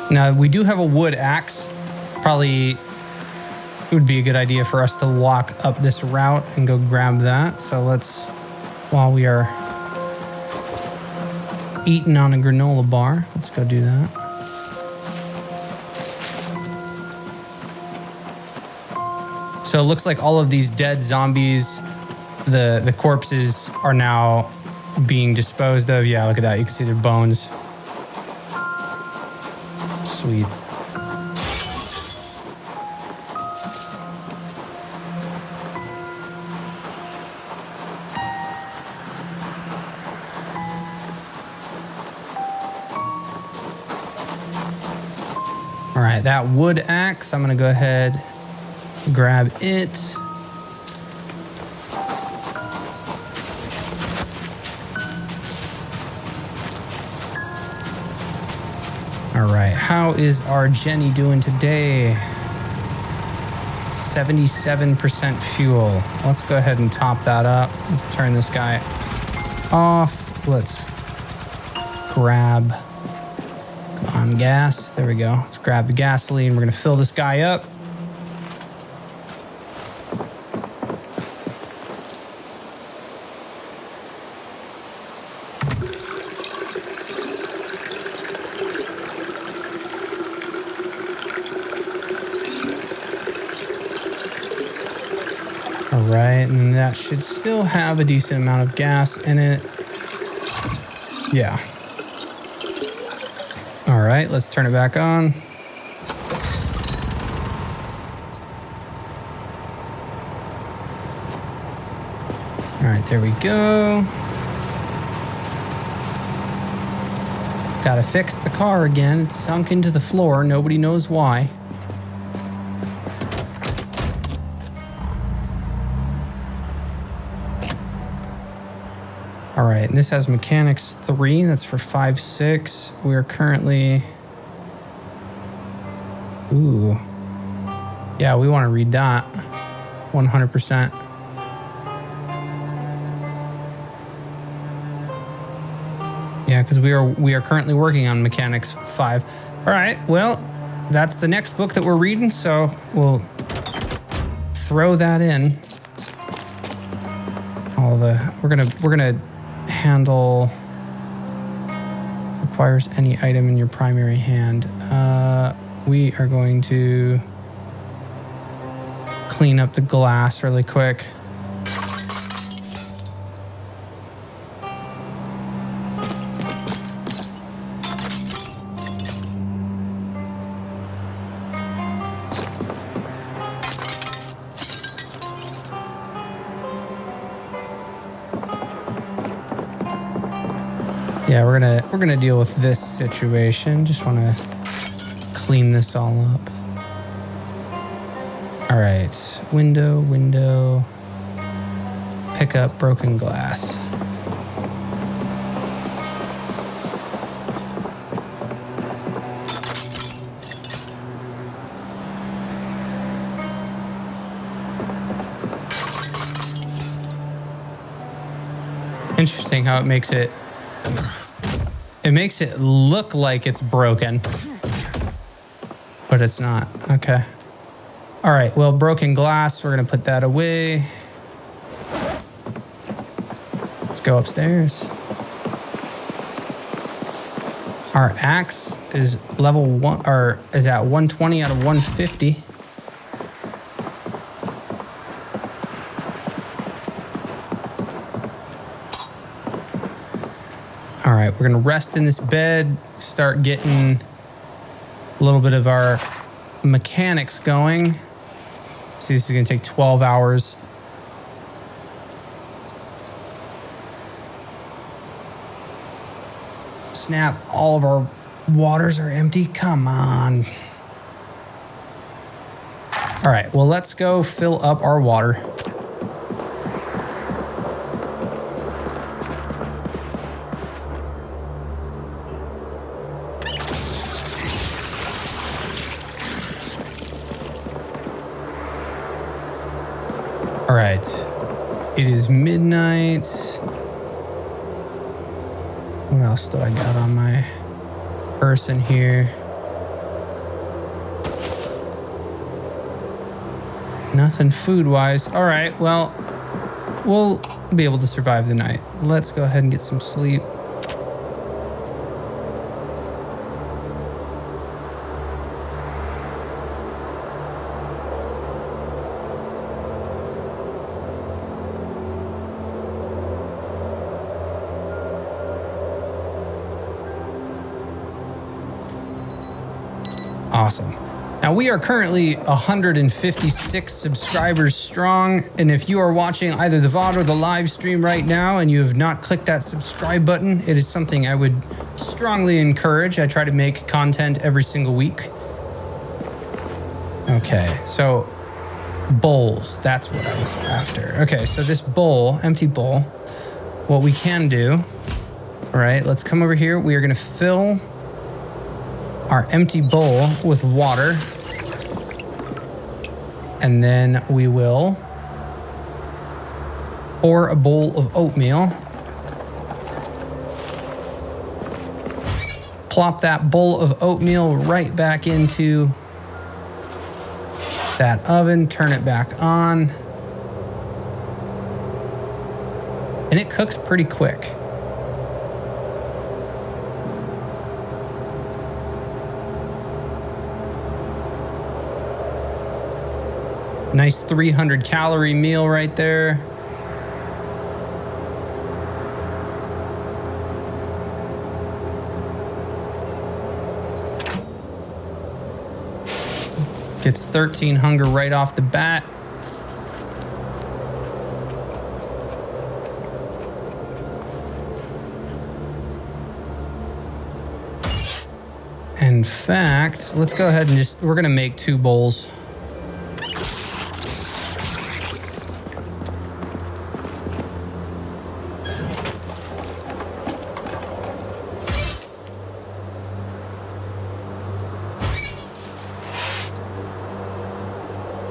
Now, we do have a wood axe. Probably it would be a good idea for us to walk up this route and go grab that. So let's, while we are eating on a granola bar, let's go do that. So it looks like all of these dead zombies, the corpses are now being disposed of. Yeah, look at that. You can see their bones. Sweet. All right, that wood axe, I'm gonna go ahead, grab it. All right, how is our Jenny doing today? 77% fuel. Let's go ahead and top that up. Let's turn this guy off. Let's grab, come on, gas. There we go. Let's grab the gasoline. We're gonna fill this guy up. All right, and that should still have a decent amount of gas in it. Yeah. All right, let's turn it back on. All right, there we go. Gotta fix the car again. It's sunk into the floor. Nobody knows why. All right, and this has mechanics 3. That's for 5.6. We are currently... Ooh. Yeah, we want to read that. 100%. Yeah, because we are currently working on mechanics 5. All right, well, that's the next book that we're reading, so we'll throw that in. We're gonna handle requires any item in your primary hand. We are going to clean up the glass really quick. Yeah, we're gonna deal with this situation. Just want to clean this all up. All right, window, pick up broken glass. Interesting how it makes it look like it's broken, but it's not. Okay. All right, well, broken glass, we're gonna put that away. Let's go upstairs. Our axe is level 1, or is at 120 out of 150. All right, we're gonna rest in this bed, start getting a little bit of our mechanics going. See, this is gonna take 12 hours. Snap, all of our waters are empty, come on. All right, well, let's go fill up our water. All right, it is midnight. What else do I got on my person here? Nothing food-wise. All right, well, we'll be able to survive the night. Let's go ahead and get some sleep. Awesome. Now we are currently 156 subscribers strong, and if you are watching either the VOD or the live stream right now and you have not clicked that subscribe button, it is something I would strongly encourage. I try to make content every single week. Okay, so bowls, that's what I was after. Okay, so this bowl, empty bowl, what we can do, all right, let's come over here. We are gonna fill our empty bowl with water, and then we will pour a bowl of oatmeal. Plop that bowl of oatmeal right back into that oven, turn it back on, and it cooks pretty quick. Nice 300 calorie meal right there. Gets 13 hunger right off the bat. In fact, let's go ahead and we're gonna make 2 bowls.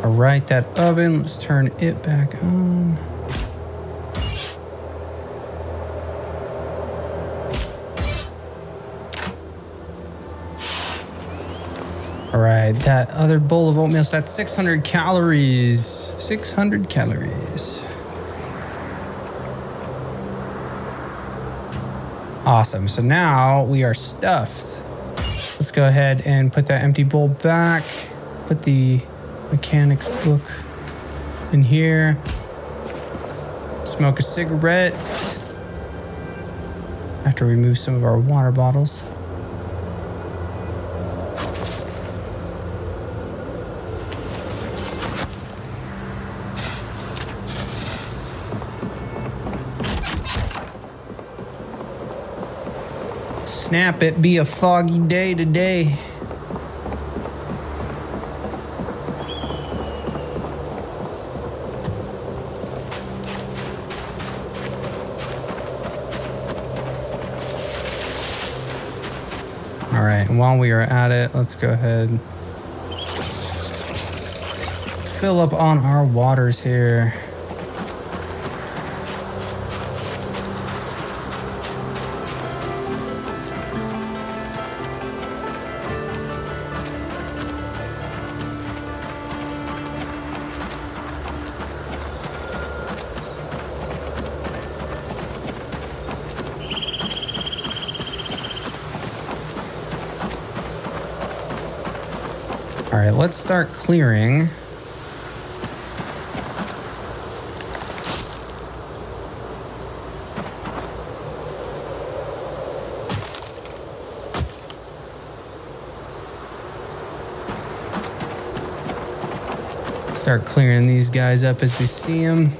All right, that oven, let's turn it back on. All right, that other bowl of oatmeal, so that's 600 calories. 600 calories. Awesome, so now we are stuffed. Let's go ahead and put that empty bowl back. Put the mechanics book in here. Smoke a cigarette. After we remove some of our water bottles. Snap, it be a foggy day today. All right, and while we are at it, let's go ahead and fill up on our waters here. All right, let's start clearing. Start clearing these guys up as we see them.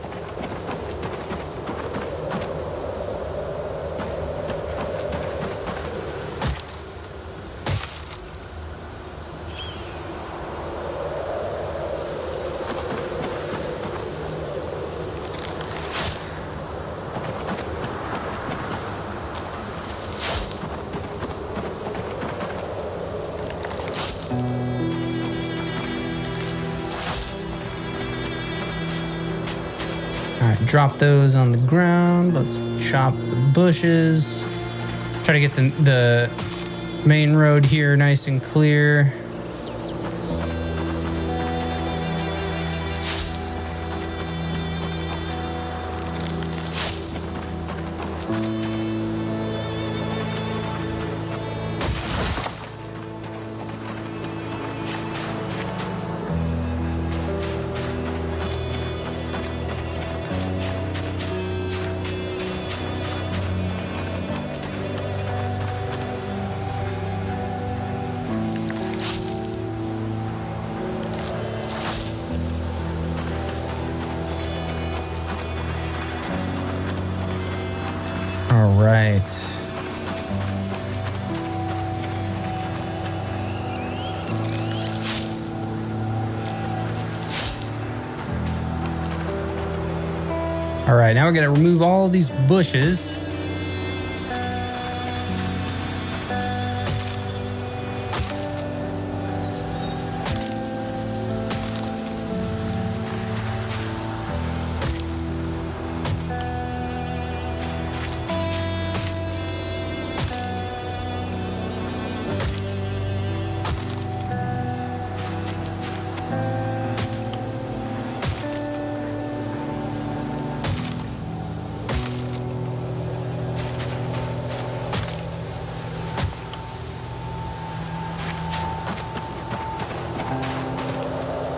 All right, drop those on the ground. Let's chop the bushes. Try to get the main road here nice and clear. All right. All right, now we're gonna remove all these bushes.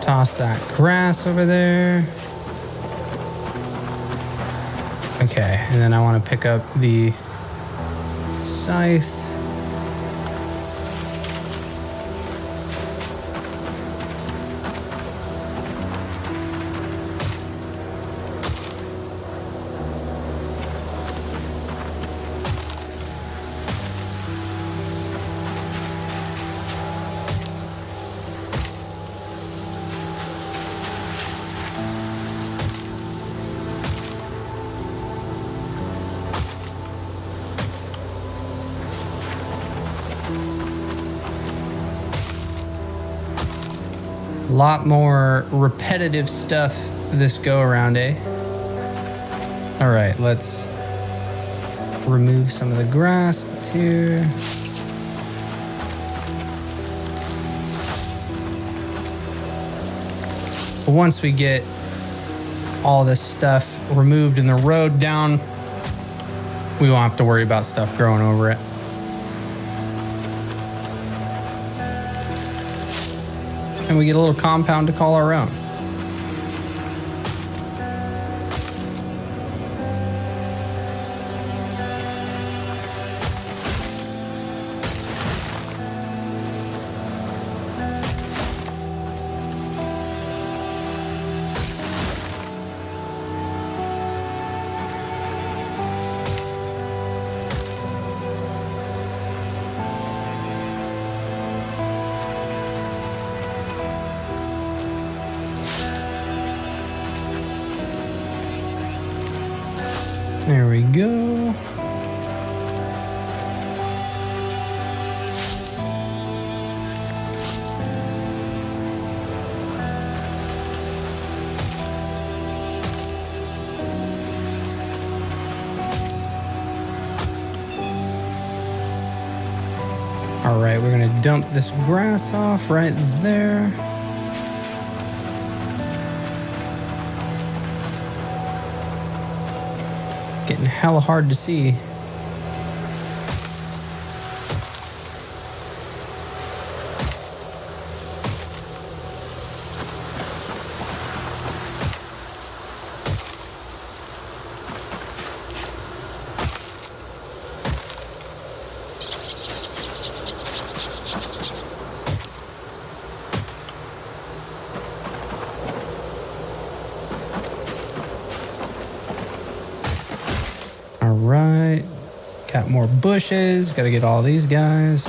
Toss that grass over there. Okay, and then I want to pick up the scythe. A lot more repetitive stuff this go around, eh? All right, let's remove some of the grass that's here. Once we get all this stuff removed and the road down, we won't have to worry about stuff growing over it. And we get a little compound to call our own. There we go. All right, we're gonna dump this grass off right there. Getting hella hard to see. All right, got more bushes. Got to get all these guys.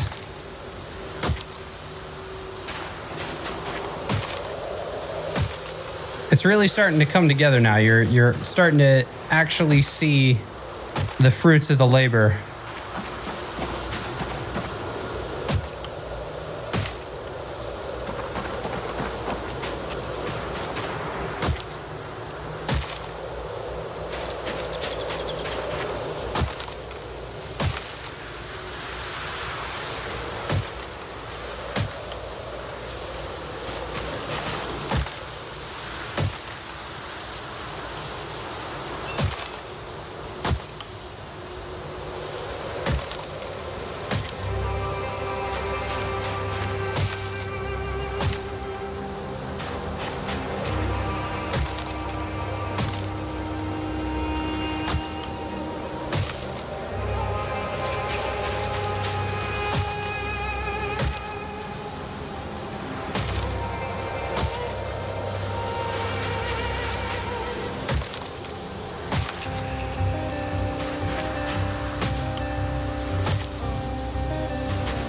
It's really starting to come together now. You're starting to actually see the fruits of the labor.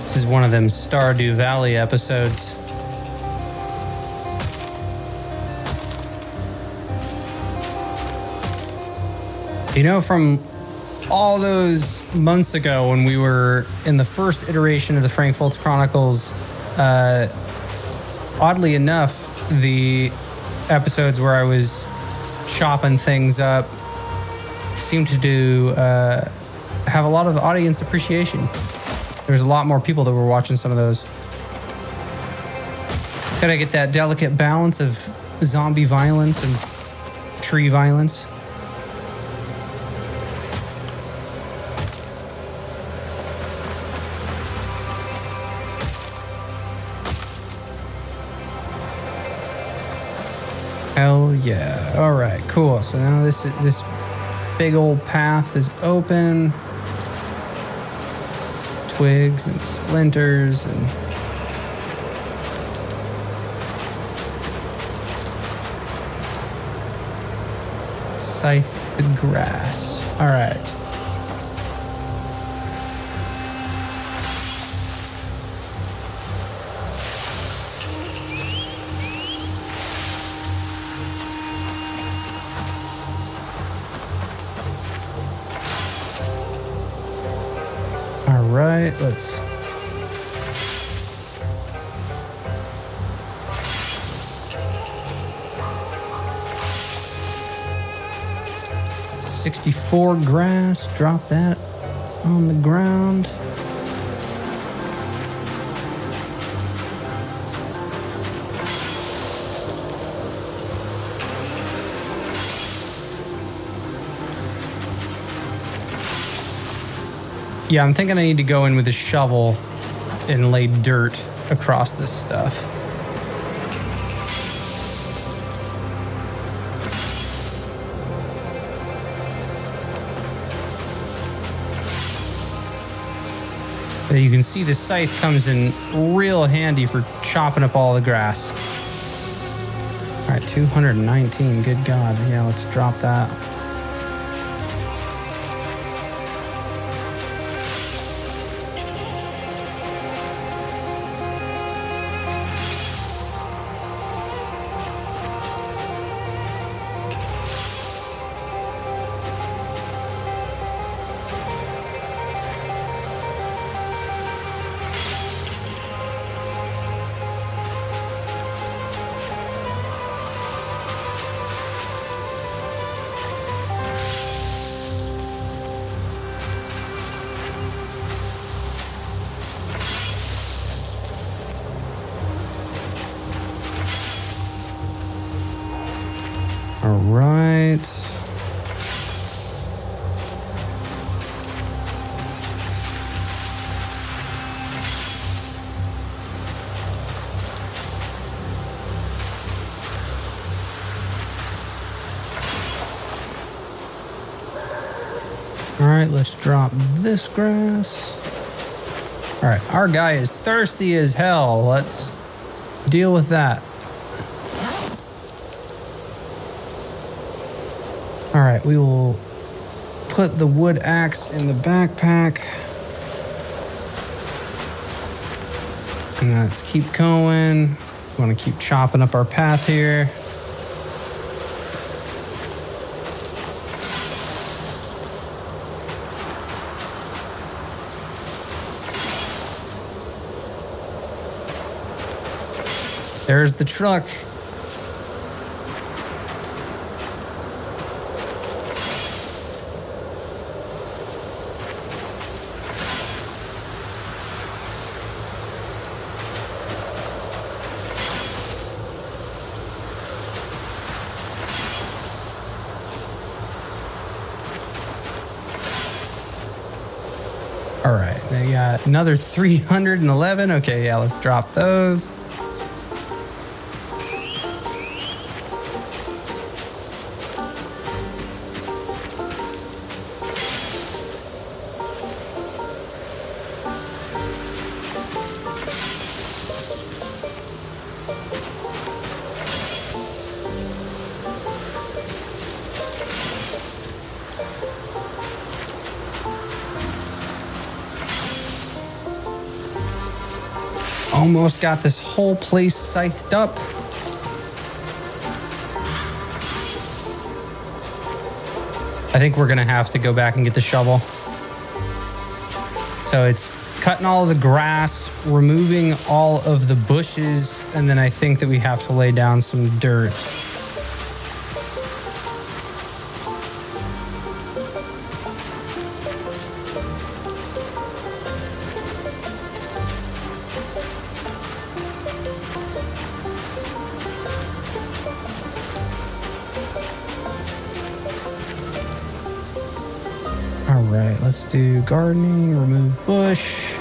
This is one of them Stardew Valley episodes. You know, from all those months ago when we were in the first iteration of the Frank Fultz Chronicles, oddly enough, the episodes where I was chopping things up seemed to have a lot of audience appreciation. There's a lot more people that were watching some of those. Gotta get that delicate balance of zombie violence and tree violence. Hell yeah. All right, cool. So now this big old path is open. Twigs and splinters and scythe the grass. All right. All right, let's 64 grass, drop that on the ground. Yeah, I'm thinking I need to go in with a shovel and lay dirt across this stuff. You can see the scythe comes in real handy for chopping up all the grass. All right, 219, good God. Yeah, let's drop that. All right. All right, let's drop this grass. All right, our guy is thirsty as hell. Let's deal with that. All right, we will put the wood axe in the backpack. And let's keep going. We want to keep chopping up our path here. There's the truck. All right, they got another 311. Okay, yeah, let's drop those. Almost got this whole place scythed up. I think we're gonna have to go back and get the shovel. So it's cutting all of the grass, removing all of the bushes, and then I think that we have to lay down some dirt. All right, let's do gardening, remove bush.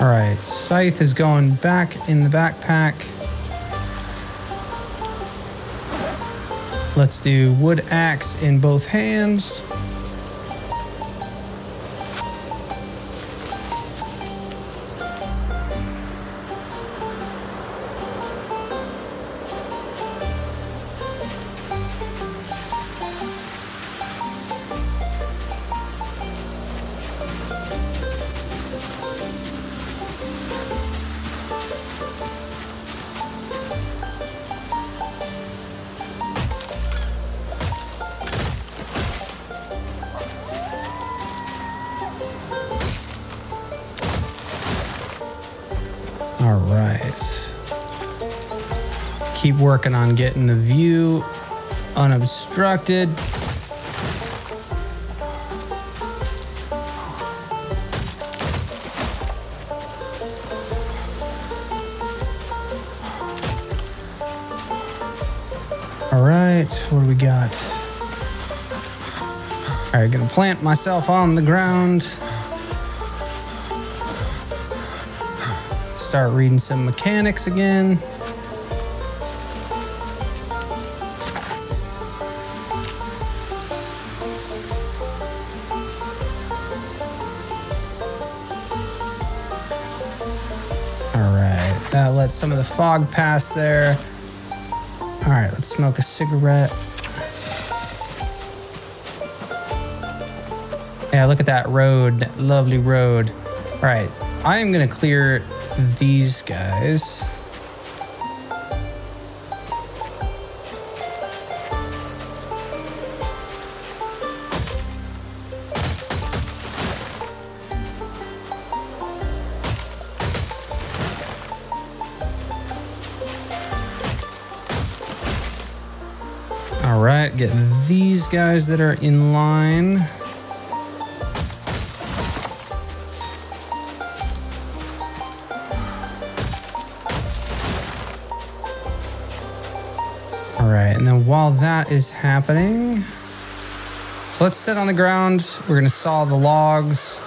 All right, scythe is going back in the backpack. Let's do wood axe in both hands. All right. Keep working on getting the view unobstructed. All right, what do we got? All right, gonna plant myself on the ground. Start reading some mechanics again. All right, that lets some of the fog pass there. All right, let's smoke a cigarette. Yeah, look at that road, that lovely road. All right, I am gonna clear these guys. All right, get these guys that are in line. All right, and then while that is happening, so let's sit on the ground. We're gonna saw the logs.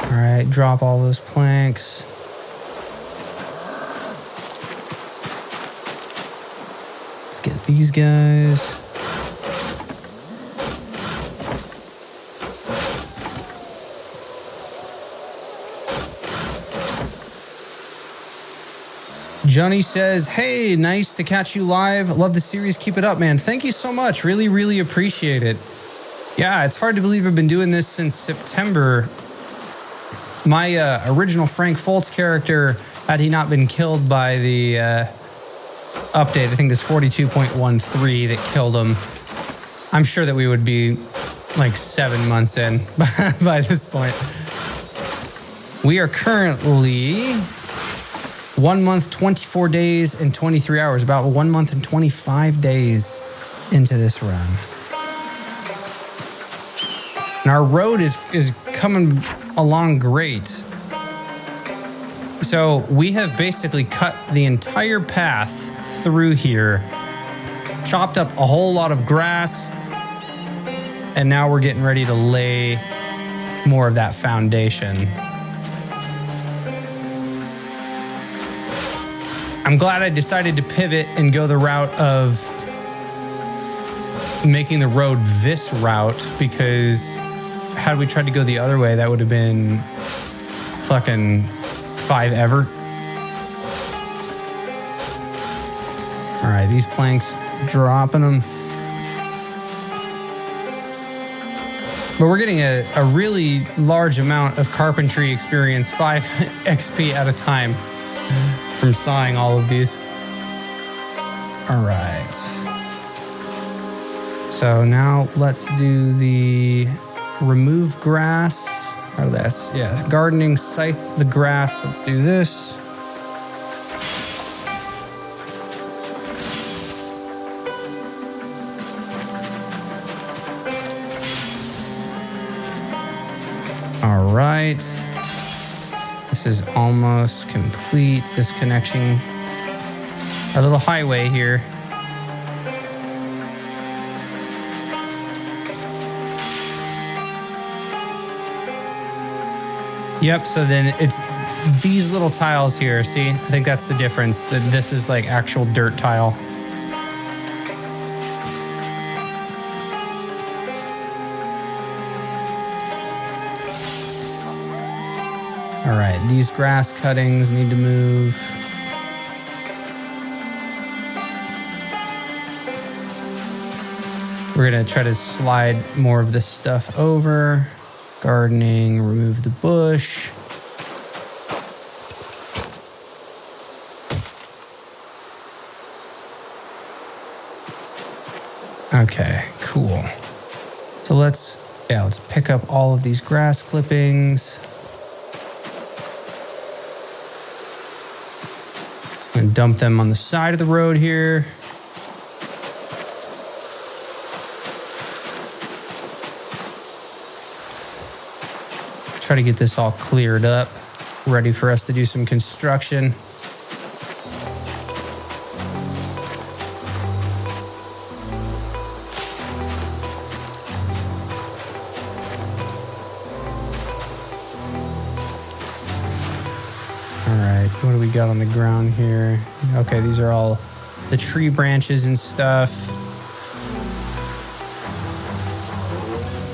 All right, drop all those planks. Let's get these guys. Johnny says, hey, nice to catch you live. Love the series. Keep it up, man. Thank you so much. Really, really appreciate it. Yeah, it's hard to believe I've been doing this since September. My original Frank Fultz character, had he not been killed by the update, I think it was 42.13 that killed him. I'm sure that we would be like 7 months in by this point. We are currently 1 month, 24 days, and 23 hours. About 1 month and 25 days into this run. And our road is coming along great. So we have basically cut the entire path through here, chopped up a whole lot of grass, and now we're getting ready to lay more of that foundation. I'm glad I decided to pivot and go the route of making the road this route, because had we tried to go the other way, that would have been fucking 5 ever. All right, these planks, dropping them. But we're getting a really large amount of carpentry experience, 5 XP at a time, from sawing all of these. All right. So now let's do the remove grass. Or this, yeah, gardening, scythe the grass. Let's do this. All right. This is almost complete. This connection, our little highway here. Yep, so then it's these little tiles here. See, I think that's the difference. That this is like actual dirt tile. All right, these grass cuttings need to move. We're gonna try to slide more of this stuff over. Gardening, remove the bush. Okay, cool. So let's pick up all of these grass clippings. And dump them on the side of the road here. Try to get this all cleared up, ready for us to do some construction. All right, what do we got on the ground here? Okay, these are all the tree branches and stuff.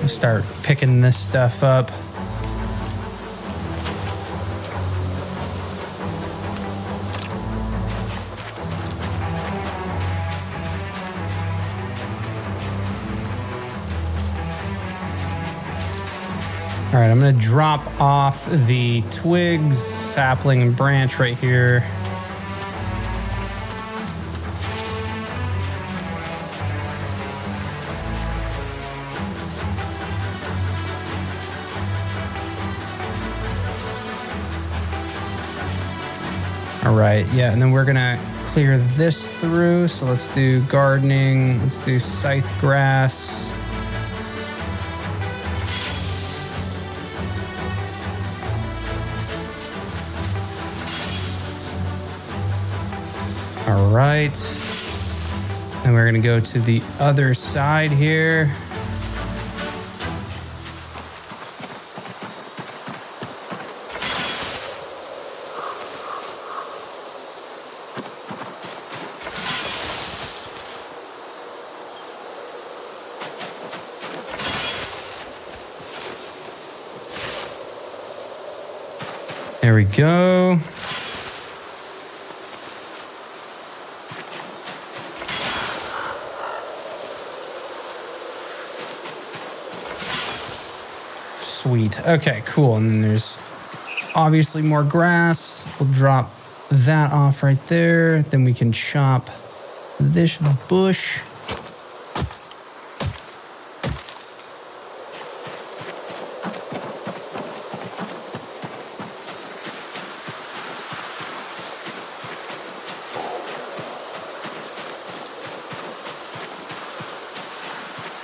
Start picking this stuff up. All right, I'm gonna drop off the twigs, sapling, and branch right here. All right, yeah, and then we're gonna clear this through. So let's do gardening, let's do scythe grass. All right, and we're gonna go to the other side here. There we go. Sweet. Okay, cool. And then there's obviously more grass. We'll drop that off right there. Then we can chop this bush.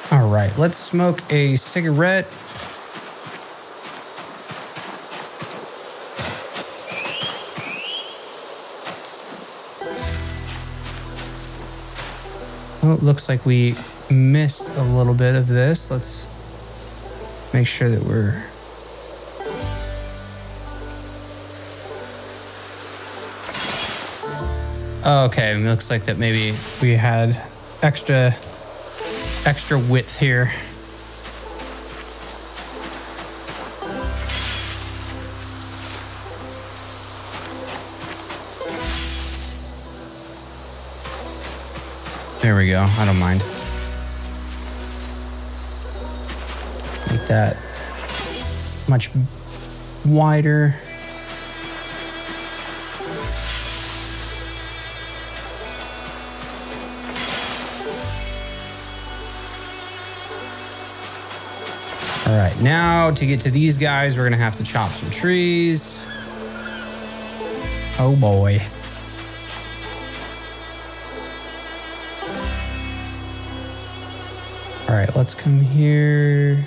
All right, let's smoke a cigarette. Oh, it looks like we missed a little bit of this. Let's make sure that we're... Okay, it looks like that maybe we had extra width here. There we go. I don't mind. Make that much wider. All right, now to get to these guys, we're gonna have to chop some trees. Oh boy. All right, let's come here.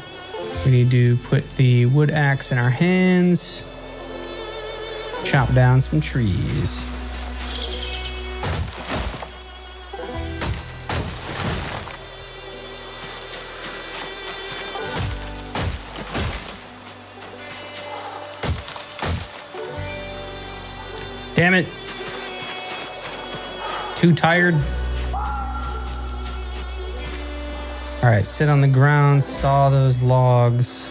We need to put the wood axe in our hands. Chop down some trees. Damn it. Too tired. All right, sit on the ground, saw those logs.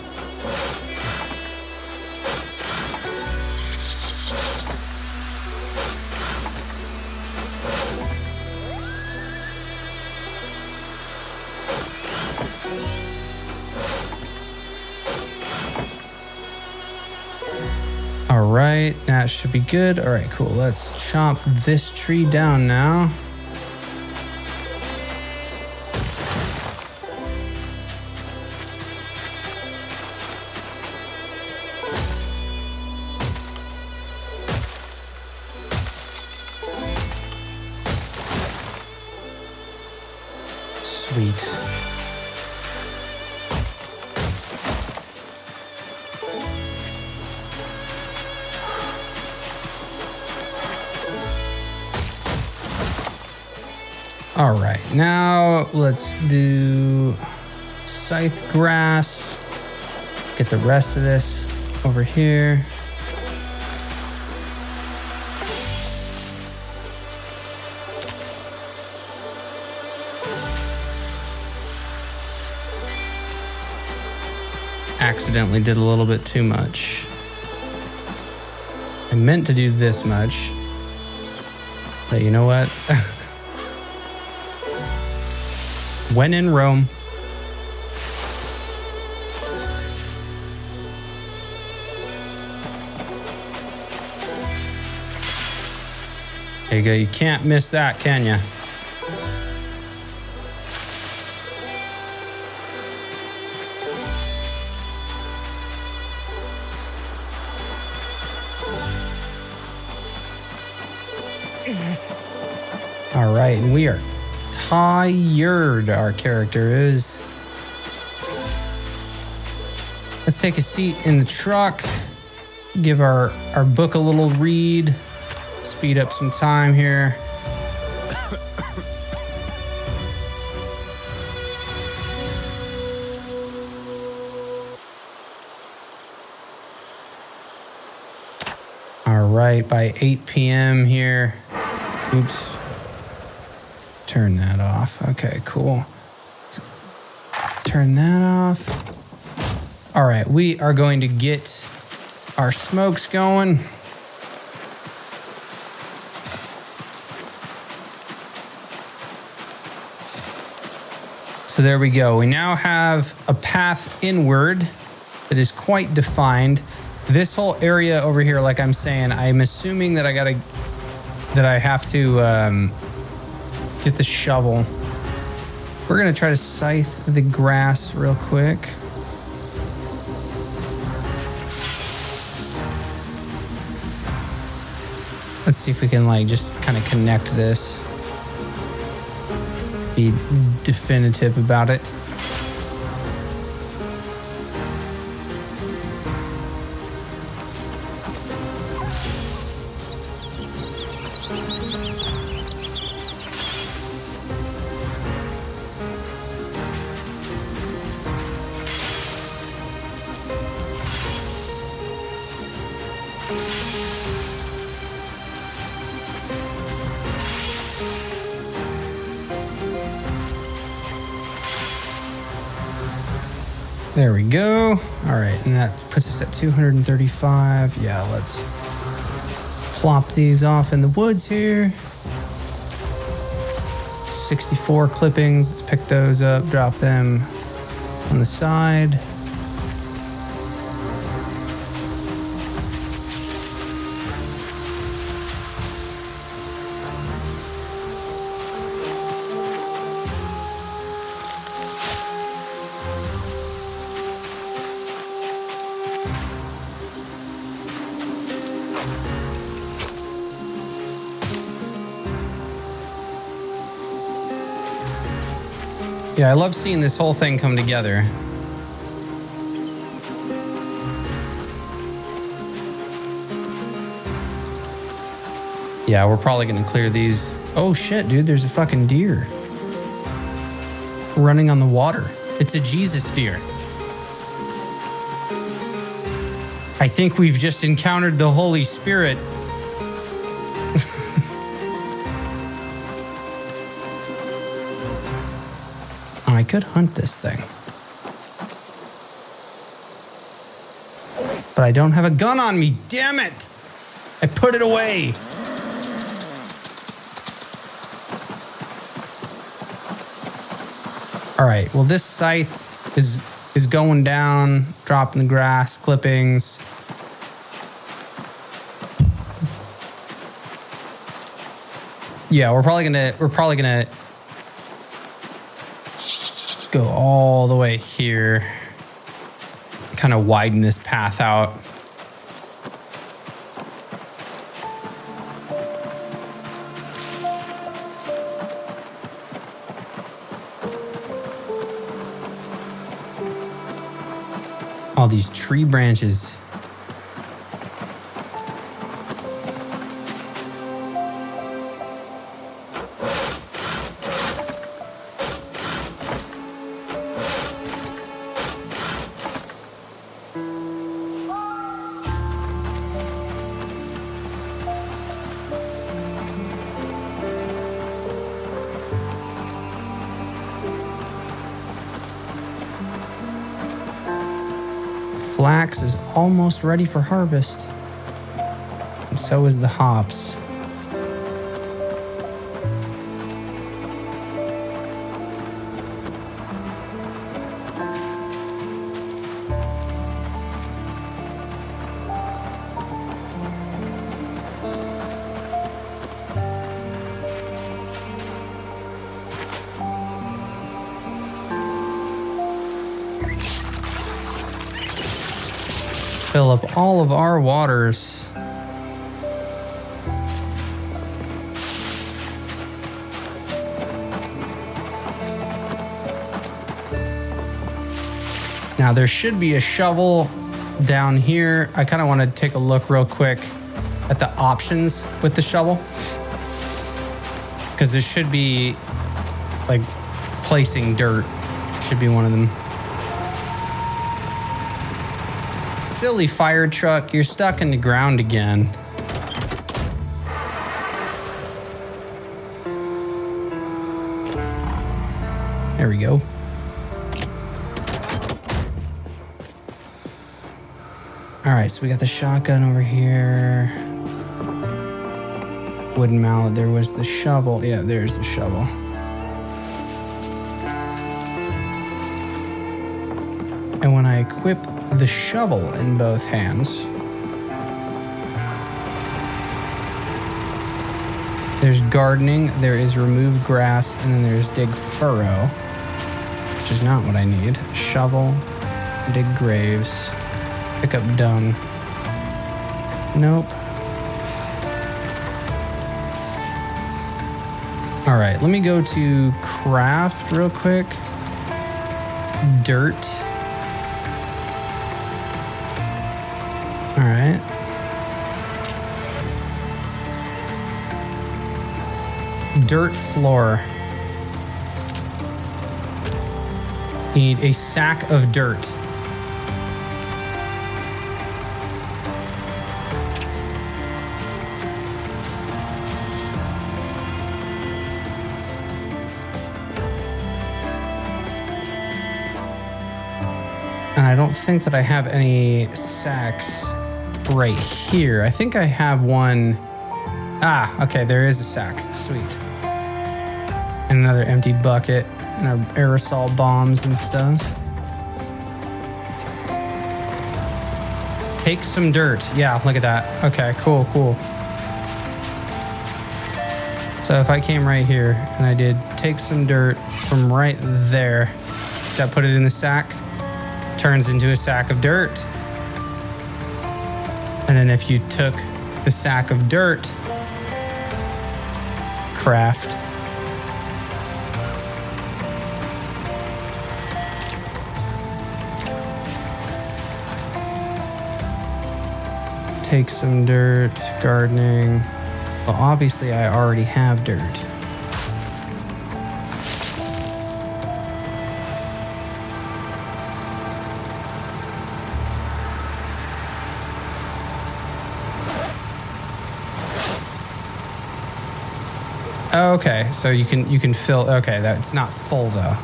All right, that should be good. All right, cool. Let's chop this tree down now. Sweet. All right, now let's do scythe grass. Get the rest of this over here. Accidentally did a little bit too much. I meant to do this much, but you know what? When in Rome. There you go. You can't miss that, can you? All right, and we are tired, our character is. Let's take a seat in the truck, give our book a little read, speed up some time here. All right, by 8 p.m. here. Oops. Turn that off. Okay, cool. Let's turn that off. All right, we are going to get our smokes going. So there we go. We now have a path inward that is quite defined. This whole area over here, like I'm saying, I'm assuming that I have to get the shovel. We're gonna try to scythe the grass real quick. Let's see if we can like just kind of connect this. Be definitive about it. There we go. All right, and that puts us at 235. Yeah, let's plop these off in the woods here. 64 clippings. Let's pick those up, drop them on the side. Yeah, I love seeing this whole thing come together. Yeah, we're probably gonna clear these. Oh shit, dude, there's a fucking deer running on the water. It's a Jesus deer. I think we've just encountered the Holy Spirit. Oh, I could hunt this thing. But I don't have a gun on me, damn it! I put it away. All right, well, this scythe is going down, dropping the grass, clippings. Yeah, we're probably gonna go all the way here. Kind of widen this path out. All these tree branches. Flax is almost ready for harvest. And so is the hops. Fill up all of our waters. Now there should be a shovel down here. I kind of want to take a look real quick at the options with the shovel, because there should be like placing dirt should be one of them. Silly fire truck, you're stuck in the ground again. There we go. All right, so we got the shotgun over here. Wooden mallet, there was the shovel. Yeah, there's the shovel. And when I equip the shovel in both hands, there's gardening, there is remove grass, and then there's dig furrow, which is not what I need. Shovel, dig graves, pick up dung. Nope. All right, let me go to craft real quick. Dirt. All right. Dirt floor. You need a sack of dirt. And I don't think that I have any sacks right here. I think I have one. Ah, okay, there is a sack. Sweet. And another empty bucket and our aerosol bombs and stuff. Take some dirt. Yeah, look at that. Okay, cool, cool. So if I came right here and I did take some dirt from right there, does that put it in the sack? Turns into a sack of dirt. And then if you took the sack of dirt, craft, take some dirt, gardening. Well, obviously I already have dirt. Okay, so you can fill. Okay, that's not full though.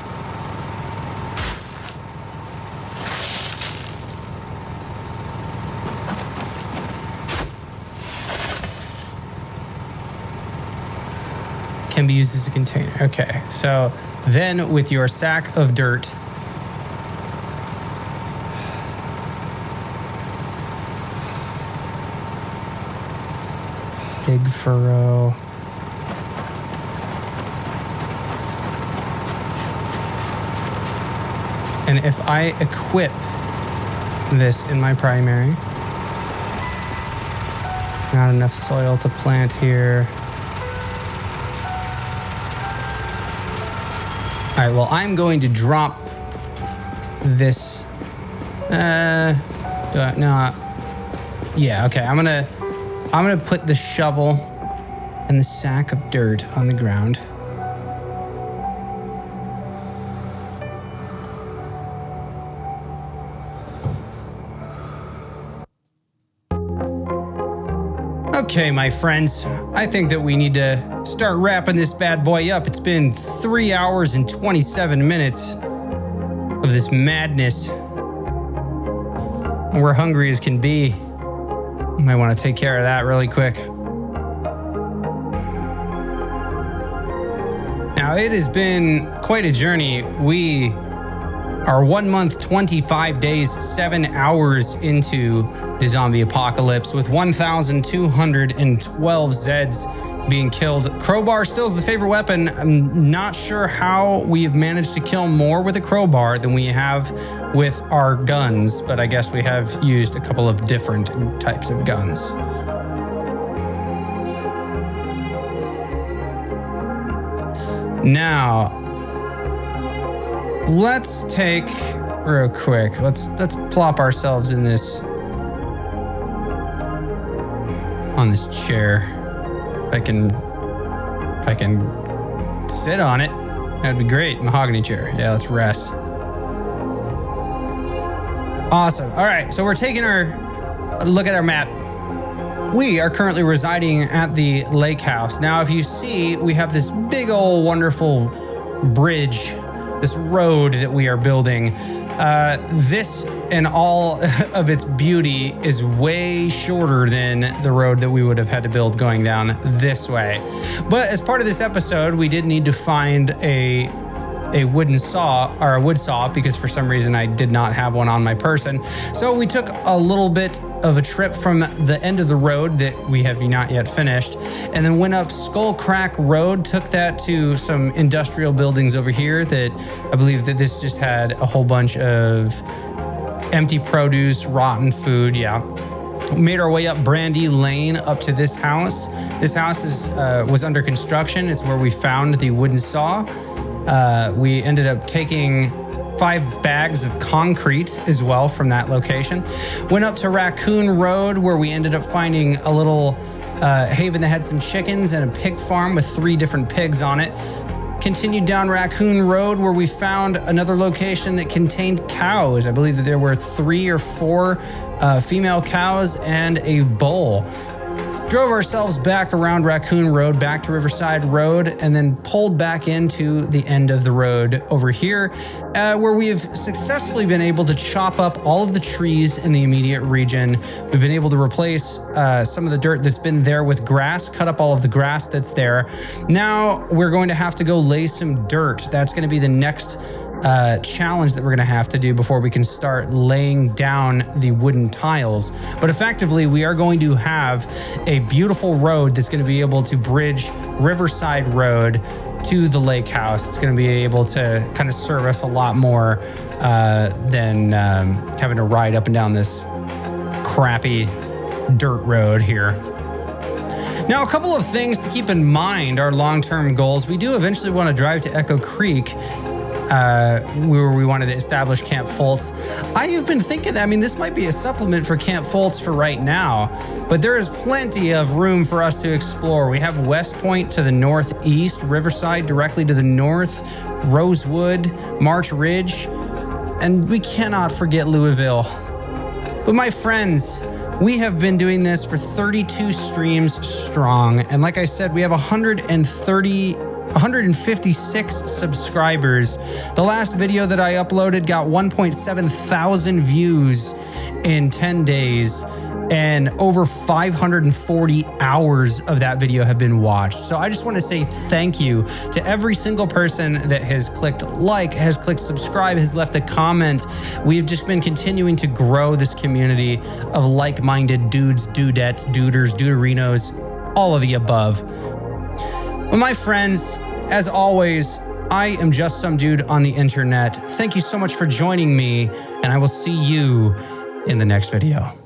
Can be used as a container. Okay, so then with your sack of dirt, dig furrow. And if I equip this in my primary, not enough soil to plant here. All right, well, I'm going to drop this. Yeah, okay. I'm gonna put the shovel and the sack of dirt on the ground. Okay, my friends, I think that we need to start wrapping this bad boy up. It's been 3 hours and 27 minutes of this madness. We're hungry as can be. Might want to take care of that really quick. Now, it has been quite a journey. We are 1 month, 25 days, 7 hours into the zombie apocalypse with 1,212 Zeds being killed. Crowbar still is the favorite weapon. I'm not sure how we have managed to kill more with a crowbar than we have with our guns, but I guess we have used a couple of different types of guns. Now, let's take real quick. Let's plop ourselves in this on this chair. If I can sit on it, that'd be great. Mahogany chair. Yeah, let's rest. Awesome. All right, so we're taking a look at our map. We are currently residing at the lake house. Now, if you see, we have this big old wonderful bridge, this road that we are building. This and all of its beauty is way shorter than the road that we would have had to build going down this way. But as part of this episode, we did need to find a wooden saw, or a wood saw, because for some reason I did not have one on my person. So we took a little bit of a trip from the end of the road that we have not yet finished, and then went up Skull Crack Road, took that to some industrial buildings over here that I believe that this just had a whole bunch of empty produce, rotten food. Yeah. We made our way up Brandy Lane up to this house. This house was under construction. It's where we found the wooden saw. We ended up taking 5 bags of concrete as well from that location. Went up to Raccoon Road, where we ended up finding a little haven that had some chickens and a pig farm with 3 different pigs on it. Continued down Raccoon Road, where we found another location that contained cows. I believe that there were 3 or 4 female cows and a bull. Drove ourselves back around Raccoon Road, back to Riverside Road, and then pulled back into the end of the road over here, where we've successfully been able to chop up all of the trees in the immediate region. We've been able to replace some of the dirt that's been there with grass, cut up all of the grass that's there. Now we're going to have to go lay some dirt. That's going to be the next challenge that we're going to have to do before we can start laying down the wooden tiles. But effectively, we are going to have a beautiful road that's going to be able to bridge Riverside Road to the lake house. It's going to be able to kind of serve us a lot more than having to ride up and down this crappy dirt road here. Now, a couple of things to keep in mind are long-term goals. We do eventually want to drive to Echo Creek where we wanted to establish Camp Fultz. I have been thinking, I mean, this might be a supplement for Camp Fultz for right now, but there is plenty of room for us to explore. We have West Point to the northeast, Riverside directly to the north, Rosewood, March Ridge, and we cannot forget Louisville. But my friends, we have been doing this for 32 streams strong, and like I said, we have 156 subscribers. The last video that I uploaded got 1.7 thousand views in 10 days, and over 540 hours of that video have been watched. So I just want to say thank you to every single person that has clicked like, has clicked subscribe, has left a comment. We've just been continuing to grow this community of like-minded dudes, dudettes, duders, duderinos, all of the above. Well, my friends, as always, I am just some dude on the internet. Thank you so much for joining me, and I will see you in the next video.